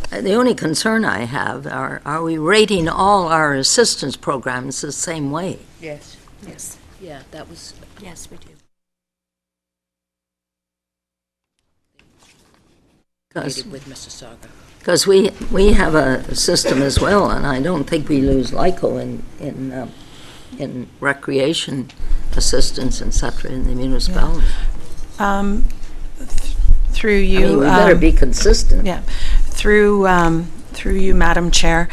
C: The only concern I have are we rating all our assistance programs the same way?
I: Yes. Yes. Yeah, that was, yes, we do. With Mississauga.
C: Because we have a system as well, and I don't think we lose LICO in recreation assistance, et cetera, in the municipality.
N: Through you.
C: I mean, we better be consistent.
N: Yeah. Through you, Madam Chair.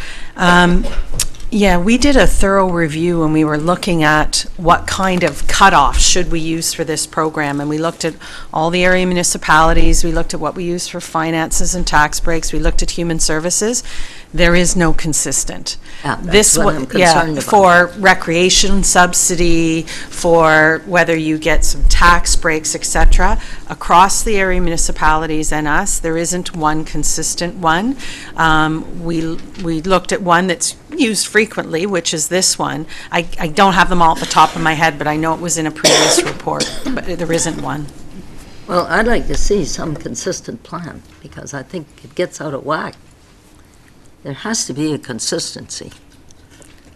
N: Yeah, we did a thorough review when we were looking at what kind of cutoff should we use for this program, and we looked at all the area municipalities, we looked at what we use for finances and tax breaks, we looked at human services. There is no consistent.
C: That's what I'm concerned about.
N: For recreation subsidy, for whether you get some tax breaks, etc., across the area municipalities and us, there isn't one consistent one. We looked at one that's used frequently, which is this one. I don't have them all at the top of my head, but I know it was in a previous report, but there isn't one.
C: Well, I'd like to see some consistent plan, because I think it gets out of whack. There has to be a consistency.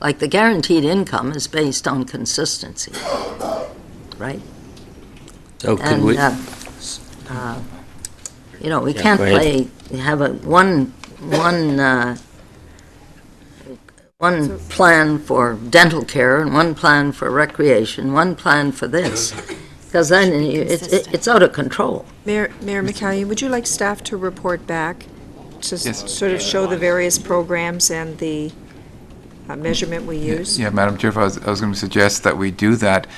C: Like the guaranteed income is based on consistency, right?
A: So could we?
C: You know, we
A: Yeah,
C: can't
A: go ahead.
C: have one plan for dental care and one plan for recreation, one plan for this, because then it's out of control.
D: Mayor McCallion, would you like staff to report back to sort of show the various programs and the measurement we use?
E: Yeah, Madam Chair, I was going to suggest that we do that.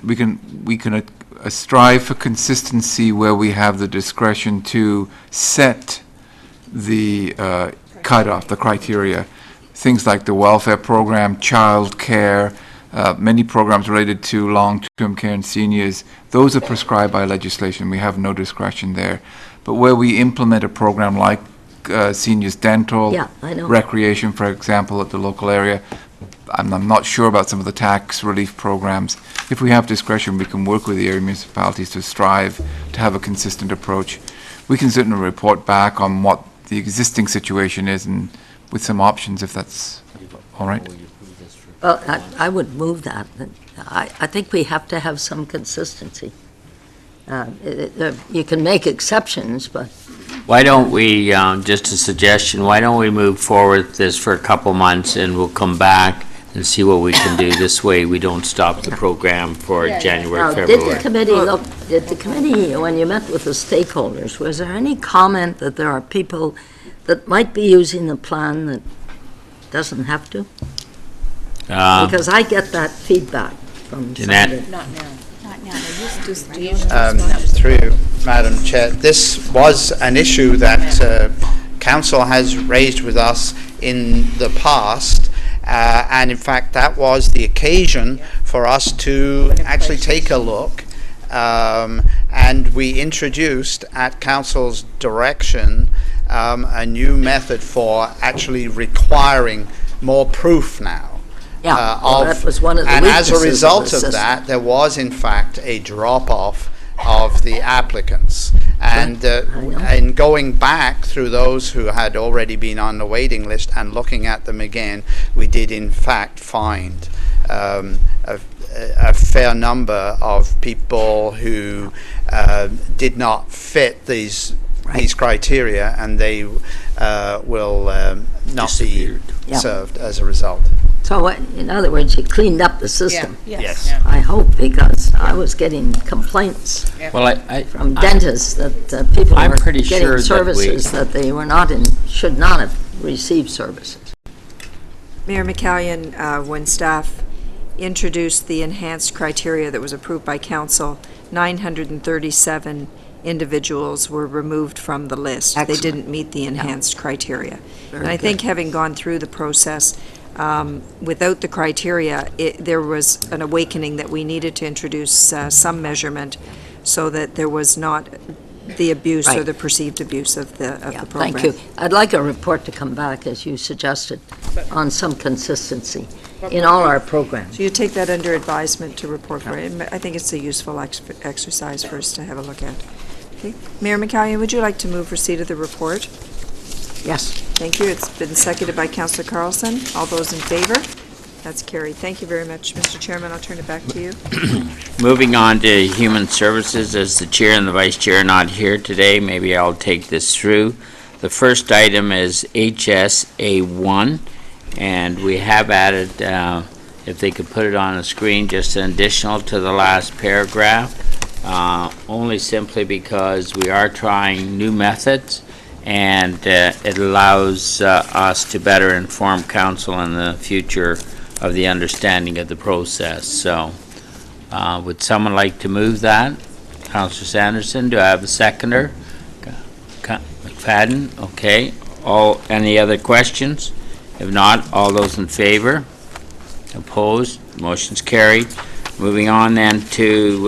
E: We can strive for consistency where we have the discretion to set the cutoff, the criteria. Things like the welfare program, child care, many programs related to long-term care and seniors, those are prescribed by legislation. We have no discretion there. But where we implement a program like seniors dental,
C: Yeah, I know.
E: recreation, for example, at the local area, I'm not sure about some of the tax relief programs. If we have discretion, we can work with the area municipalities to strive to have a consistent approach. We can certainly report back on what the existing situation is and with some options, if that's all right.
C: Well, I would move that. I think we have to have some consistency. You can make exceptions, but
A: Why don't we, just a suggestion, why don't we move forward with this for a couple months and we'll come back and see what we can do. This way we don't stop the program for January,
C: now,
A: February.
C: did the committee, when you met with the stakeholders, was there any comment that there are people that might be using the plan that doesn't have to? Because I get that feedback from
A: Jeanette?
C: somebody.
I: Not now. Not now.
P: Through Madam Chair, this was an issue that Council has raised with us in the past, and in fact that was the occasion for us to actually take a look, and we introduced at Council's direction a new method for actually requiring more proof now.
C: Yeah, well, that was one of the
P: and as a
C: weaknesses of
P: result
C: the
P: of
C: system.
P: that, there was in fact a drop-off of the applicants. And in going back through those who had already been on the waiting list and looking at them again, we did in fact find a fair number of people who did not fit these criteria, and they will not be
C: Yeah.
P: served as a result.
C: So in other words, you cleaned up the system.
I: Yeah. Yes. Yeah.
C: I hope, because I was getting complaints
A: Well,
C: from dentists that people
A: I'm
C: were
A: pretty sure
C: getting
A: that
C: services that they were not should not have received services.
D: Mayor McCallion, when staff introduced the enhanced criteria that was approved by council, 937 individuals were removed from the list. They
C: Excellent.
D: didn't meet the enhanced criteria.
C: Very
D: And I think
C: good.
D: having gone through the process, without the criteria, there was an awakening that we needed to introduce some measurement so that there was not the abuse or
C: Right.
D: the perceived abuse of the program.
C: Thank you. I'd like a report to come back, as you suggested, on some consistency in all our programs.
D: So you take that under advisement to report for it. I think it's a useful exercise for us to have a look at. Okay. Mayor McCallion, would you like to move receipt of the report?
C: Yes.
D: Thank you. It's been seconded by Councillor Carlson. All those in favor? That's carried. Thank you very much, Mr. Chairman. I'll turn it back to you.
A: Moving on to Human Services, as the chair and the vice chair are not here today, maybe I'll take this through. The first item is HSA1, and we have added, if they could put it on the screen, just an additional to the last paragraph, only simply because we are trying new methods, and it allows us to better inform council in the future of the understanding of the process. So, would someone like to move that? Councillor Sanderson, do I have a seconder? McFadden, okay. Any other questions? If not, all those in favor? Opposed? Motion's carried. Moving on then to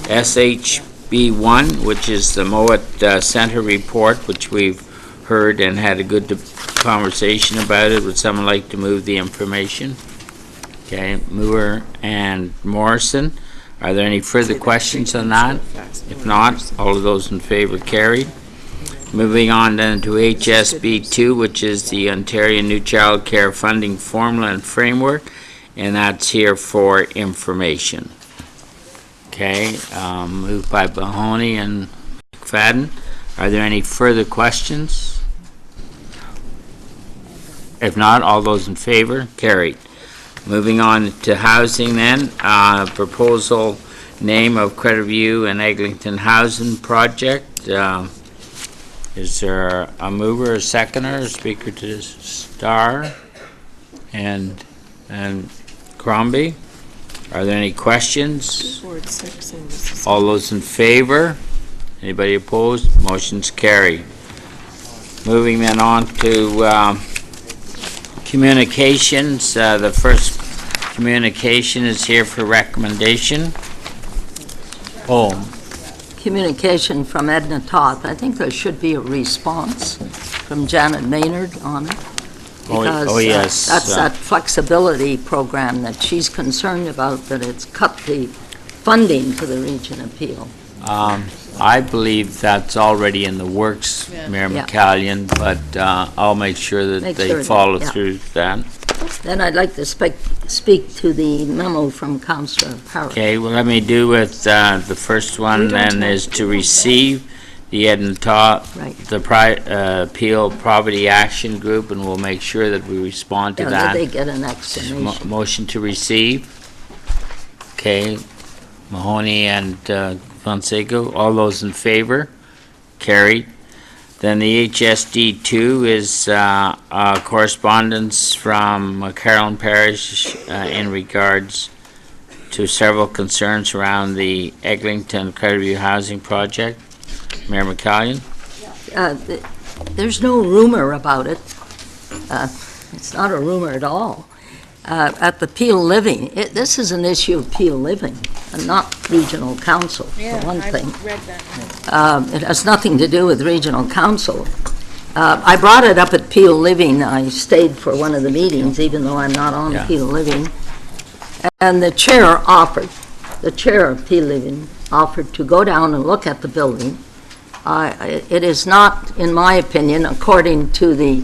A: SHB1, which is the Mowat Center report, which we've heard and had a good conversation about it. Would someone like to move the information? Okay, Moore and Morrison. Are there any further questions on that? If not, all of those in favor carried. Moving on then to HSB2, which is the Ontario New Child Care Funding Formula and Framework, and that's here for information. Okay, moved by Mahoney and McFadden. Are there any further questions? If not, all those in favor, carried. Moving on to housing then, proposal name of Credit View and Eglinton Housing Project. Is there a mover, a seconder, a speaker to this? Starr and Crombie? Are there any questions?
D: Ward 6 and this is-
A: All those in favor? Anybody opposed? Motion's carried. Moving then on to communications. The first communication is here for recommendation.
C: Communication from Edna Toth. I think there should be a response from Janet Maynard on it. Because
A: yes.
C: that's that flexibility program that she's concerned about, that it's cut the funding to the region appeal.
A: I believe that's already in the works, Mayor
C: Yeah.
A: McCallion, but I'll make sure that
C: Make
A: they
C: sure,
A: follow
C: yeah.
A: through that.
C: Then I'd like to speak to the memo from Councillor Harris.
A: Okay, well, let me do with the first one then is to receive the Edna Toth, the Appeal Poverty Action Group, and we'll make sure that we respond to
C: Yeah,
A: that.
C: that they get an explanation.
A: Motion to receive. Okay, Mahoney and Fonseca, all those in favor? Carried. Then the HSD2 is correspondence from Carolyn Parish in regards to several concerns around the Eglinton Credit Housing Project. Mayor McCallion?
C: There's no rumor about it. It's not a rumor at all. At the Peel Living, this is an issue of Peel Living and not Regional Council, for one thing.
I: read that.
C: It has nothing to do with Regional Council. I brought it up at Peel Living. I stayed for one of the meetings, even though I'm not on Peel Living. And the chair of Peel Living offered to go down and look at the building. It is not, in my opinion, according to the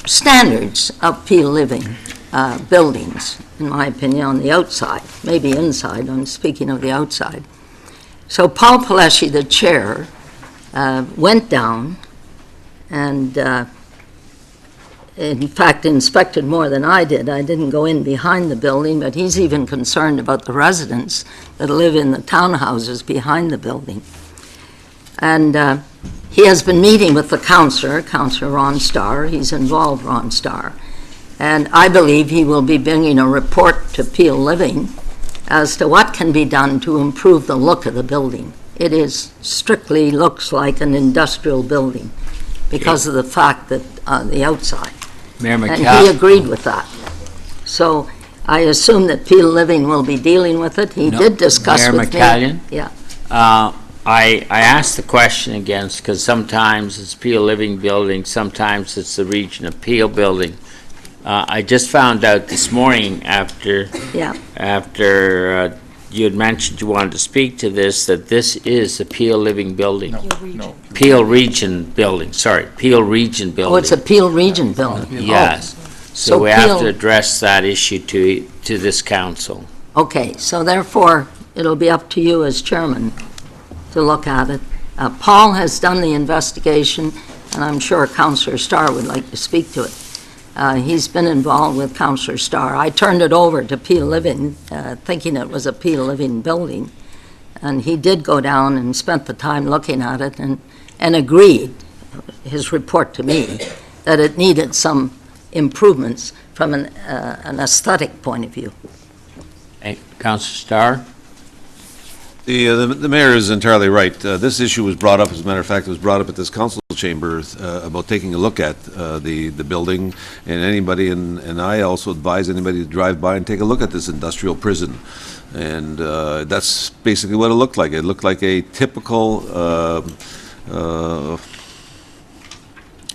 C: standards of Peel Living buildings, in my opinion, on the outside, maybe inside. I'm speaking of the outside. So Paul Palesci, the chair, went down and, in fact, inspected more than I did. I didn't go in behind the building, but he's even concerned about the residents that live in the townhouses behind the building. And he has been meeting with the Councillor Ron Starr. He's involved, Ron Starr. And I believe he will be bringing a report to Peel Living as to what can be done to improve the look of the building. It is strictly looks like an industrial building because of the fact that the outside.
A: Mayor McCallion.
C: And he agreed with that. So I assume that Peel Living will be dealing with it. He did discuss
A: Mayor
C: with
A: McCallion?
C: me. Yeah.
A: I asked the question again because sometimes it's Peel Living building, sometimes it's the Region of Peel building. I just found out this morning after you had mentioned you wanted to speak to this, that this is a Peel Living building.
E: No.
A: Peel Region building, sorry, Peel Region building.
C: Oh, it's a Peel Region building.
A: Yes. So we have to address that issue to this council.
C: Okay, so therefore, it'll be up to you as chairman to look at it. Paul has done the investigation, and I'm sure Councillor Starr would like to speak to it. He's been involved with Councillor Starr. I turned it over to Peel Living, thinking it was a Peel Living building, and he did go down and spent the time looking at it and agreed, his report to me, that it needed some improvements from an aesthetic point of view.
A: Hey, Councillor Starr?
B: The mayor is entirely right. This issue was brought up, as a matter of fact, it was brought up at this council chamber about taking a look at the building, and anybody, and I also advise anybody to drive by and take a look at this industrial prison. And that's basically what it looked like. It looked like a typical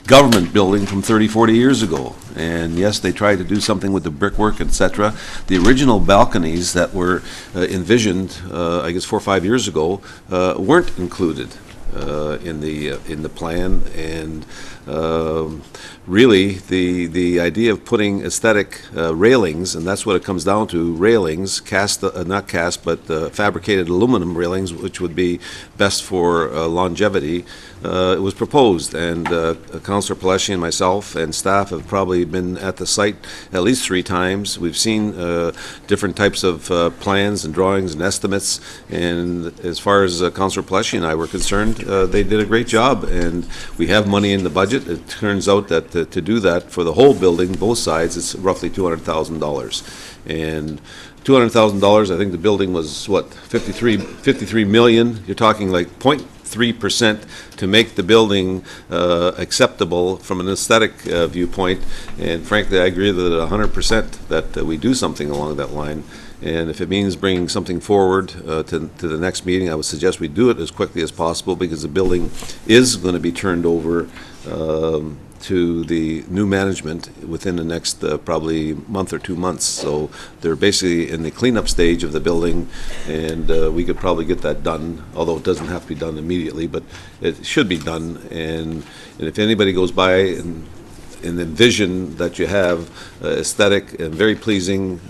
B: government building from 30, 40 years ago. And yes, they tried to do something with the brickwork, etc. The original balconies that were envisioned, I guess 4 or 5 years ago, weren't included in the plan. And really, the idea of putting aesthetic railings, and that's what it comes down to, railings, not cast, but fabricated aluminum railings, which would be best for longevity, it was proposed. And Councillor Palesci and myself and staff have probably been at the site at least 3 times. We've seen different types of plans and drawings and estimates, and as far as Councillor Palesci and I were concerned, they did a great job, and we have money in the budget. It turns out that to do that for the whole building, both sides, it's roughly $200,000. And $200,000, I think the building was, what, 53 million? You're talking like 0.3% to make the building acceptable from an aesthetic viewpoint. And frankly, I agree with it 100% that we do something along that line. And if it means bringing something forward to the next meeting, I would suggest we do it as quickly as possible, because the building is going to be turned over to the new management within the next probably month or 2 months. So they're basically in the cleanup stage of the building, and we could probably get that done, although it doesn't have to be done immediately, but it should be done. And if anybody goes by and the vision that you have, aesthetic and very pleasing,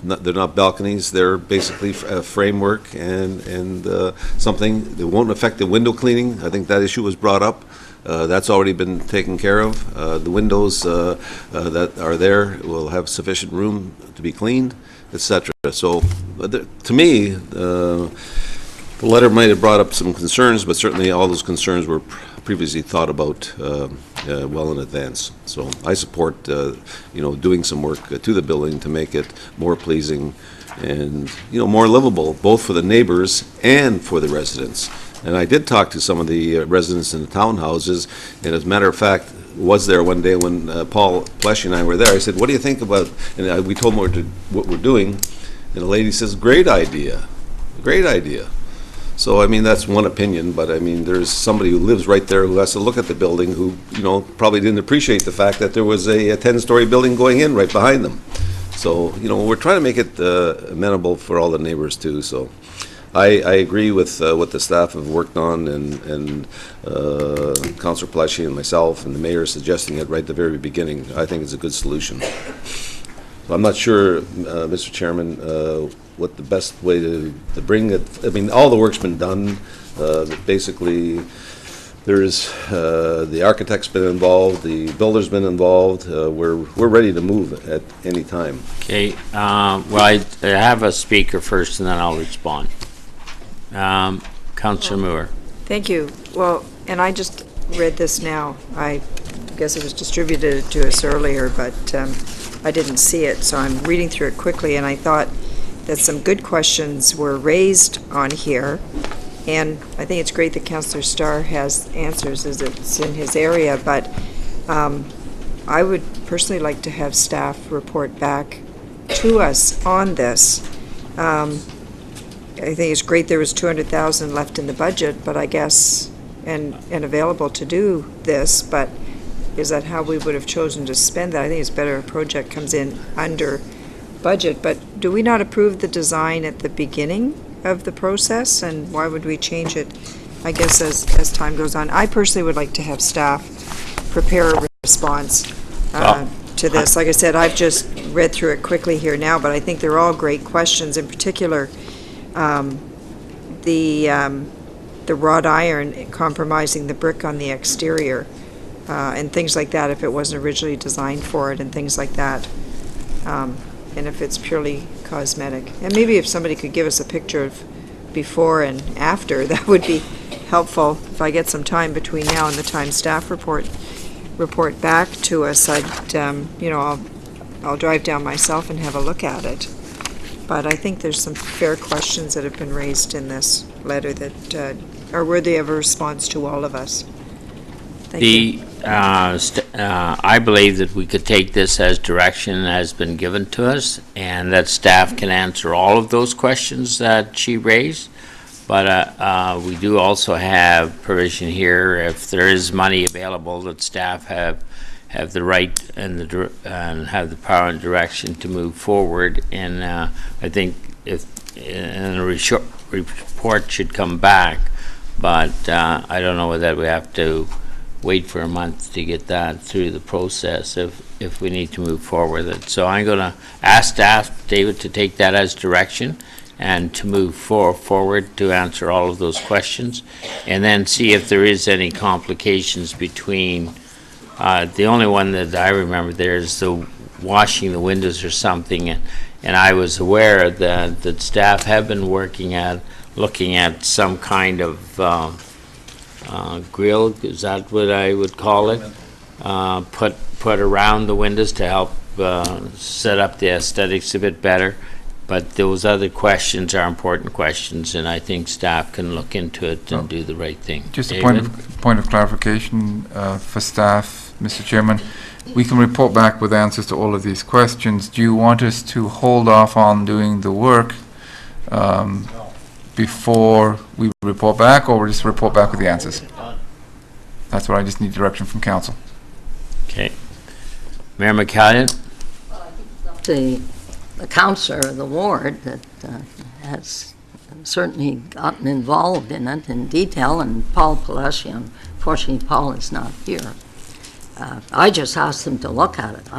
B: they're not balconies, they're basically a framework and something that won't affect the window cleaning. I think that issue was brought up. That's already been taken care of. The windows that are there will have sufficient room to be cleaned, etc. So to me, The letter might have brought up some concerns, but certainly all those concerns were previously thought about well in advance. So I support, doing some work to the building to make it more pleasing and, more livable, both for the neighbors and for the residents. And I did talk to some of the residents in the townhouses, and as a matter of fact, was there one day when Paul Pleshy and I were there. I said, what do you think about, and we told him what we're doing, and the lady says, great idea, great idea. So, I mean, that's one opinion, but I mean, there's somebody who lives right there who has to look at the building who, probably didn't appreciate the fact that there was a 10-story building going in right behind them. So, we're trying to make it amenable for all the neighbors too, so. I agree with what the staff have worked on, and Councillor Pleshy and myself and the mayor suggesting it right at the very beginning. I think it's a good solution. So I'm not sure, Mr. Chairman, what the best way to bring it. I mean, all the work's been done. Basically, there's the architect's been involved, the builder's been involved. We're ready to move at any time.
A: Okay. Well, I have a speaker first, and then I'll respond. Councillor Moore.
D: Thank you. Well, and I just read this now. I guess it was distributed to us earlier, but I didn't see it, so I'm reading through it quickly, and I thought that some good questions were raised on here, and I think it's great that Councillor Starr has answers as it's in his area, but I would personally like to have staff report back to us on this. I think it's great there was $200,000 left in the budget, but I guess, and available to do this, but is that how we would have chosen to spend that? I think it's better a project comes in under budget, but do we not approve the design at the beginning of the process, and why would we change it, I guess, as time goes on? I personally would like to have staff prepare a response to this. Like I said, I've just read through it quickly here now, but I think they're all great questions. In particular, the wrought iron compromising the brick on the exterior, and things like that, if it wasn't originally designed for it, and things like that, and if it's purely cosmetic. And maybe if somebody could give us a picture of before and after, that would be helpful. If I get some time between now and the time staff report back to us, I'll drive down myself and have a look at it. But I think there's some fair questions that have been raised in this letter that are worthy of a response to all of us. Thank you.
A: I believe that we could take this as direction has been given to us, and that staff can answer all of those questions that she raised. But we do also have provision here, if there is money available, that staff have the right and have the power and direction to move forward. And I think if a report should come back, but I don't know whether we have to wait for a month to get that through the process if we need to move forward with it. So I'm going to ask staff, David, to take that as direction and to move forward to answer all of those questions, and then see if there is any complications between the only one that I remember there is the washing the windows or something, and I was aware that staff have been looking at some kind of grill, is that what I would call it? Put around the windows to help set up the aesthetics a bit better. But those other questions are important questions, and I think staff can look into it and do the right thing.
E: Just
A: David?
E: a point of clarification for staff, Mr. Chairman. We can report back with answers to all of these questions. Do you want us to hold off on doing the work before we report back, or we'll just report back with the answers? That's what I just need direction from council.
A: Okay. Mayor McCallion?
C: The councillor of the ward that has certainly gotten involved in it in detail, and Paul Pleshy, unfortunately Paul is not here. I just asked him to look at it.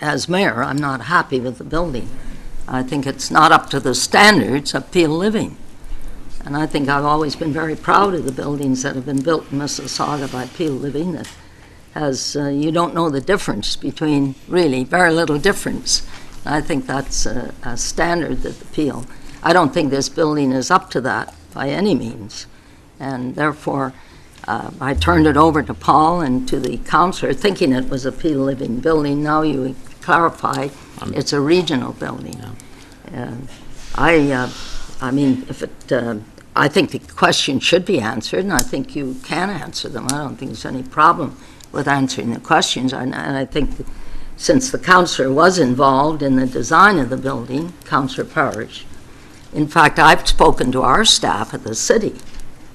C: As mayor, I'm not happy with the building. I think it's not up to the standards of Peel Living. And I think I've always been very proud of the buildings that have been built in Mississauga by Peel Living, that has, you don't know the difference between, really, very little difference. I think that's a standard that the Peel. I don't think this building is up to that, by any means. And therefore, I turned it over to Paul and to the councillor, thinking it was a Peel Living building. Now you clarify it's a regional building. I mean, if it, I think the question should be answered, and I think you can answer them. I don't think there's any problem with answering the questions. And I think that since the councillor was involved in the design of the building, Councillor Parrish, in fact, I've spoken to our staff at the city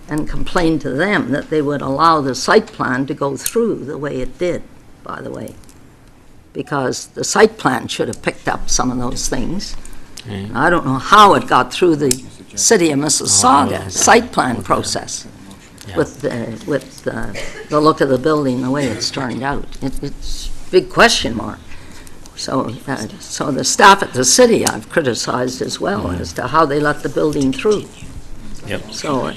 C: and complained to them that they would allow the site plan to go through the way it did, by the way, because the site plan should have picked up some of those things. I don't know how it got through the city of Mississauga site plan process with the look of the building, the way it's turned out. It's a big question mark. So the staff at the city I've criticized as well as to how they let the building through.
A: Yep.
C: So,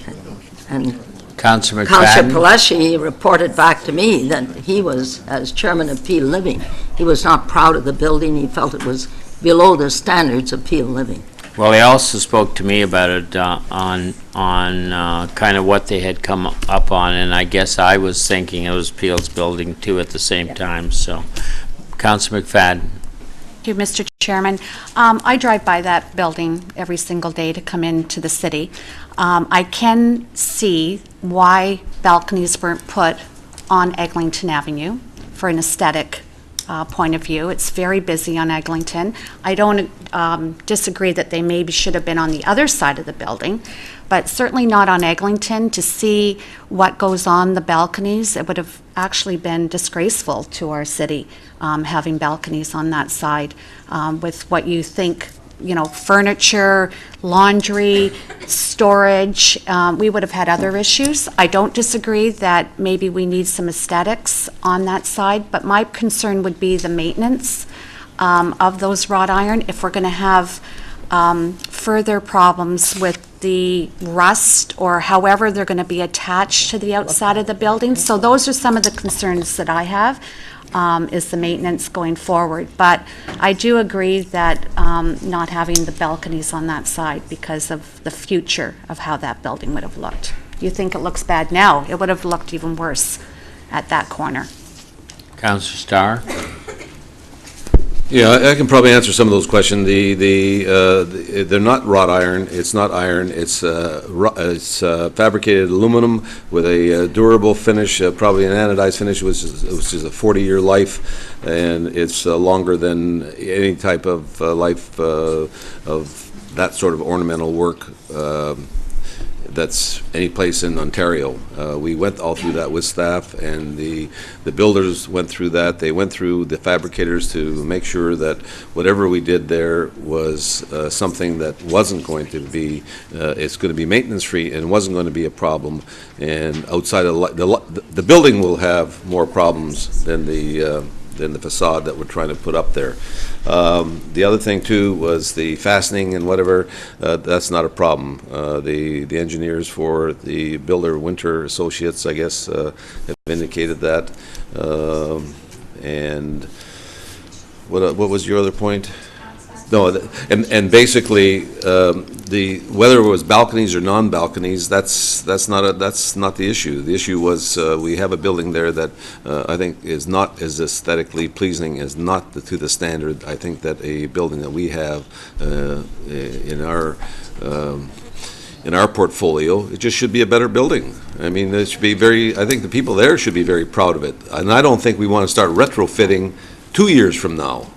C: and
A: Councillor
C: Councillor
A: McFadden?
C: Paleschi reported back to me that he was, as chairman of Peel Living, he was not proud of the building. He felt it was below the standards of Peel Living.
A: Well, he also spoke to me about it on kind of what they had come up on, and I guess I was thinking it was Peel's building too at the same time, so. Councillor McFadden.
U: Thank you, Mr. Chairman. I drive by that building every single day to come into the city. I can see why balconies weren't put on Eglinton Avenue for an aesthetic point of view. It's very busy on Eglinton. I don't disagree that they maybe should have been on the other side of the building, but certainly not on Eglinton. To see what goes on the balconies, it would have actually been disgraceful to our city, having balconies on that side with what you think, you know, furniture, laundry, storage. We would have had other issues. I don't disagree that maybe we need some aesthetics on that side, but my concern would be the maintenance of those wrought iron. If we're going to have further problems with the rust or however they're going to be attached to the outside of the building. So those are some of the concerns that I have, is the maintenance going forward. But I do agree that not having the balconies on that side because of the future of how that building would have looked. You think it looks bad now, it would have looked even worse at that corner.
A: Councillor Starr.
B: Yeah, I can probably answer some of those questions. They're not wrought iron. It's not iron. It's fabricated aluminum with a durable finish, probably an anodized finish, which is a 40-year life, and it's longer than any type of life of that sort of ornamental work that's any place in Ontario. We went all through that with staff, and the builders went through that. They went through the fabricators to make sure that whatever we did there was something that wasn't going to be, it's going to be maintenance-free and wasn't going to be a problem. And outside of the building will have more problems than the facade that we're trying to put up there. The other thing too was the fastening and whatever, that's not a problem. The engineers for the builder Winter Associates, I guess, have indicated that. And what was your other point? No, and basically, whether it was balconies or non-balconies, that's not the issue. The issue was we have a building there that I think is not as aesthetically pleasing, as not to the standard. I think that a building that we have in our portfolio, it just should be a better building. I mean, it should be I think the people there should be very proud of it. And I don't think we want to start retrofitting 2 years from now.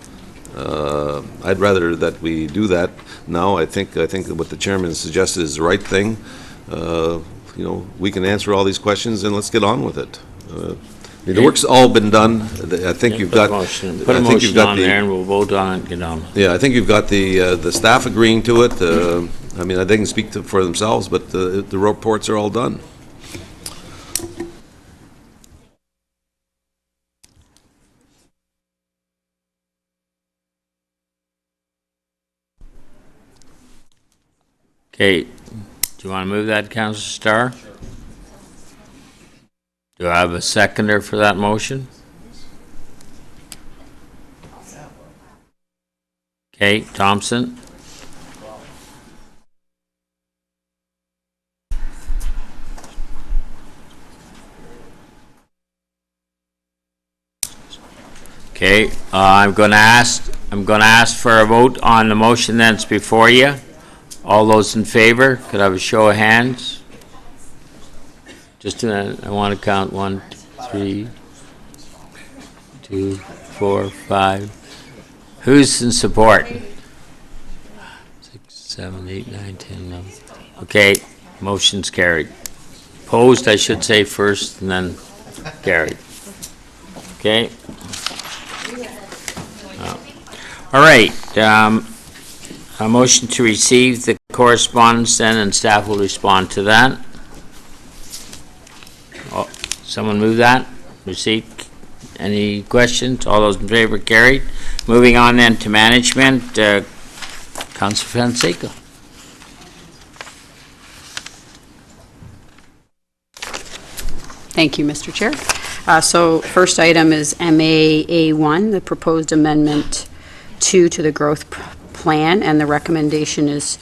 B: I'd rather that we do that now. I think what the chairman suggested is the right thing. You know, we can answer all these questions and let's get on with it. The work's all been done. I think you've got.
A: Put a motion on there and we'll vote on it and get on.
B: Yeah, I think you've got the staff agreeing to it. I mean, they can speak for themselves, but the reports are all done.
A: Okay, do you want to move that, Councillor Starr? Do I have a seconder for that motion? Okay, Thompson. Okay, I'm going to ask for a vote on the motion that's before you. All those in favor, could I have a show of hands? Just a minute, I want to count 1, 3, 2, 4, 5. Who's in support? 6, 7, 8, 9, 10, 11. Okay, motion's carried. Opposed, I should say first, and then carried. Okay? All right, a motion to receive the correspondence then, and staff will respond to that. Oh, someone move that? Receipt? Any questions? All those in favor, carried. Moving on then to management, Councilor Fonseca.
S: Thank you, Mr. Chair. So first item is MAA1, the proposed amendment 2 to the growth plan, and the recommendation is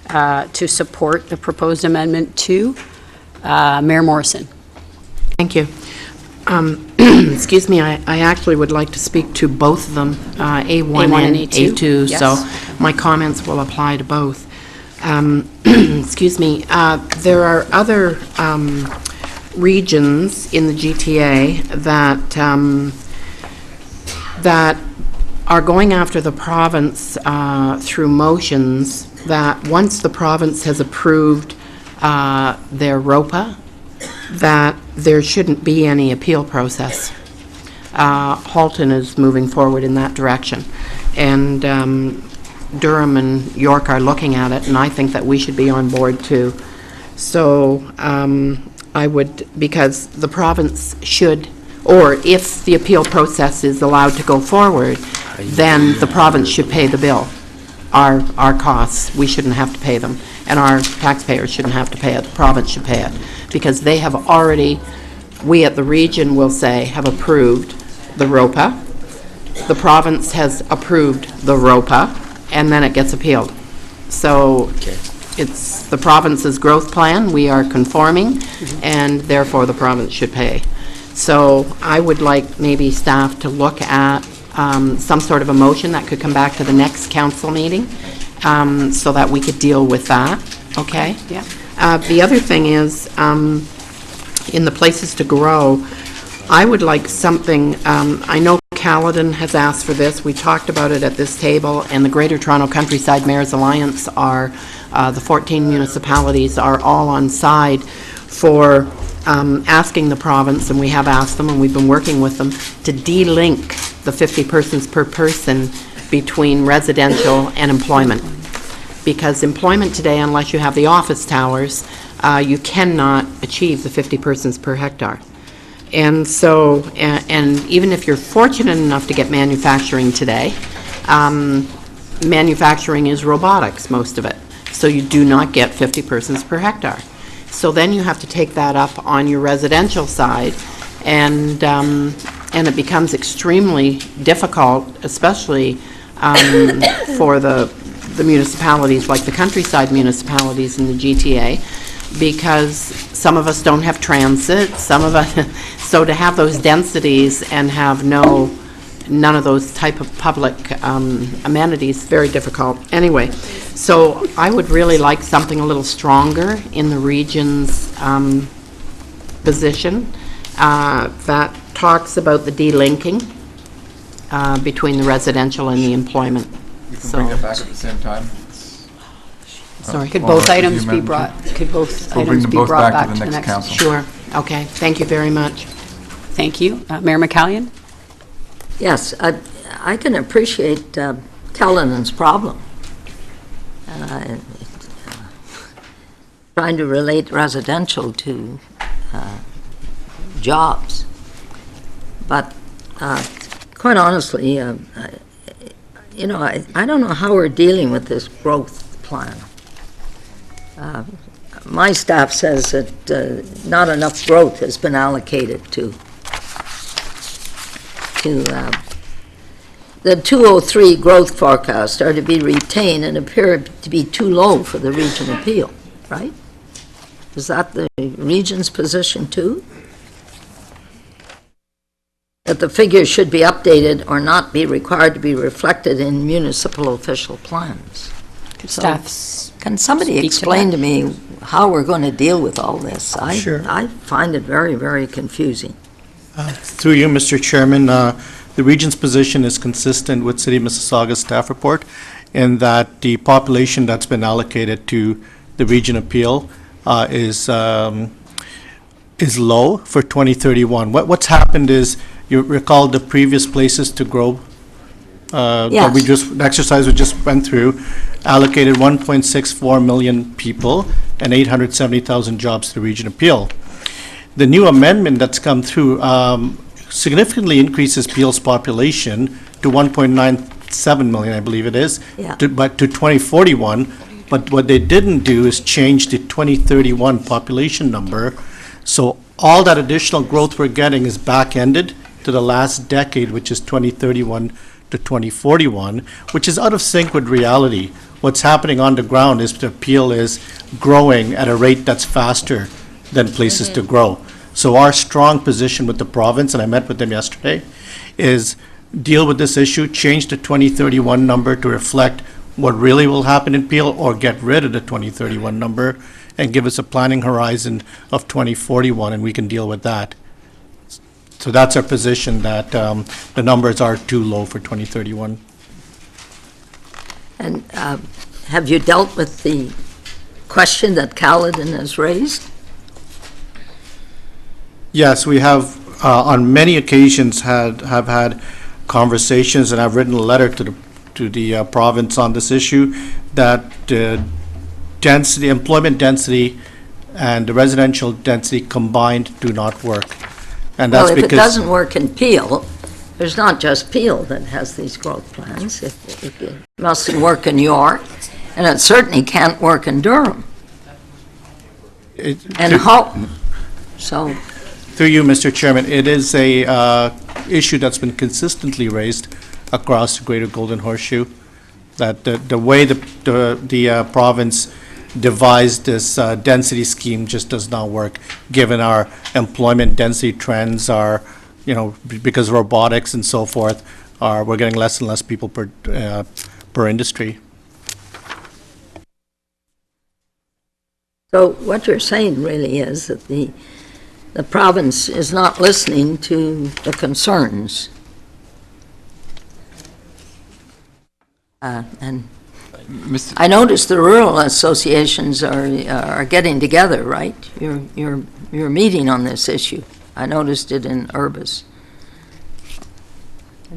S: to support the proposed amendment 2. Mayor Morrison.
K: Thank you. Excuse me, I actually would like to speak to both of them, A1 and A2,
S: yes.
K: so my comments will apply to both. Excuse me, there are other regions in the GTA that are going after the province through motions that once the province has approved their ROPA, that there shouldn't be any appeal process. Halton is moving forward in that direction. And Durham and York are looking at it, and I think that we should be on board too. So I would, because the province should, or if the appeal process is allowed to go forward, then the province should pay the bill. Our costs, we shouldn't have to pay them. And our taxpayers shouldn't have to pay it, the province should pay it. Because they have already, we at the region will say, have approved the ROPA. The province has approved the ROPA, and then it gets appealed. So it's the province's growth plan, we are conforming, and therefore the province should pay. So I would like maybe staff to look at some sort of a motion that could come back to the next council meeting, so that we could deal with that, okay?
S: Yeah.
K: The other thing is, in the places to grow, I would like something, I know Caledon has asked for this, we talked about it at this table, and the Greater Toronto Countryside Mayors Alliance are, the 14 municipalities are all on side for asking the province, and we have asked them, and we've been working with them, to de-link the 50 persons per person between residential and employment. Because employment today, unless you have the office towers, you cannot achieve the 50 persons per hectare. And so, and even if you're fortunate enough to get manufacturing today, manufacturing is robotics, most of it. So you do not get 50 persons per hectare. So then you have to take that up on your residential side, and it becomes extremely difficult, especially for the municipalities, like the countryside municipalities in the GTA, because some of us don't have transit, some of us, so to have those densities and have none of those type of public amenities, very difficult. Anyway, so I would really like something a little stronger in the region's position that talks about the delinking between the residential and the employment.
E: You can bring it back at the same time.
K: Sorry.
S: Could both items be brought, could both
E: We'll bring
S: items
E: them
S: be
E: both
S: brought
E: back to the next council.
K: Sure. Okay. Thank you very much.
S: Thank you. Mayor McCallion?
C: Yes, I can appreciate Caledon's problem. Trying to relate residential to jobs. But quite honestly, you know, I don't know how we're dealing with this growth plan. My staff says that not enough growth has been allocated to the 203 growth forecasts are to be retained and appear to be too low for the region appeal, right? Is that the region's position too? that the figures should be updated or not be required to be reflected in municipal official plans.
K: Staff's
C: Can somebody
K: speak to
C: explain
K: that.
C: to me how we're going to deal with all this?
H: Sure.
C: I find it very, very confusing.
H: Through you, Mr. Chairman, the region's position is consistent with City of Mississauga's staff report in that the population that's been allocated to the region appeal is low for 2031. What's happened is, you recall the previous places to grow that we just, the exercise we just went through, allocated 1.64 million people and 870,000 jobs to the region appeal. The new amendment that's come through significantly increases Peel's population to 1.97 million, I believe it is,
C: Yeah.
H: but to 2041. But what they didn't do is change the 2031 population number. So all that additional growth we're getting is back-ended to the last decade, which is 2031 to 2041, which is out of sync with reality. What's happening on the ground is the Peel is growing at a rate that's faster than places to grow. So our strong position with the province, and I met with them yesterday, is deal with this issue, change the 2031 number to reflect what really will happen in Peel, or get rid of the 2031 number and give us a planning horizon of 2041, and we can deal with that. So that's our position, that the numbers are too low for 2031.
C: And have you dealt with the question that Caledon has raised?
H: Yes, we have, on many occasions, have had conversations, and I've written a letter to the province on this issue, that density, employment density and the residential density combined do not work. And that's
C: Well, if it
H: because,
C: doesn't work in Peel, there's not just Peel that has these growth plans. It mustn't work in York, and it certainly can't work in Durham and Hope. So,
H: through you, Mr. Chairman, it is a issue that's been consistently raised across the Greater Golden Horseshoe, that the way the province devised this density scheme just does not work, given our employment density trends are, because of robotics and so forth, we're getting less and less people per industry.
C: so what you're saying really is that the province is not listening to the concerns. And I noticed the rural associations are getting together, right? You're meeting on this issue. I noticed it in Urbis.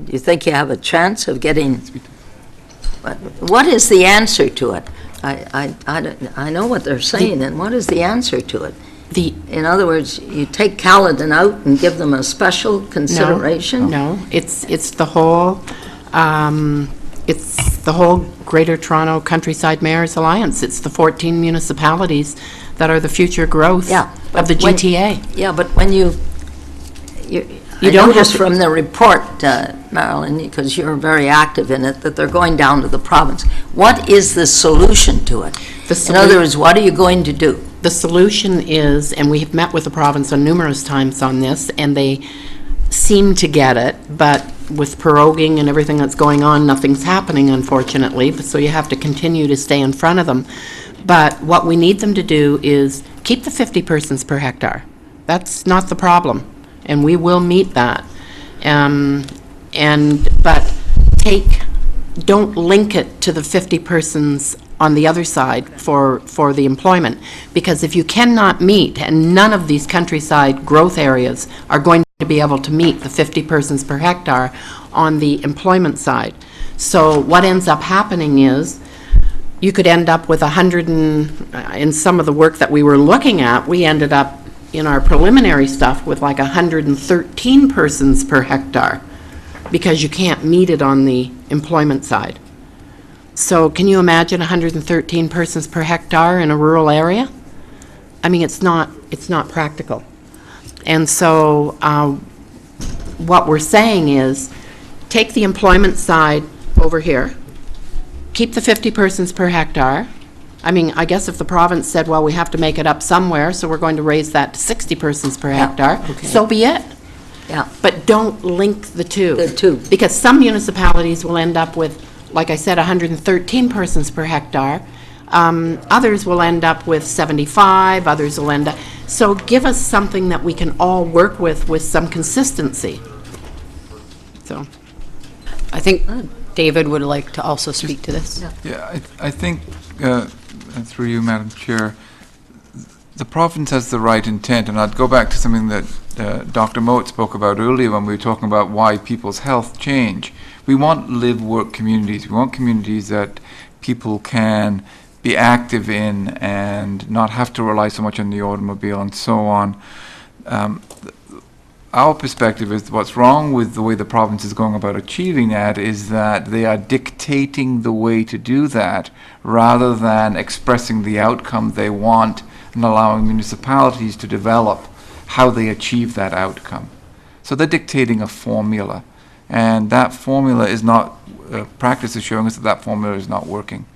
C: Do you think you have a chance of getting? What is the answer to it? I know what they're saying, and what is the answer to it? In other words, you take Caledon out and give them a special consideration?
K: No, it's the whole. It's the whole Greater Toronto Countryside Mayors Alliance. It's the 14 municipalities that are the future growth of the GTA.
C: Yeah, but when you I
K: don't
C: noticed
K: have to-
C: from the report, Marilyn, because you're very active in it, that they're going down to the province. What is the solution to it? In other words, what are you going to do?
K: The solution is, and we have met with the province on numerous times on this, and they seem to get it, but with proroguing and everything that's going on, nothing's happening, unfortunately, so you have to continue to stay in front of them. But what we need them to do is keep the 50 persons per hectare. That's not the problem, and we will meet that. But don't link it to the 50 persons on the other side for the employment, because if you cannot meet, and none of these countryside growth areas are going to be able to meet the 50 persons per hectare on the employment side. So what ends up happening is, you could end up with 100 in some of the work that we were looking at, we ended up in our preliminary stuff with like 113 persons per hectare, because you can't meet it on the employment side. So can you imagine 113 persons per hectare in a rural area? I mean, it's not practical. And so what we're saying is, take the employment side over here, keep the 50 persons per hectare. I mean, I guess if the province said, well, we have to make it up somewhere, so we're going to raise that to 60 persons per hectare, so be it.
C: Yeah.
K: But don't link the two.
C: The two.
K: Because some municipalities will end up with, like I said, 113 persons per hectare. Others will end up with 75, others will end up... So give us something that we can all work with some consistency. So,
S: I think David would like to also speak to this.
E: Yeah, I think, through you, Madam Chair, the province has the right intent, and I'd go back to something that Dr. Mowat spoke about earlier when we were talking about why people's health change. We want live-work communities. We want communities that people can be active in and not have to rely so much on the automobile and so on. Our perspective is what's wrong with the way the province is going about achieving that is that they are dictating the way to do that rather than expressing the outcome they want and allowing municipalities to develop how they achieve that outcome. So they're dictating a formula, and that formula is not, practice is showing us that that formula is not working.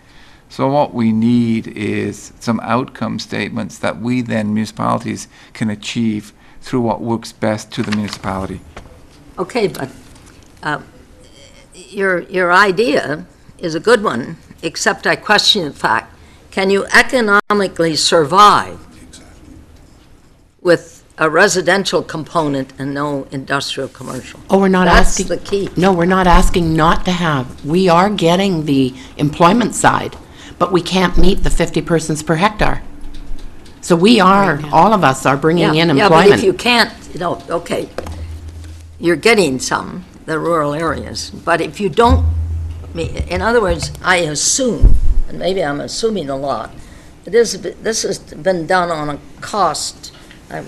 E: So what we need is some outcome statements that we then, municipalities, can achieve through what works best to the municipality.
C: Okay, but your idea is a good one, except I question the fact, can you economically survive with a residential component and no industrial commercial?
K: oh, we're not asking...
C: That's the key.
K: No, we're not asking not to have. We are getting the employment side, but we can't meet the 50 persons per hectare. So we are, all of us are bringing in employment.
C: Yeah, but if you can't, okay, you're getting some, the rural areas, but if you don't, in other words, I assume, and maybe I'm assuming a lot, this has been done on a cost, I'm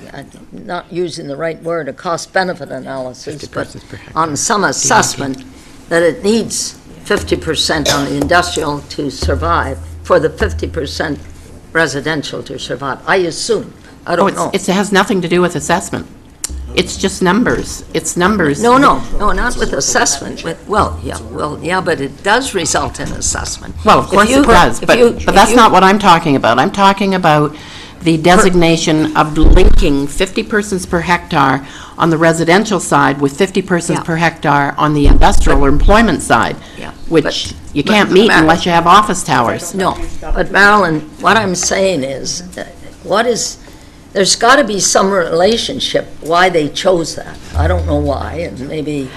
C: not using the right word, a cost-benefit analysis, but on some assessment that it needs 50% on the industrial to survive for the 50% residential to survive. I assume. I don't know.
K: It has nothing to do with assessment. It's just numbers. It's numbers.
C: No, not with assessment. Well, yeah, but it does result in assessment.
K: Well, of course it does, but that's not what I'm talking about. I'm talking about the designation of linking 50 persons per hectare on the residential side with 50 persons per hectare on the industrial or employment side, which you can't meet unless you have office towers.
C: No, but Marilyn, what I'm saying is, there's got to be some relationship why they chose that. I don't know why, and maybe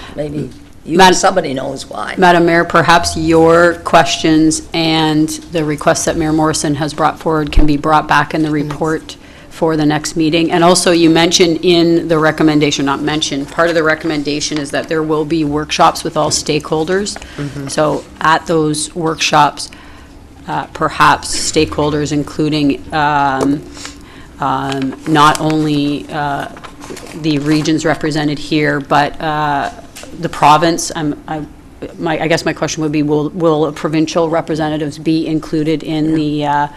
C: somebody knows why.
S: Madam Mayor, perhaps your questions and the requests that Mayor Morrison has brought forward can be brought back in the report for the next meeting. And also, you mentioned in the recommendation, not mentioned, part of the recommendation is that there will be workshops with all stakeholders. So at those workshops, perhaps stakeholders including not only the regions represented here, but the province. I guess my question would be: will provincial representatives be included in the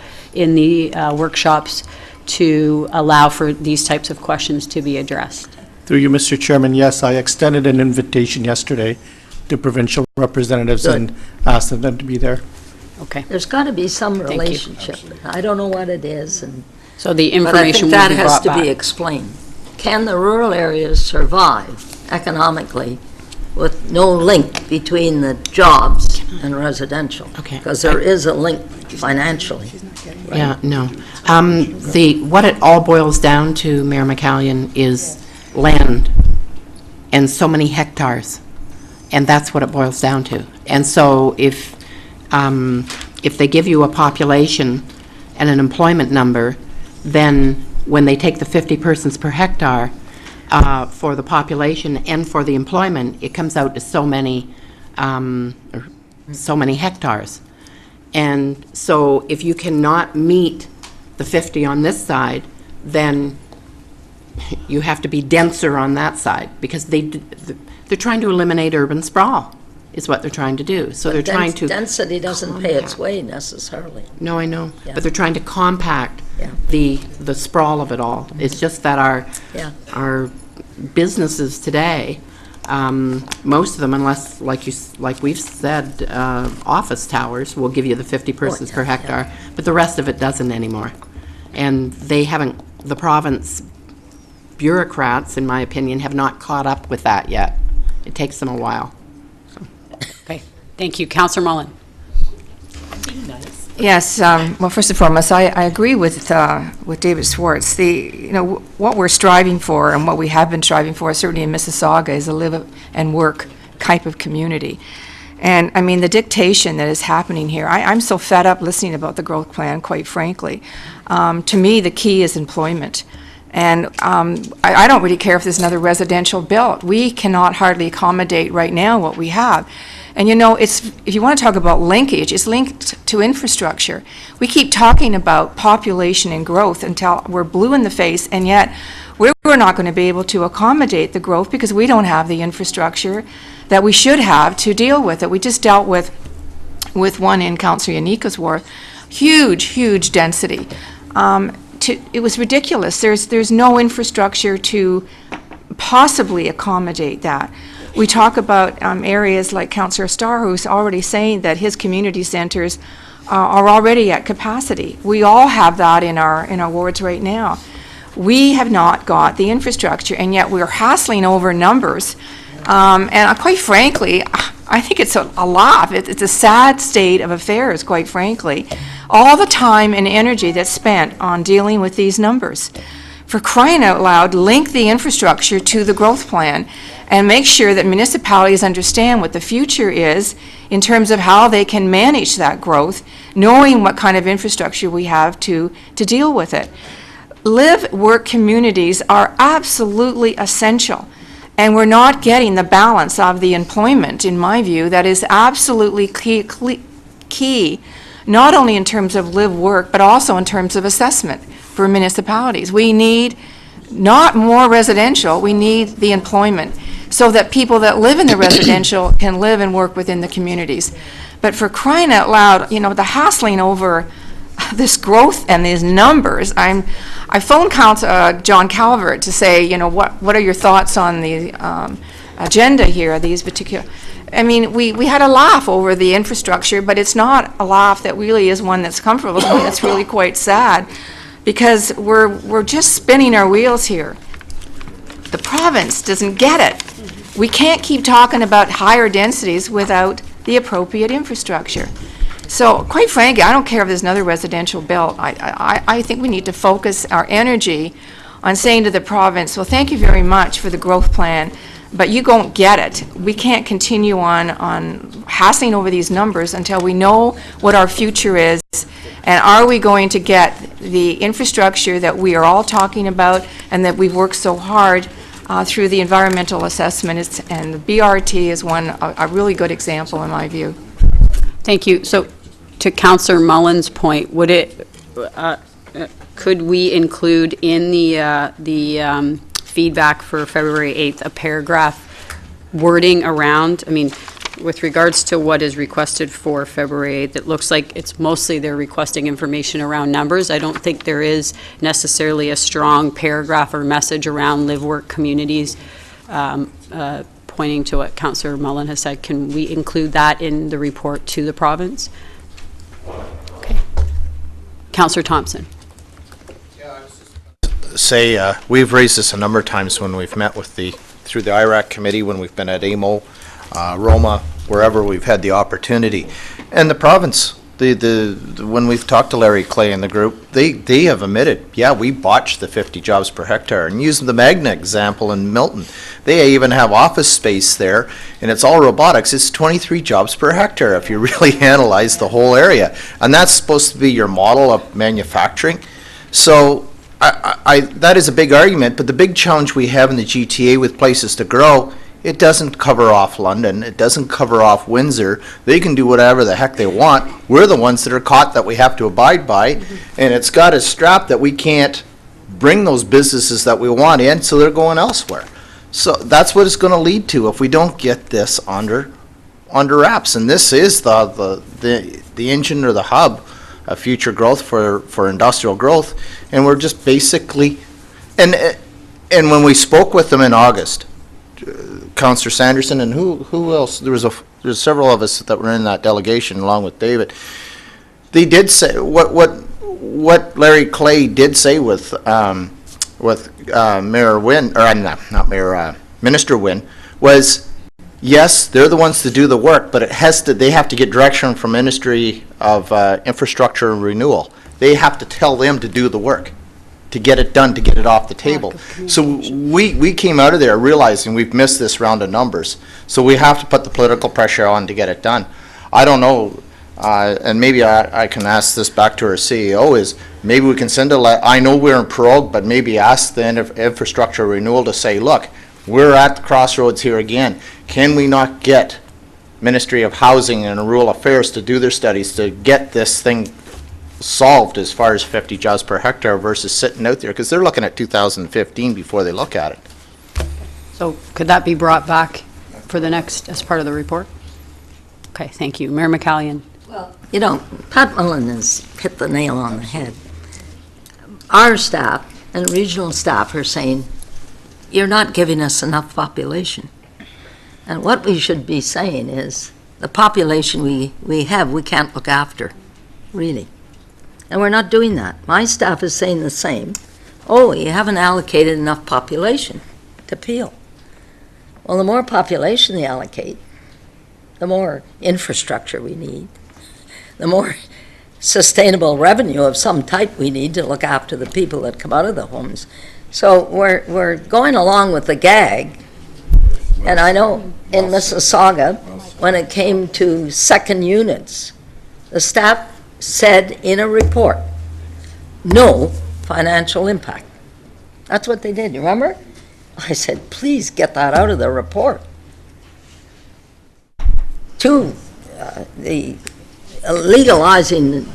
S: workshops to allow for these types of questions to be addressed?
H: Through you, Mr. Chairman, yes, I extended an invitation yesterday to provincial representatives and asked them to be there.
S: Okay.
C: There's got to be some relationship. I don't know what it is, and
S: so the information
C: but I think
S: will be brought
C: that has to be
S: back.
C: explained. Can the rural areas survive economically with no link between the jobs and residential?
K: Okay.
C: Because there is a link financially.
K: Yeah, no. What it all boils down to, Mayor McCallion, is land and so many hectares. And that's what it boils down to. And so if they give you a population and an employment number, then when they take the 50 persons per hectare for the population and for the employment, it comes out to so many hectares. And so if you cannot meet the 50 on this side, then you have to be denser on that side, because they're trying to eliminate urban sprawl, is what they're trying to do. So they're trying to...
C: Density doesn't pay its way necessarily.
K: No, I know.
C: Yeah.
K: But they're trying to compact the sprawl of it all. It's just that our businesses today, most of them, unless, like we've said, office towers will give you the 50 persons per hectare, but the rest of it doesn't anymore. And they haven't, the province, bureaucrats, in my opinion, have not caught up with that yet. It takes them a while.
S: Okay, thank you. Councillor Mullen.
L: Yes, well, first and foremost, I agree with David Schwartz. What we're striving for and what we have been striving for, certainly in Mississauga, is a live and work type of community. And, I mean, the dictation that is happening here, I'm so fed up listening about the growth plan, quite frankly. To me, the key is employment. And I don't really care if there's another residential built. We cannot hardly accommodate right now what we have. And if you want to talk about linkage, it's linked to infrastructure. We keep talking about population and growth until we're blue in the face, and yet we're not going to be able to accommodate the growth because we don't have the infrastructure that we should have to deal with it. We just dealt with one in Councillor Yanika's ward, huge density. It was ridiculous. There's no infrastructure to possibly accommodate that. We talk about areas like Councillor Starr, who's already saying that his community centres are already at capacity. We all have that in our wards right now. We have not got the infrastructure, and yet we're hassling over numbers. And quite frankly, I think it's a laugh. It's a sad state of affairs, quite frankly. All the time and energy that's spent on dealing with these numbers. For crying out loud, link the infrastructure to the growth plan and make sure that municipalities understand what the future is in terms of how they can manage that growth, knowing what kind of infrastructure we have to deal with it. Live-work communities are absolutely essential, and we're not getting the balance of the employment, in my view, that is absolutely key, not only in terms of live-work, but also in terms of assessment for municipalities. We need not more residential, we need the employment, so that people that live in the residential can live and work within the communities. But for crying out loud, the hassling over this growth and these numbers, I phoned John Calvert to say, what are your thoughts on the agenda here, these particular... I mean, we had a laugh over the infrastructure, but it's not a laugh that really is one that's comfortable. It's one that's really quite sad, because we're just spinning our wheels here. The province doesn't get it. We can't keep talking about higher densities without the appropriate infrastructure. So, quite frankly, I don't care if there's another residential built. I think we need to focus our energy on saying to the province, well, thank you very much for the growth plan, but you don't get it. We can't continue on hassling over these numbers until we know what our future is, and are we going to get the infrastructure that we are all talking about and that we've worked so hard through the environmental assessment, and the BRT is a really good example in my view.
S: Thank you. So, to Councillor Mullen's point, could we include in the feedback for February 8th a paragraph wording around, with regards to what is requested for February 8th, it looks like it's mostly they're requesting information around numbers. I don't think there is necessarily a strong paragraph or message around live-work communities pointing to what Councillor Mullen has said. Can we include that in the report to the province? Okay. Councillor Thompson.
O: Say, we've raised this a number of times when we've met with through the IRAC committee, when we've been at AMO, Roma, wherever we've had the opportunity. And the province, when we've talked to Larry Clay and the group, they have admitted, yeah, we botched the 50 jobs per hectare. And using the Magna example in Milton, they even have office space there, and it's all robotics. It's 23 jobs per hectare if you really analyze the whole area. And that's supposed to be your model of manufacturing. So that is a big argument, but the big challenge we have in the GTA with places to grow, it doesn't cover off London, it doesn't cover off Windsor. They can do whatever the heck they want. We're the ones that are caught that we have to abide by, and it's got a strap that we can't bring those businesses that we want in, so they're going elsewhere. So that's what it's going to lead to if we don't get this under wraps. And this is the engine or the hub of future growth for industrial growth, and we're just basically, and when we spoke with them in August, Councillor Sanderson and who else? There's several of us that were in that delegation along with David. They did say what Larry Clay did say with Mayor Wynn, or not Mayor, Minister Wynn, was, yes, they're the ones to do the work, but they have to get direction from Ministry of Infrastructure and Renewal. They have to tell them to do the work, to get it done, to get it off the table. So we came out of there realizing we've missed this round of numbers. So we have to put the political pressure on to get it done. I don't know, and maybe I can ask this back to our CEO, is maybe we can send I know we're in prorogue, but maybe ask the Infrastructure Renewal to say, look, we're at the crossroads here again. Can we not get Ministry of Housing and Rural Affairs to do their studies to get this thing solved as far as 50 jobs per hectare versus sitting out there? Because they're looking at 2015 before they look at it.
S: So could that be brought back for the next, as part of the report? Okay, thank you. Mayor McCallion.
C: Well, you know, Pat Mullen has hit the nail on the head. Our staff and regional staff are saying, you're not giving us enough population. And what we should be saying is, the population we have, we can't look after, really. And we're not doing that. My staff is saying the same. Oh, you haven't allocated enough population to Peel. Well, the more population they allocate, the more infrastructure we need, the more sustainable revenue of some type we need to look after the people that come out of the homes. So we're going along with the gag. And I know in Mississauga, when it came to second units, the staff said in a report, no financial impact. That's what they did, you remember? I said, please get that out of the report. The legalizing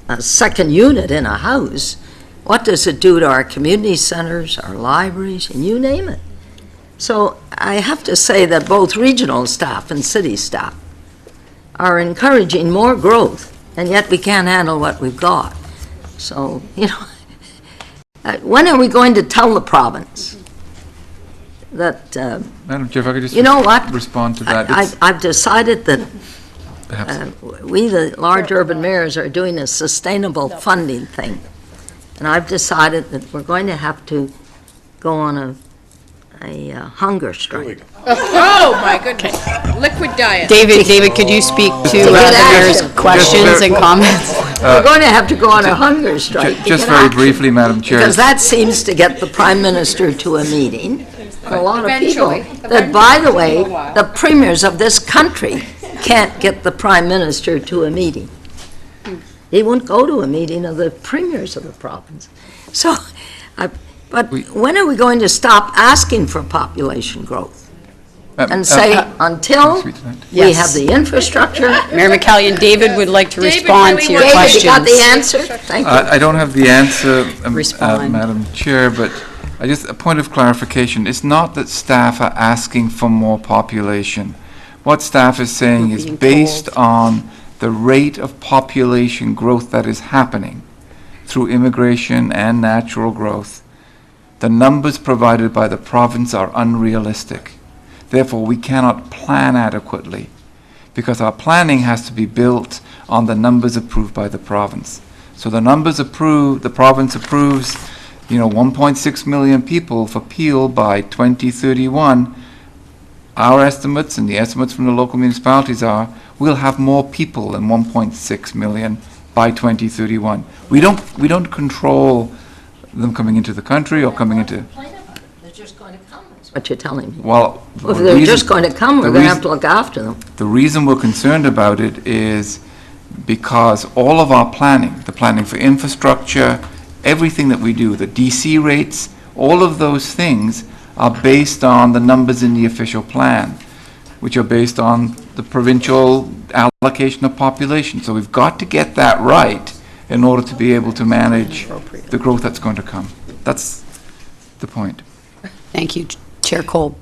C: a second unit in a house, what does it do to our community centers, our libraries, and you name it? So I have to say that both regional staff and city staff are encouraging more growth, and yet we can't handle what we've got. So, you know, when are we going to tell the province that,
E: Madam Chair, if I could just
C: you know what?
E: respond to that.
C: I've decided that we, the large urban mayors, are doing a sustainable funding thing. And I've decided that we're going to have to go on a hunger strike.
I: Oh, my goodness. Liquid diet.
S: David, could you speak to the mayor's questions and comments?
C: We're going to have to go on a hunger strike.
E: Just very briefly, Madam Chair.
C: Because that seems to get the Prime Minister to a meeting. A lot of people that, by the way, the premiers of this country can't get the Prime Minister to a meeting. He won't go to a meeting of the premiers of the province. So, but when are we going to stop asking for population growth? And say, until we have the infrastructure.
S: Mayor McCallion, David would like to respond to your questions.
C: David, you got the answer? Thank you.
E: I don't have the answer, Madam Chair, but just a point of clarification. It's not that staff are asking for more population. What staff is saying is based on the rate of population growth that is happening through immigration and natural growth, the numbers provided by the province are unrealistic. Therefore, we cannot plan adequately because our planning has to be built on the numbers approved by the province. So the numbers approved, the province approves, 1.6 million people for Peel by 2031. Our estimates and the estimates from the local municipalities are we'll have more people than 1.6 million by 2031. We don't control them coming into the country or coming into.
C: They're just going to come, is what you're telling me.
E: Well,
C: if they're just going to come, we're going to have to look after them.
E: The reason we're concerned about it is because all of our planning, the planning for infrastructure, everything that we do, the DC rates, all of those things are based on the numbers in the official plan, which are based on the provincial allocation of population. So we've got to get that right in order to be able to manage the growth that's going to come. That's the point.
S: Thank you. Chair Kolb.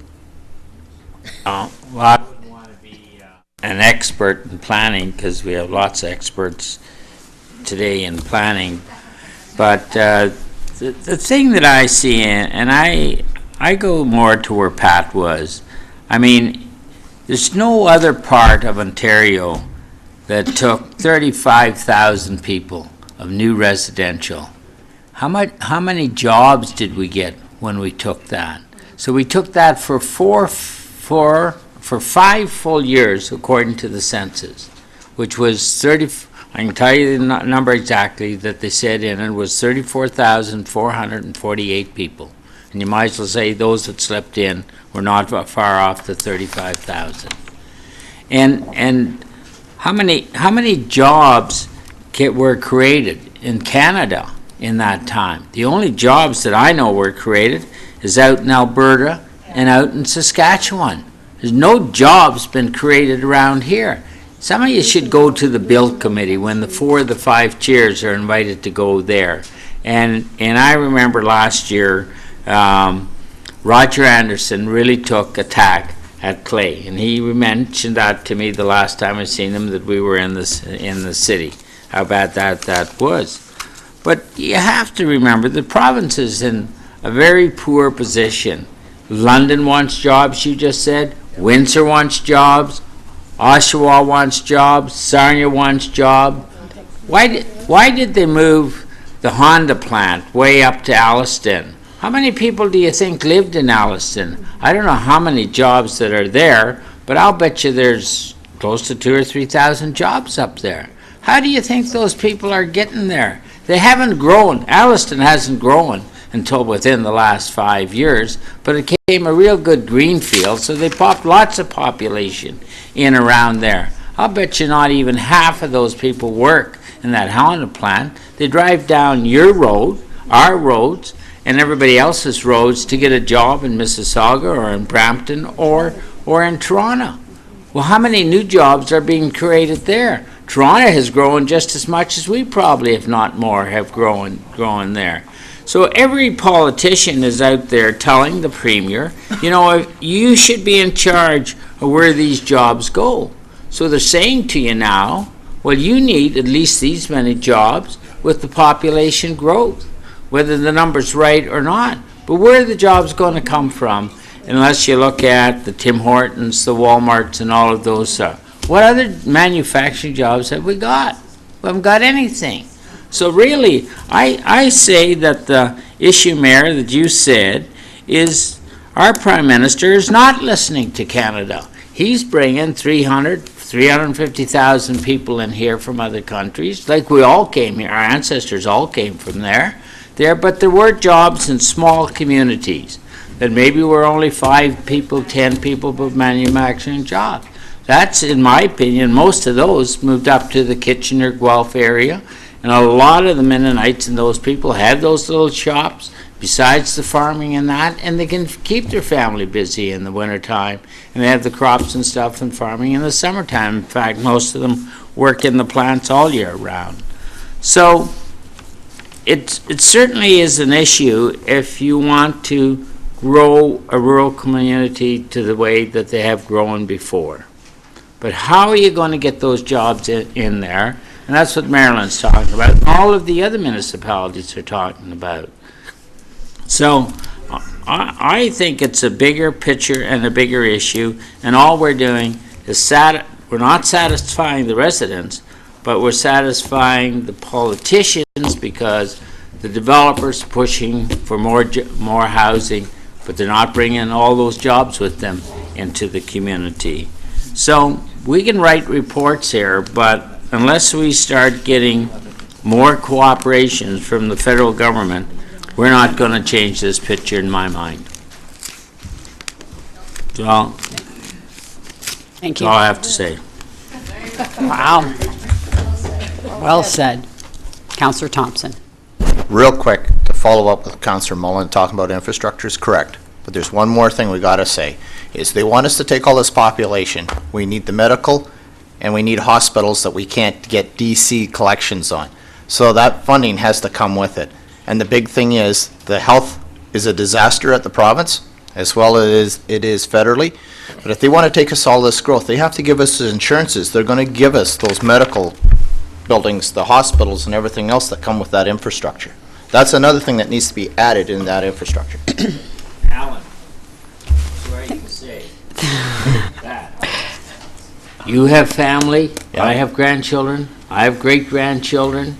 A: Well, I wouldn't want to be an expert in planning because we have lots of experts today in planning. But the thing that I see, and I go more to where Pat was. I mean, there's no other part of Ontario that took 35,000 people of new residential how many jobs did we get when we took that? So we took that for 5 full years, according to the census, which was I can tell you the number exactly that they said in it was 34,448 people. And you might as well say those that slipped in were not far off the 35,000. And how many jobs were created in Canada in that time? The only jobs that I know were created is out in Alberta and out in Saskatchewan. There's no jobs been created around here. Some of you should go to the Build Committee when the 4 of the 5 chairs are invited to go there. And I remember last year, Roger Anderson really took attack at Clay, and he mentioned that to me the last time I seen him, that we were in the city, how bad that was. But you have to remember the province is in a very poor position. London wants jobs, you just said. Windsor wants jobs. Oshawa wants jobs. Sarnia wants jobs. Why did they move the Honda plant way up to Alliston? How many people do you think lived in Alliston? I don't know how many jobs that are there, but I'll bet you there's close to 2,000 or 3,000 jobs up there. How do you think those people are getting there? They haven't grown. Alliston hasn't grown until within the last 5 years, but it became a real good green field, so they popped lots of population in around there. I'll bet you not even half of those people work in that Honda plant. They drive down your road, our roads, and everybody else's roads to get a job in Mississauga or in Brampton or in Toronto. Well, how many new jobs are being created there? Toronto has grown just as much as we probably, if not more, have grown there. So every politician is out there telling the Premier, you should be in charge of where these jobs go. So they're saying to you now, well, you need at least these many jobs with the population growth, whether the number's right or not. But where are the jobs going to come from unless you look at the Tim Hortons, the Walmarts, and all of those? What other manufacturing jobs have we got? We haven't got anything. So really, I say that the issue, Mayor, that you said is our Prime Minister is not listening to Canada. He's bringing 350,000 people in here from other countries, like we all came here. Our ancestors all came from there. But there were jobs in small communities that maybe were only 5 people, 10 people, but manufacturing jobs. That's, in my opinion, most of those moved up to the Kitchener, Guelph area, and a lot of the Mennonites and those people have those little shops besides the farming and that, and they can keep their family busy in the wintertime, and they have the crops and stuff and farming in the summertime. In fact, most of them work in the plants all year round. So it certainly is an issue if you want to grow a rural community to the way that they have grown before. But how are you going to get those jobs in there? And that's what Maryland's talking about, and all of the other municipalities are talking about. So I think it's a bigger picture and a bigger issue, and all we're doing is we're not satisfying the residents, but we're satisfying the politicians because the developers are pushing for more housing, but they're not bringing all those jobs with them into the community. So we can write reports here, but unless we start getting more cooperation from the federal government, we're not going to change this picture in my mind. So,
S: Thank you.
A: that's all I have to say.
S: Wow. Well said. Councillor Thompson.
O: Real quick, to follow up with Councillor Mullen, talking about infrastructure is correct. But there's one more thing we gotta say, is they want us to take all this population. We need the medical, and we need hospitals that we can't get DC collections on. So that funding has to come with it. And the big thing is, the health is a disaster at the province, as well as it is federally. But if they want to take us all this growth, they have to give us the insurances. They're going to give us those medical buildings, the hospitals, and everything else that come with that infrastructure. That's another thing that needs to be added in that infrastructure.
A: Alan, sorry to say that. You have family, I have grandchildren, I have great-grandchildren.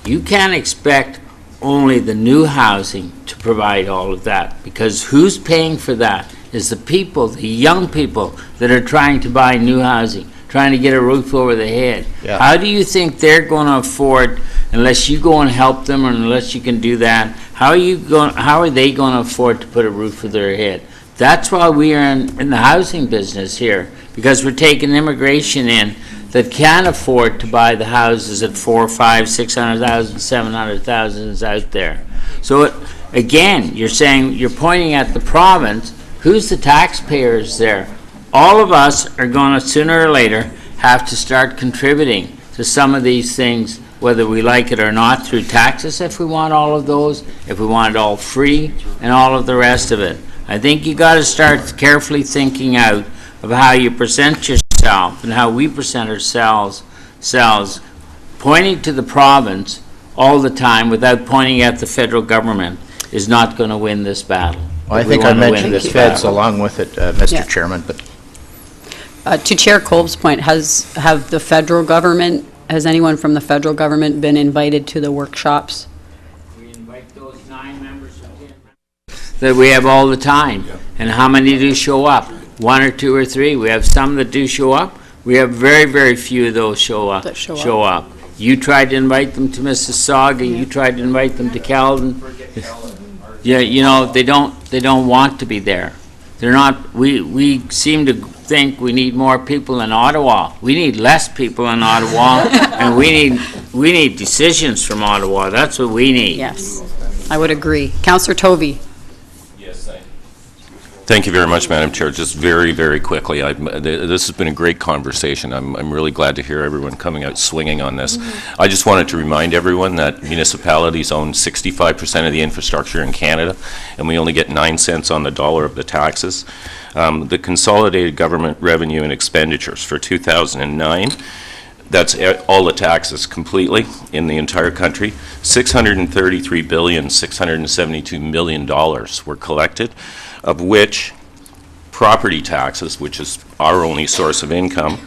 A: You can't expect only the new housing to provide all of that, because who's paying for that is the people, the young people that are trying to buy new housing, trying to get a roof over their head.
O: Yeah.
A: How do you think they're going to afford, unless you go and help them, or unless you can do that, how are they going to afford to put a roof over their head? That's why we are in the housing business here, because we're taking immigration in that can afford to buy the houses at 400,000, 500,000, 600,000, 700,000 is out there. So again, you're pointing at the province. Who's the taxpayers there? All of us are going to, sooner or later, have to start contributing to some of these things, whether we like it or not, through taxes if we want all of those, if we want it all free, and all of the rest of it. I think you got to start carefully thinking out of how you present yourself and how we present ourselves, pointing to the province all the time without pointing at the federal government is not going to win this battle.
O: Well, I
A: We
O: think I
A: wanna win
O: mentioned the
A: this
O: feds
A: battle.
O: along with it, Mr.
S: Yeah.
O: Chairman, but
S: To Chair Kolb's point, have the federal government, has anyone from the federal government been invited to the workshops?
A: We invite those 9 members or 10 members that we have all the time. And how many do show up? 1 or 2 or 3. We have some that do show up. We have very, very few of those show up.
S: That show
A: up. You tried to invite them to Mississauga. You tried to invite them to Caledon. Yeah, you know, they don't want to be there. They're not, we seem to think we need more people in Ottawa. We need less people in Ottawa, and we need decisions from Ottawa. That's what we need.
S: Yes, I would agree. Councillor Tovey.
G: Thank you very much, Madam Chair. Just very, very quickly, this has been a great conversation. I'm really glad to hear everyone coming out swinging on this. I just wanted to remind everyone that municipalities own 65% of the infrastructure in Canada, and we only get 9 cents on the dollar of the taxes. The consolidated government revenue and expenditures for 2009, that's all the taxes completely in the entire country, $633,672 million were collected, of which property taxes, which is our only source of income,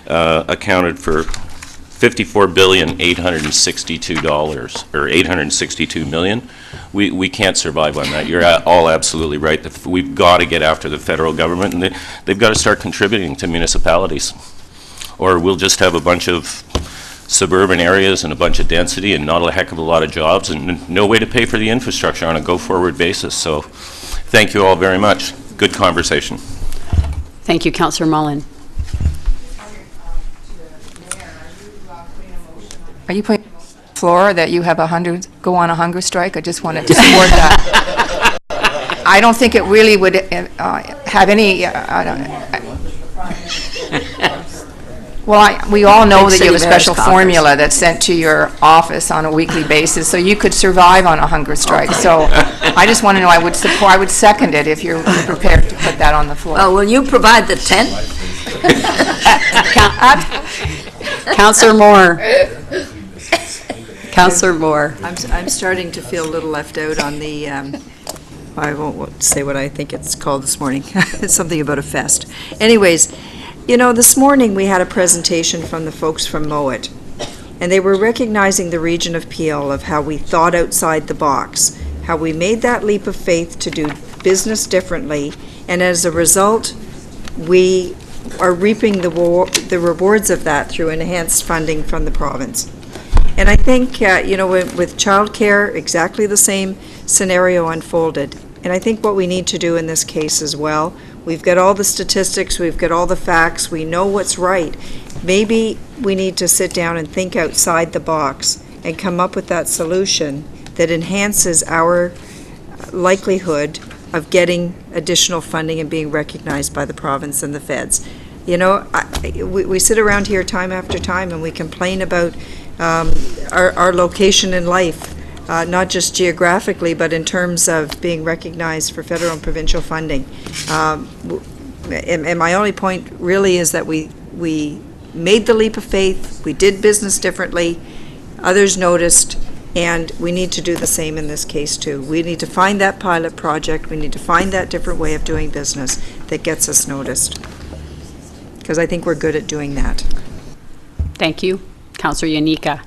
G: accounted for $54,862 or $862 million. We can't survive on that. You're all absolutely right. We've got to get after the federal government, and they've got to start contributing to municipalities, or we'll just have a bunch of suburban areas and a bunch of density and not a heck of a lot of jobs and no way to pay for the infrastructure on a go-forward basis. So thank you all very much. Good conversation.
S: Thank you, Councillor Mullen.
L: Are you putting on the floor that you have go on a hunger strike? I just wanted to support that. I don't think it really would have any, well, we all know that you have a special formula that's sent to your office on a weekly basis, so you could survive on a hunger strike. So I just want to know, I would second it if you're prepared to put that on the floor.
C: Well, will you provide the tent?
S: Councillor Moore. Councillor Moore.
D: I'm starting to feel a little left out on the, I won't say what I think it's called this morning. It's something about a fest. Anyways, you know, this morning we had a presentation from the folks from Mowat, and they were recognizing the region of Peel, of how we thought outside the box, how we made that leap of faith to do business differently, and as a result, we are reaping the rewards of that through enhanced funding from the province. And I think, you know, with childcare, exactly the same scenario unfolded. And I think what we need to do in this case as well, we've got all the statistics, we've got all the facts, we know what's right. Maybe we need to sit down and think outside the box and come up with that solution that enhances our likelihood of getting additional funding and being recognized by the province and the feds. You know, we sit around here time after time and we complain about our location in life, not just geographically, but in terms of being recognized for federal and provincial funding. And my only point really is that we made the leap of faith, we did business differently, others noticed, and we need to do the same in this case too. We need to find that pilot project, we need to find that different way of doing business that gets us noticed. Because I think we're good at doing that.
S: Thank you. Councillor Yanika.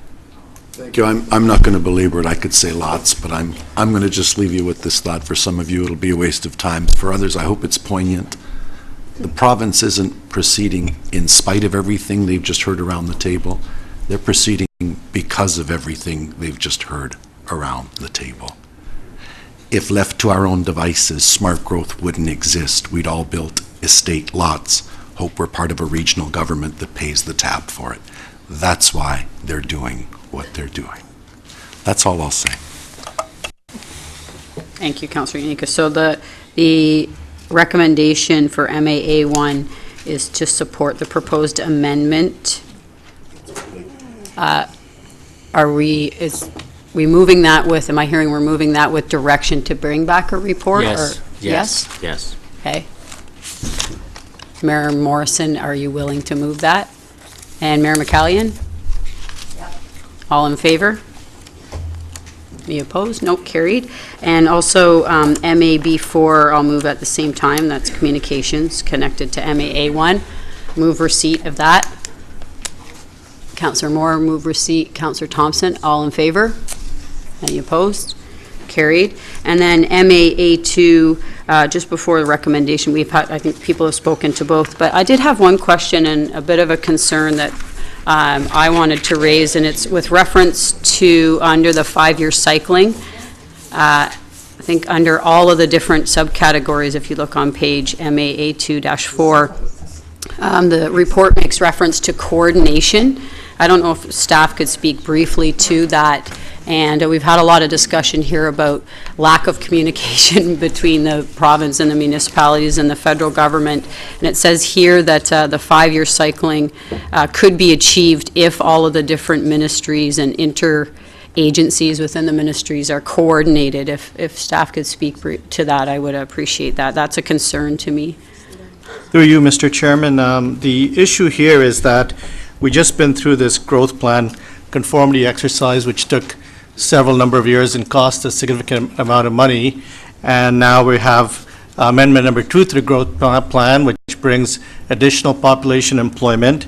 F: Thank you. I'm not going to belabor it. I could say lots, but I'm going to just leave you with this thought. For some of you, it'll be a waste of time. For others, I hope it's poignant. The province isn't proceeding in spite of everything they've just heard around the table. They're proceeding because of everything they've just heard around the table. If left to our own devices, smart growth wouldn't exist. We'd all built estate lots, hope we're part of a regional government that pays the tab for it. That's why they're doing what they're doing. That's all I'll say.
S: Thank you, Councillor Yanika. So the recommendation for MAA1 is to support the proposed amendment. Are we moving that with, am I hearing we're moving that with direction to bring back a report?
A: Yes,
S: or-
A: yes, yes.
S: Okay. Mayor Morrison, are you willing to move that? And Mayor McCallion? All in favor? Any opposed? Nope, carried. And also MAB4, I'll move at the same time. That's communications connected to MAA1. Move receipt of that. Councillor Moore, move receipt. Councillor Thompson, all in favor? Any opposed? Carried. And then MAA2, just before the recommendation, we've had, I think people have spoken to both, but I did have one question and a bit of a concern that I wanted to raise, and it's with reference to under the 5-year cycling. I think under all of the different subcategories, if you look on page MAA2-4, the report makes reference to coordination. I don't know if staff could speak briefly to that. And we've had a lot of discussion here about lack of communication between the province and the municipalities and the federal government. And it says here that the 5-year cycling could be achieved if all of the different ministries and interagencies within the ministries are coordinated. If staff could speak to that, I would appreciate that. That's a concern to me.
H: Through you, Mr. Chairman, the issue here is that we just been through this growth plan conformity exercise, which took several number of years and cost a significant amount of money. And now we have amendment number 2 to the growth plan, which brings additional population employment.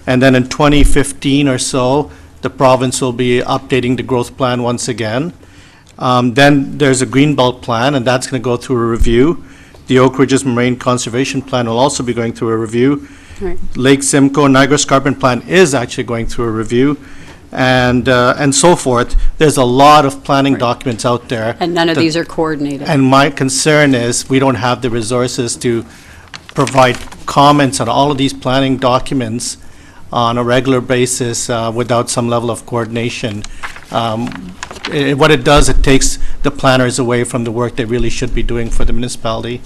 H: And then in 2015 or so, the province will be updating the growth plan once again. Then there's a Greenbelt plan, and that's going to go through a review. The Oak Ridges Marine Conservation Plan will also be going through a review.
S: Right.
H: Lake Simcoe Niagara Escarpment Plan is actually going through a review, and so forth. There's a lot of planning documents out there.
S: And none of
H: that-
S: these are coordinated.
H: And my concern is we don't have the resources to provide comments on all of these planning documents on a regular basis without some level of coordination. What it does, it takes the planners away from the work they really should be doing for the municipality.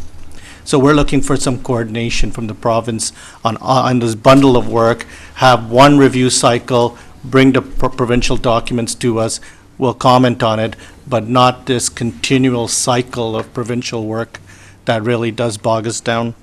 H: So we're looking for some coordination from the province on this bundle of work, have one review cycle, bring the provincial documents to us, we'll comment on it, but not this continual cycle of provincial work that really does bog us down.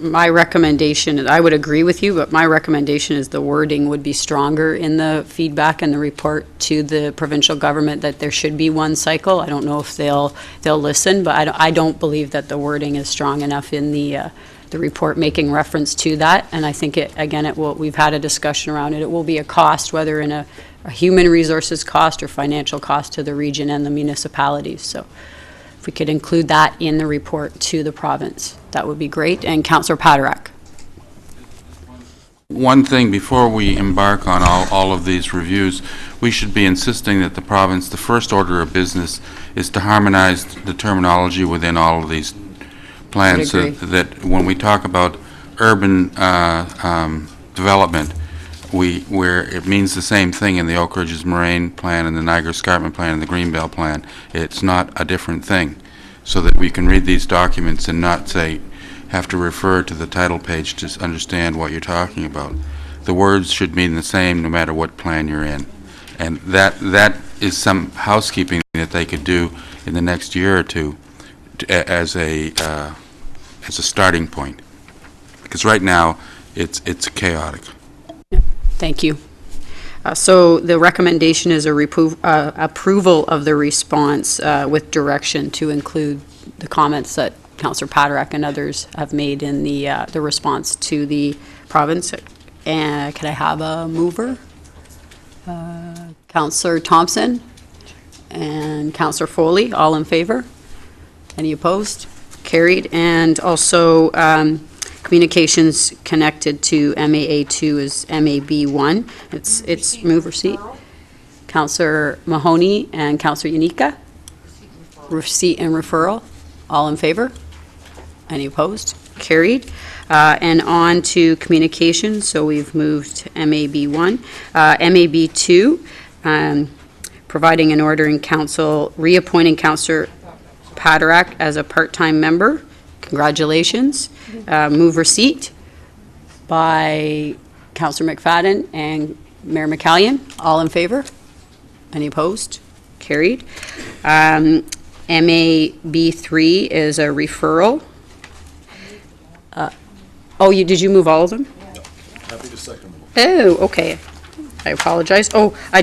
S: My recommendation, I would agree with you, but my recommendation is the wording would be stronger in the feedback and the report to the provincial government that there should be one cycle. I don't know if they'll listen, but I don't believe that the wording is strong enough in the report making reference to that. And I think we've had a discussion around it. It will be a cost, whether in a human resources cost or financial cost to the region and the municipalities. So if we could include that in the report to the province, that would be great. And Councillor Paderak.
R: One thing, before we embark on all of these reviews, we should be insisting that the province, the first order of business is to harmonize the terminology within all of these plans, so that when we talk about urban development, where it means the same thing in the Oak Ridges Moraine Plan and the Niagara Escarpment Plan and the Greenbelt Plan. It's not a different thing, so that we can read these documents and not have to refer to the title page to understand what you're talking about. The words should mean the same no matter what plan you're in. And that is some housekeeping that they could do in the next year or two as a starting point. Because right now, it's chaotic.
S: Thank you. So the recommendation is approval of the response with direction to include the comments that Councillor Paderak and others have made in the response to the province. And can I have a mover? Counselor Thompson and Counselor Foley, all in favor? Any opposed? Carried. And also, communications connected to MAA2 is MAB1. It's move receipt. Counselor Mahoney and Counselor Yanika. Receipt and referral, all in favor? Any opposed? Carried. And on to communications, so we've moved MAB1. MAB2, providing and ordering council, reappointing Counselor Paderak as a part-time member. Congratulations. Move receipt by Counselor McFadden and Mayor McCallion. All in favor? Any opposed? Carried. MAB3 is a referral. Did you move all of them?
F: Happy to second them.
S: Oh, okay. I apologize. I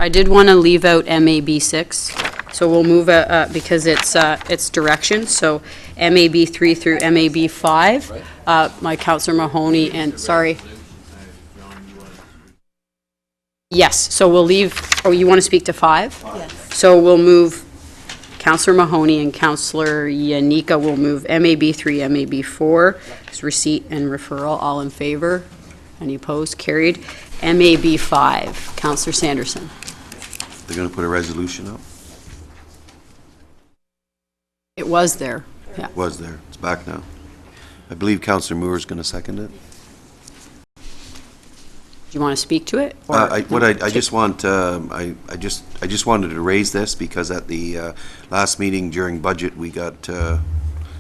S: did want to leave out MAB6, so we'll move because it's direction. So MAB3 through MAB5. My Counselor Mahoney and sorry. Yes. So we'll leave. You want to speak to 5? Yes. So we'll move. Counselor Mahoney and Counselor Yanika will move MAB3, MAB4, receipt and referral. All in favor? Any opposed? Carried. MAB5, Counselor Sanderson.
B: They're going to put a resolution up?
S: It was there. Yeah.
B: It was there. It's back now. I believe Councillor Moore is going to second it.
S: Do you want to speak to it? Or
B: I just wanted to raise this because at the last meeting during budget, we got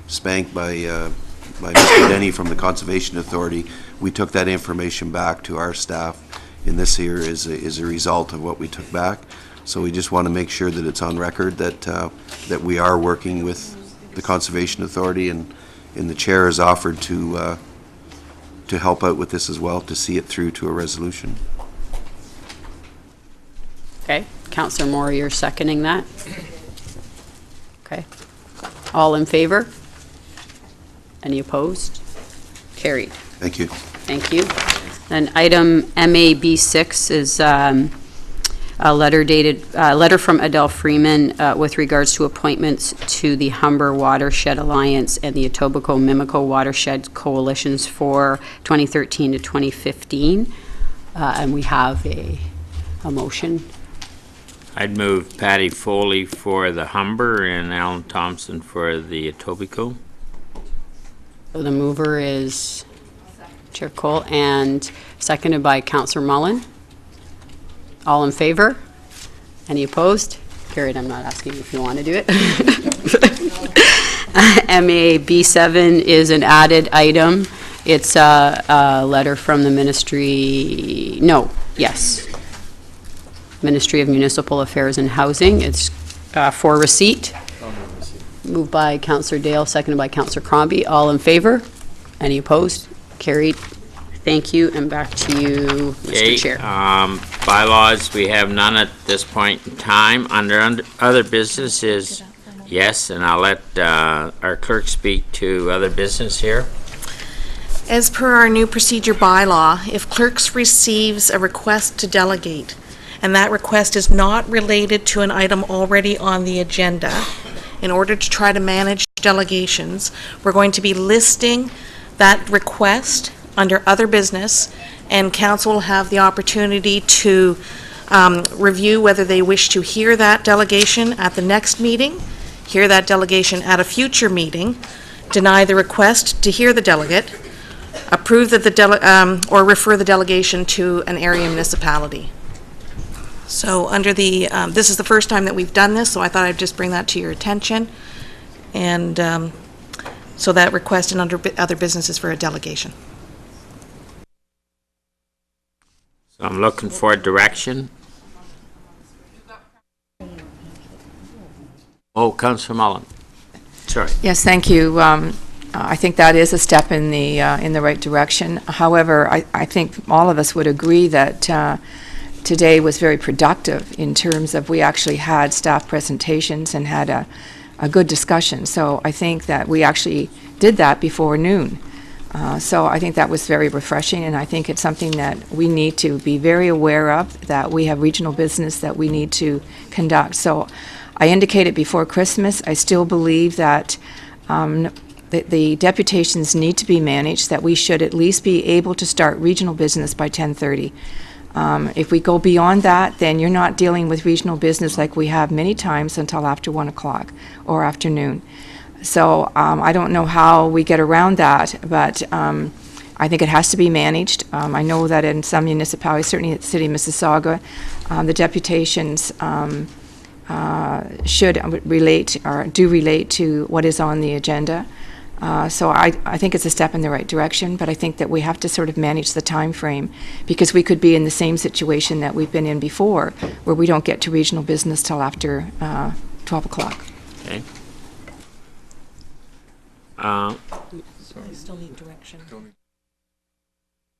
B: spanked by Mr. Denny from the Conservation Authority. We took that information back to our staff, and this here is a result of what we took back. So we just want to make sure that it's on record that we are working with the Conservation Authority, and the chair has offered to help out with this as well, to see it through to a resolution.
S: Okay. Counselor Moore, you're seconding that? Okay. All in favor? Any opposed? Carried.
B: Thank you.
S: Thank you. Then item MAB6 is a letter from Adele Freeman with regards to appointments to the Humber Watershed Alliance and the Etobicoke-Mimico Watershed Coalitions for 2013 to 2015. And we have a motion.
A: I'd move Patty Foley for the Humber and Alan Thompson for the Etobicoke.
S: So the mover is Chair Cole and seconded by Councillor Mullen. All in favor? Any opposed? Carried. I'm not asking if you want to do it. MAB7 is an added item. It's a letter from the Ministry of Municipal Affairs and Housing. It's for receipt. Moved by Councillor Dale, seconded by Councillor Crombie. All in favor? Any opposed? Carried. Thank you, and back to you, Mr. Chair.
A: Bylaws, we have none at this point in time. Under other business is yes, and I'll let our clerk speak to other business here.
J: As per our new procedure bylaw, if clerks receives a request to delegate, and that request is not related to an item already on the agenda, in order to try to manage delegations, we're going to be listing that request under other business, and council will have the opportunity to review whether they wish to hear that delegation at the next meeting, hear that delegation at a future meeting, deny the request to hear the delegate, approve that or refer the delegation to an area municipality. So under the, this is the first time that we've done this, so I thought I'd just bring that to your attention. And so that request and under other businesses for a delegation.
A: So I'm looking for direction. Oh, Councillor Mullen. Sorry.
L: Yes, thank you. I think that is a step in the right direction. However, I think all of us would agree that today was very productive in terms of we actually had staff presentations and had a good discussion. So I think that we actually did that before noon. So I think that was very refreshing, and I think it's something that we need to be very aware of, that we have regional business that we need to conduct. So I indicated before Christmas, I still believe that the deputations need to be managed, that we should at least be able to start regional business by 10:30. If we go beyond that, then you're not dealing with regional business like we have many times until after 1 o'clock or afternoon. So I don't know how we get around that, but I think it has to be managed. I know that in some municipalities, certainly at the City of Mississauga, the deputations should relate or do relate to what is on the agenda. So I think it's a step in the right direction, but I think that we have to sort of manage the time frame, because we could be in the same situation that we've been in before, where we don't get to regional business till after 12 o'clock.
A: Okay.
J: Still need direction.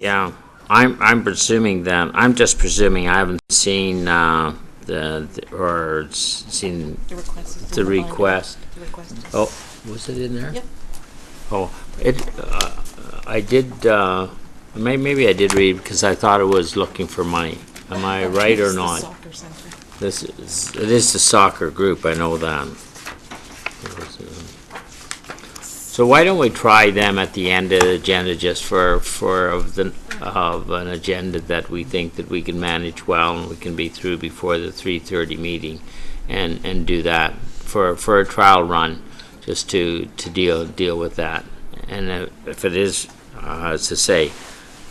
A: Yeah, I'm presuming that, I'm just presuming, I haven't seen seen
J: The request is
A: the request.
J: The request is-
A: Oh, was it in there?
J: Yep.
A: Oh, I did, maybe I did read, because I thought it was looking for money. Am I right or
J: It's the
A: not?
J: soccer center.
A: It is the soccer group, I know that. So why don't we try them at the end of the agenda, just of an agenda that we think that we can manage well and we can be through before the 3:30 meeting, and do that for a trial run, just to deal with that. And if it is, as to say,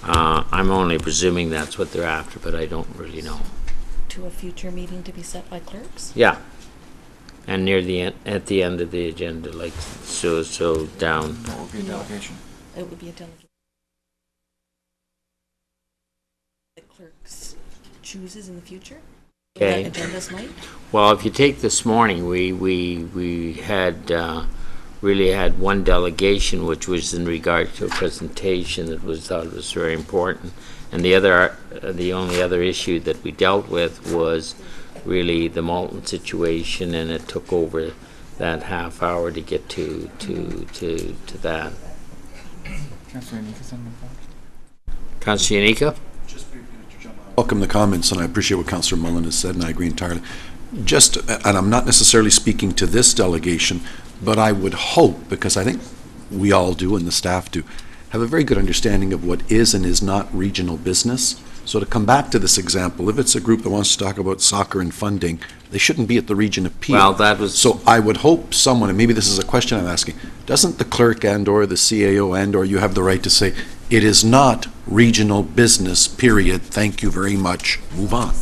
A: I'm only presuming that's what they're after, but I don't really know.
J: To a future meeting to be set by clerks?
A: Yeah. And near the end, at the end of the agenda, like so down.
E: That would be a delegation.
J: It would be a delegation. The clerks chooses in the future?
A: Okay.
J: That agendas might?
A: Well, if you take this morning, we had really had one delegation, which was in regard to a presentation that was thought was very important, and the only other issue that we dealt with was really the Malton situation, and it took over that half hour to get to that.
E: Councillor Yanika,
A: Councillor Yanika?
F: Welcome the comments, and I appreciate what Councillor Mullen has said, and I agree entirely. Just, and I'm not necessarily speaking to this delegation, but I would hope, because I think we all do and the staff do, have a very good understanding of what is and is not regional business. So to come back to this example, if it's a group that wants to talk about soccer and funding, they shouldn't be at the Region of Peel.
A: Well, that was...
F: So I would hope someone, and maybe this is a question I'm asking, doesn't the clerk and/or the CAO and/or you have the right to say, it is not regional business, period, thank you very much, move on.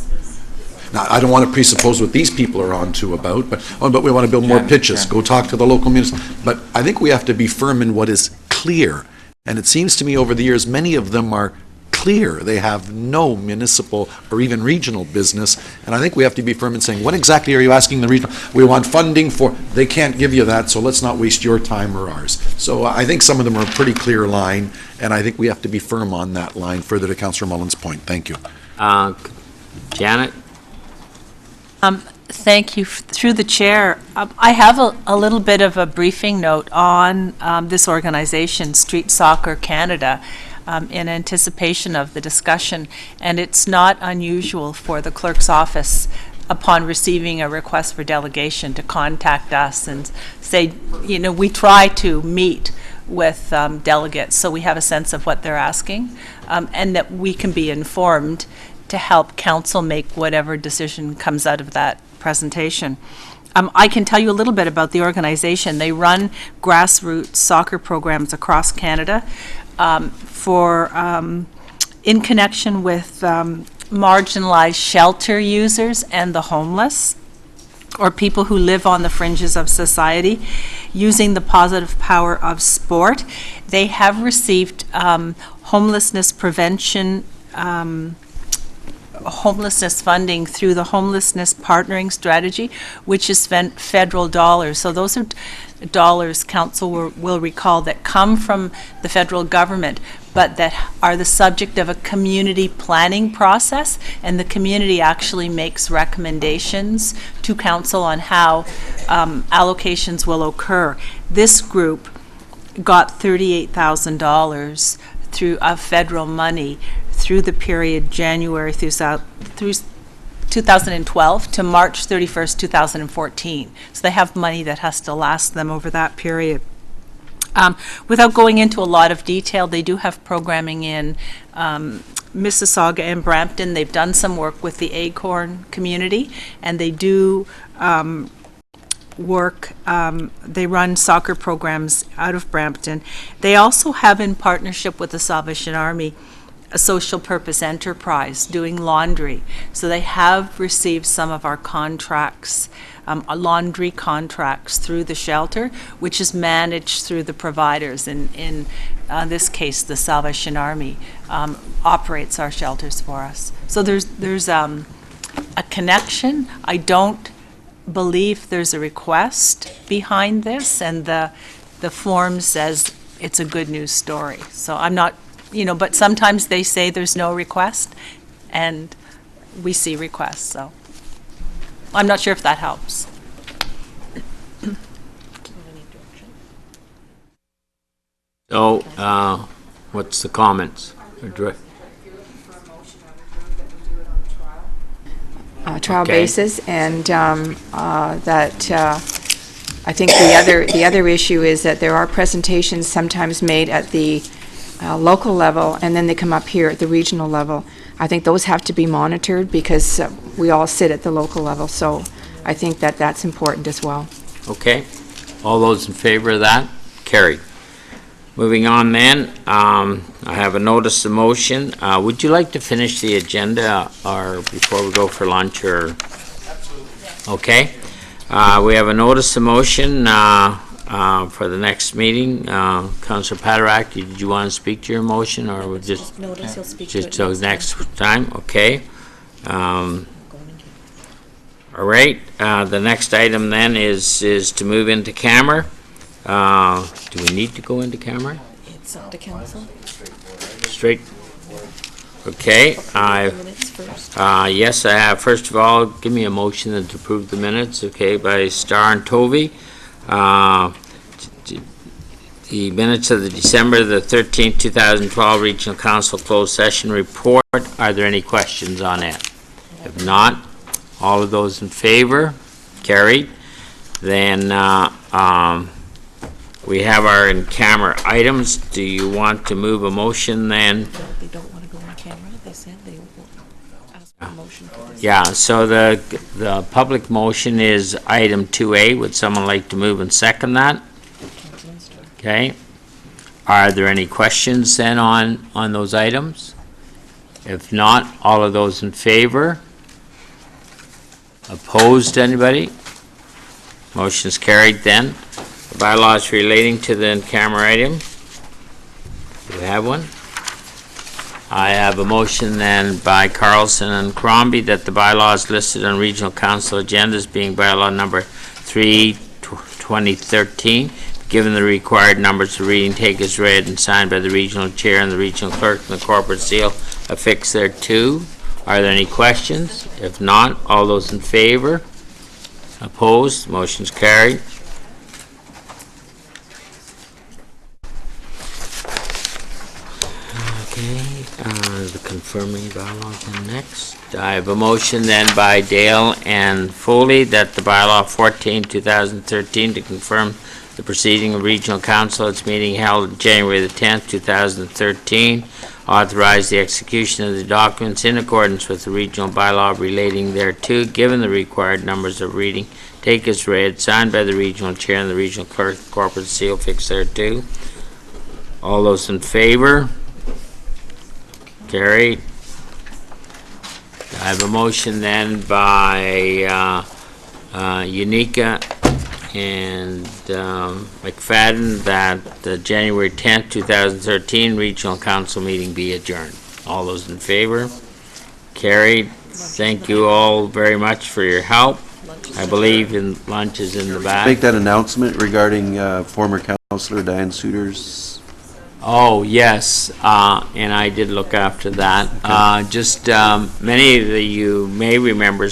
F: Now, I don't want to presuppose what these people are on to about, but we want to build more pitches, go talk to the local municipalities. But I think we have to be firm in what is clear. And it seems to me over the years, many of them are clear. They have no municipal or even regional business. And I think we have to be firm in saying, what exactly are you asking the regional? We want funding for, they can't give you that, so let's not waste your time or ours. So I think some of them are a pretty clear line, and I think we have to be firm on that line, further to Councillor Mullen's point. Thank you.
A: Janet?
M: Thank you. Through the chair, I have a little bit of a briefing note on this organization, Street Soccer Canada, in anticipation of the discussion. And it's not unusual for the clerk's office, upon receiving a request for delegation, to contact us and say, you know, we try to meet with delegates so we have a sense of what they're asking, and that we can be informed to help council make whatever decision comes out of that presentation. I can tell you a little bit about the organization. They run grassroots soccer programs across Canada in connection with marginalized shelter users and the homeless, or people who live on the fringes of society, using the positive power of sport. They have received homelessness prevention homelessness funding through the Homelessness Partnering Strategy, which is federal dollars. So those are dollars, council will recall, that come from the federal government, but that are the subject of a community planning process, and the community actually makes recommendations to council on how allocations will occur. This group got $38,000 of federal money through the period January through 2012 to March 31st, 2014. So they have money that has to last them over that period. Without going into a lot of detail, they do have programming in Mississauga and Brampton. They've done some work with the Acorn community, and they do they run soccer programs out of Brampton. They also have, in partnership with the Salvation Army, a social purpose enterprise doing laundry. So they have received some of our contracts, laundry contracts through the shelter, which is managed through the providers. In this case, the Salvation Army operates our shelters for us. So there's a connection. I don't believe there's a request behind this, and the form says it's a good news story. So I'm not, but sometimes they say there's no request, and we see requests, so I'm not sure if that helps.
A: So, what's the comments?
L: Trial
A: Okay.
L: basis, and that I think the other issue is that there are presentations sometimes made at the local level, and then they come up here at the regional level. I think those have to be monitored because we all sit at the local level, so I think that that's important as well.
A: Okay. All those in favor of that? Carried. Moving on then, I have a notice of motion. Would you like to finish the agenda or before we go for lunch or? Absolutely. Okay. We have a notice of motion for the next meeting. Councillor Paderak, did you want to speak to your motion or would just?
J: Notice he'll speak to it
A: just till next time? Okay. All right. The next item then is to move into camera. Do we need to go into camera?
J: It's up to council.
A: Straight. Okay,
J: Minutes first.
A: yes, I have. First of all, give me a motion to approve the minutes, okay, by Star and Tovey. The minutes of the December the 13th, 2012 Regional Council closed session report. Are there any questions on it? If not, all of those in favor? Carried. Then, we have our in-camera items. Do you want to move a motion then?
J: They don't want to go on camera. They said they will ask for a motion for this.
A: Yeah, so the public motion is item 2A. Would someone like to move and second that? Okay. Are there any questions then on those items? If not, all of those in favor? Opposed, anybody? Motion's carried then. The bylaws relating to the in-camera item. Do we have one? I have a motion then by Carlson and Crombie that the bylaws listed on Regional Council agendas being bylaw number 3, 2013, given the required numbers of reading, take as read and signed by the regional chair and the regional clerk and the corporate seal affixed thereto. Are there any questions? If not, all those in favor? Opposed? Motion's carried. Okay, the confirming bylaw then next. I have a motion then by Dale and Foley that the bylaw 14, 2013 to confirm the proceeding of Regional Council, its meeting held January the 10th, 2013, authorize the execution of the documents in accordance with the regional bylaw relating thereto, given the required numbers of reading, take as read, signed by the regional chair and the regional clerk, corporate seal fixed thereto. All those in favor? Carried. I have a motion then by Unica and McFadden that the January 10th, 2013 Regional Council meeting be adjourned. All those in favor? Carried. Thank you all very much for your help. I believe lunch is in the back.
Q: Make that announcement regarding former Councillor Diane Suter's.
A: Oh, yes, and I did look after that. Just many of you may remember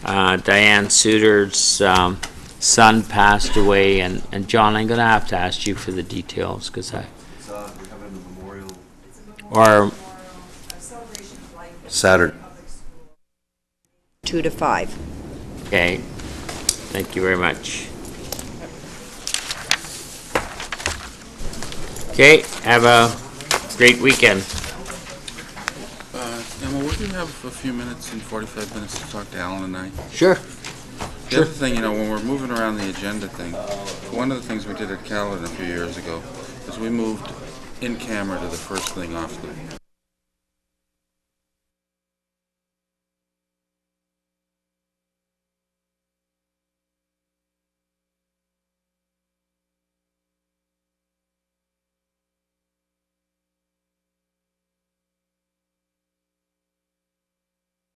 A: Diane Suter's son passed away, and John, I'm going to have to ask you for the details, because or
B: Saturday.
D: 2 to 5.
A: okay, thank you very much. Okay, have a great weekend.
R: Emma, would you have a few minutes and 45 minutes to talk to Alan and I?
A: Sure.
R: The other thing, when we're moving around the agenda thing, one of the things we did at Callan a few years ago is we moved in camera to the first thing off the